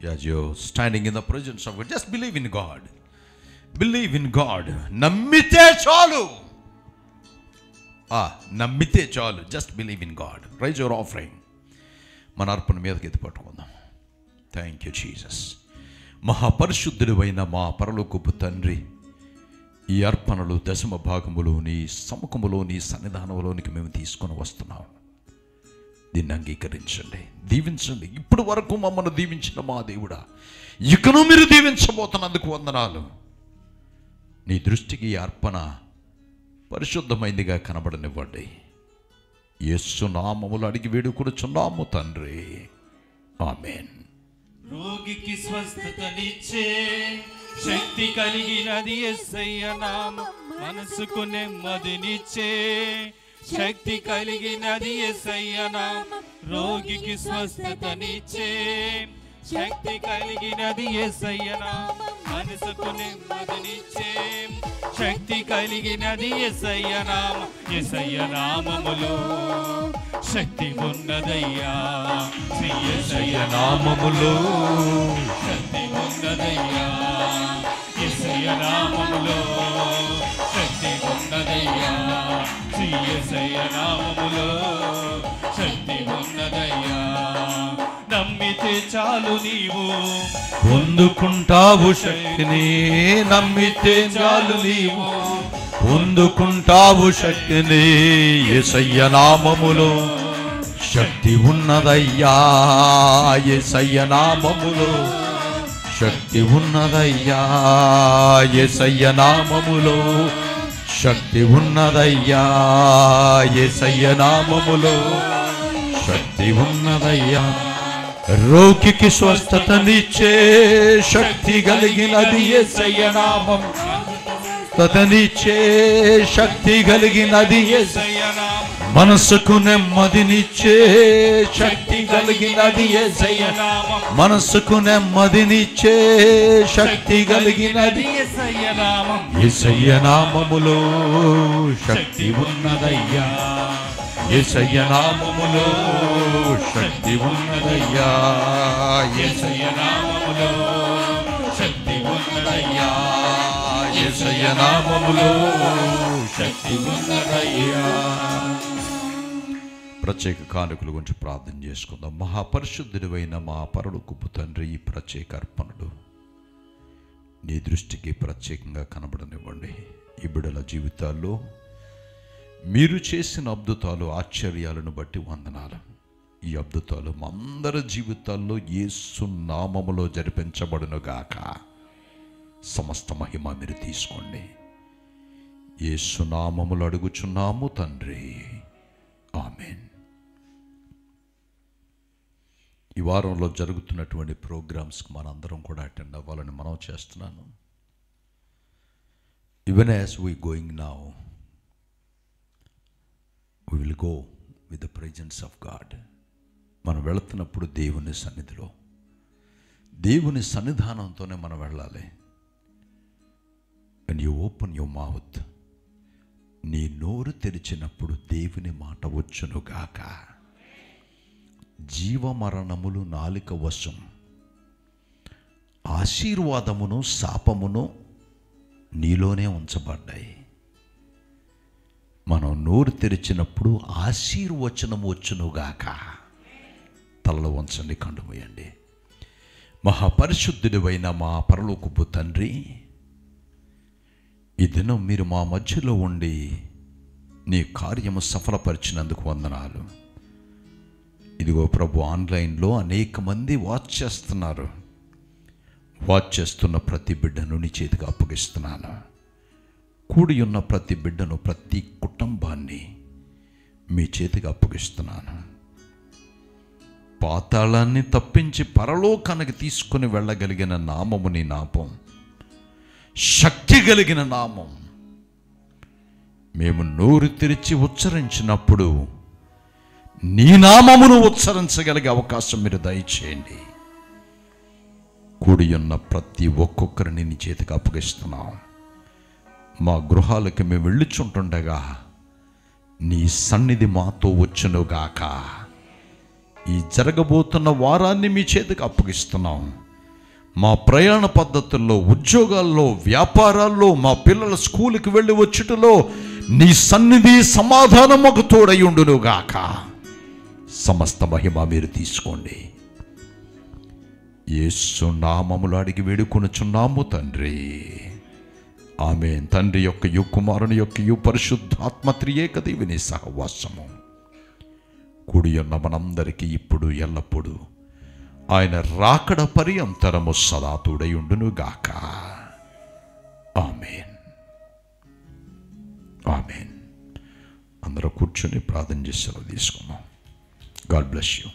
As you're standing in the presence of God, just believe in God. Believe in God. నమ్మితే చాలు. నమ్మితే చాలు. Just believe in God. Raise your offering. మన అర్పణ మీదకి ఎత్తి పట్టుకుందాం. Thank you Jesus. మహాపరిశుద్ధుడైన మా పరలోకపు తండ్రి, ఈ అర్పణలు దశమ భాగములు నీ సముఖములో, నీ సన్నిధానంలోనికి మేము తీసుకొని వస్తున్నాం. దీన్ని అంగీకరించండి, దీవించండి. ఇప్పటి వరకు మమ్మల్ని దీవించిన మా దేవుడా, ఇకను మీరు దీవించబోతున్నందుకు వందనాలు. నీ దృష్టికి ఈ అర్పణ పరిశుద్ధమైందిగా కనబడనివ్వండి. యేసు నామములో అడిగి వేడుకొనుచున్నాము తండ్రి. ఆమేన్. రోగికి స్వస్థతనిచ్చే శక్తి కలిగినది యేసయ్య నామం. మనసుకు నెమ్మదినిచ్చే శక్తి కలిగినది యేసయ్య నామం, రోగికి స్వస్థతనిచ్చే శక్తి కలిగినది యేసయ్య నామం, మనసుకు నెమ్మదినిచ్చే శక్తి కలిగినది యేసయ్య నామం. యేసయ్య నామములో శక్తి ఉన్నదయ్యా, శ్రీ యేసయ్య నామములో శక్తి ఉన్నదయ్యా, యేసయ్య నామములో శక్తి ఉన్నదయ్యా, శ్రీ యేసయ్య నామములో శక్తి ఉన్నదయ్యా. నమ్మితే చాలు నీవు పొందుకుంటావు శక్తిని, నమ్మితే చాలు నీవు పొందుకుంటావు శక్తిని. యేసయ్య నామములో శక్తి ఉన్నదయ్యా, యేసయ్య నామములో శక్తి ఉన్నదయ్యా, యేసయ్య నామములో శక్తి ఉన్నదయ్యా, యేసయ్య నామములో శక్తి ఉన్నదయ్యా. రోగికి స్వస్థతనిచ్చే శక్తి కలిగినది యేసయ్య నామం, స్వస్థతనిచ్చే శక్తి కలిగినది యేసయ్య నామం, మనసుకు నెమ్మదినిచ్చే శక్తి కలిగినది యేసయ్య నామం, మనసుకు నెమ్మదినిచ్చే శక్తి కలిగినది యేసయ్య నామం. యేసయ్య నామములో శక్తి ఉన్నదయ్యా, యేసయ్య నామములో శక్తి ఉన్నదయ్యా, యేసయ్య నామములో శక్తి ఉన్నదయ్యా, యేసయ్య నామములో శక్తి ఉన్నదయ్యా. ప్రత్యేక కానుకల గురించి ప్రార్థన చేసుకుందాం. మహాపరిశుద్ధుడైన మా పరలోకపు తండ్రి, ఈ ప్రత్యేక అర్పణలు నీ దృష్టికి ప్రత్యేకంగా కనబడనివ్వండి. ఈ బిడ్డల జీవితాల్లో మీరు చేసిన అద్భుతాలు, ఆశ్చర్యాలను బట్టి వందనాలు. ఈ అద్భుతాలు మా అందరి జీవితాల్లో యేసు నామములో జరిపించబడునుగాక. సమస్త మహిమ మీరు తీసుకోండి. యేసు నామములో అడుగుచున్నాము తండ్రి, ఆమేన్. ఈ వారంలో జరుగుతున్నటువంటి ప్రోగ్రామ్స్కి మనందరం కూడా అటెండ్ అవ్వాలని మనం చేస్తున్నాను. Even as we going now, we will go with the presence of God. మనం వెళుతున్నప్పుడు దేవుని సన్నిధిలో, దేవుని సన్నిధానంతోనే మనం వెళ్ళాలి. when you open your mouth, నీ నోరు తెరిచినప్పుడు దేవుని మాట వచ్చునుగాక. జీవమరణములు నాలుక వశం, ఆశీర్వాదమును శాపమును నీలోనే ఉంచబడ్డాయి. మనం నోరు తెరిచినప్పుడు ఆశీర్వచనం వచ్చునుగాక. తలలో వంచండి, కండు మూయండి. మహాపరిశుద్ధుడివైన మా పరలోకపు తండ్రి, ఈ దినం మీరు మా మధ్యలో ఉండి నీ కార్యము సఫలపరిచినందుకు వందనాలు. ఇదిగో ప్రభు, ఆన్లైన్లో అనేక మంది వాచ్ చేస్తున్నారు. వాచ్ చేస్తున్న ప్రతి బిడ్డను నీ చేతికి అప్పగిస్తున్నాను. కూడి ఉన్న ప్రతి బిడ్డను, ప్రతి కుటుంబాన్ని మీ చేతికి అప్పగిస్తున్నాను. పాతాళాన్ని తప్పించి పరలోకానికి తీసుకుని వెళ్ళగలిగిన నామము నీ నామం, శక్తి కలిగిన నామం. మేము నోరు తెరిచి ఉచ్చరించినప్పుడు నీ నామమును ఉచ్చరించగలిగే అవకాశం మీరు దయచేయండి. కూడి ఉన్న ప్రతి ఒక్కొక్కరిని నీ చేతికి అప్పగిస్తున్నాం. మా గృహాలకి మేము వెళ్ళుచుంటుండగా నీ సన్నిధి మాతో వచ్చునుగాక. ఈ జరగబోతున్న వారాన్ని మీ చేతికి అప్పగిస్తున్నాం. మా ప్రయాణ పద్ధతుల్లో, ఉద్యోగాల్లో, వ్యాపారాల్లో, మా పిల్లల స్కూల్కి వెళ్ళి వచ్చుటలో నీ సన్నిధి, సమాధానం మాకు తోడయుండునుగాక. సమస్త మహిమ మీరు తీసుకోండి. యేసు నామములో అడిగి వేడుకొనుచున్నాము తండ్రి, ఆమేన్. తండ్రి యొక్క కుమారుని యొక్క పరిశుద్ధాత్మ త్రియేక దేవుని సహవాసము కూడి ఉన్న మనందరికీ ఇప్పుడు ఎల్లప్పుడూ ఆయన రాకడ పర్యంతరము సదా తోడై ఉండునుగాక. ఆమేన్, ఆమేన్. అందరూ కూర్చొని ప్రార్థన చేసి సెలవు తీసుకున్నాం. God bless you.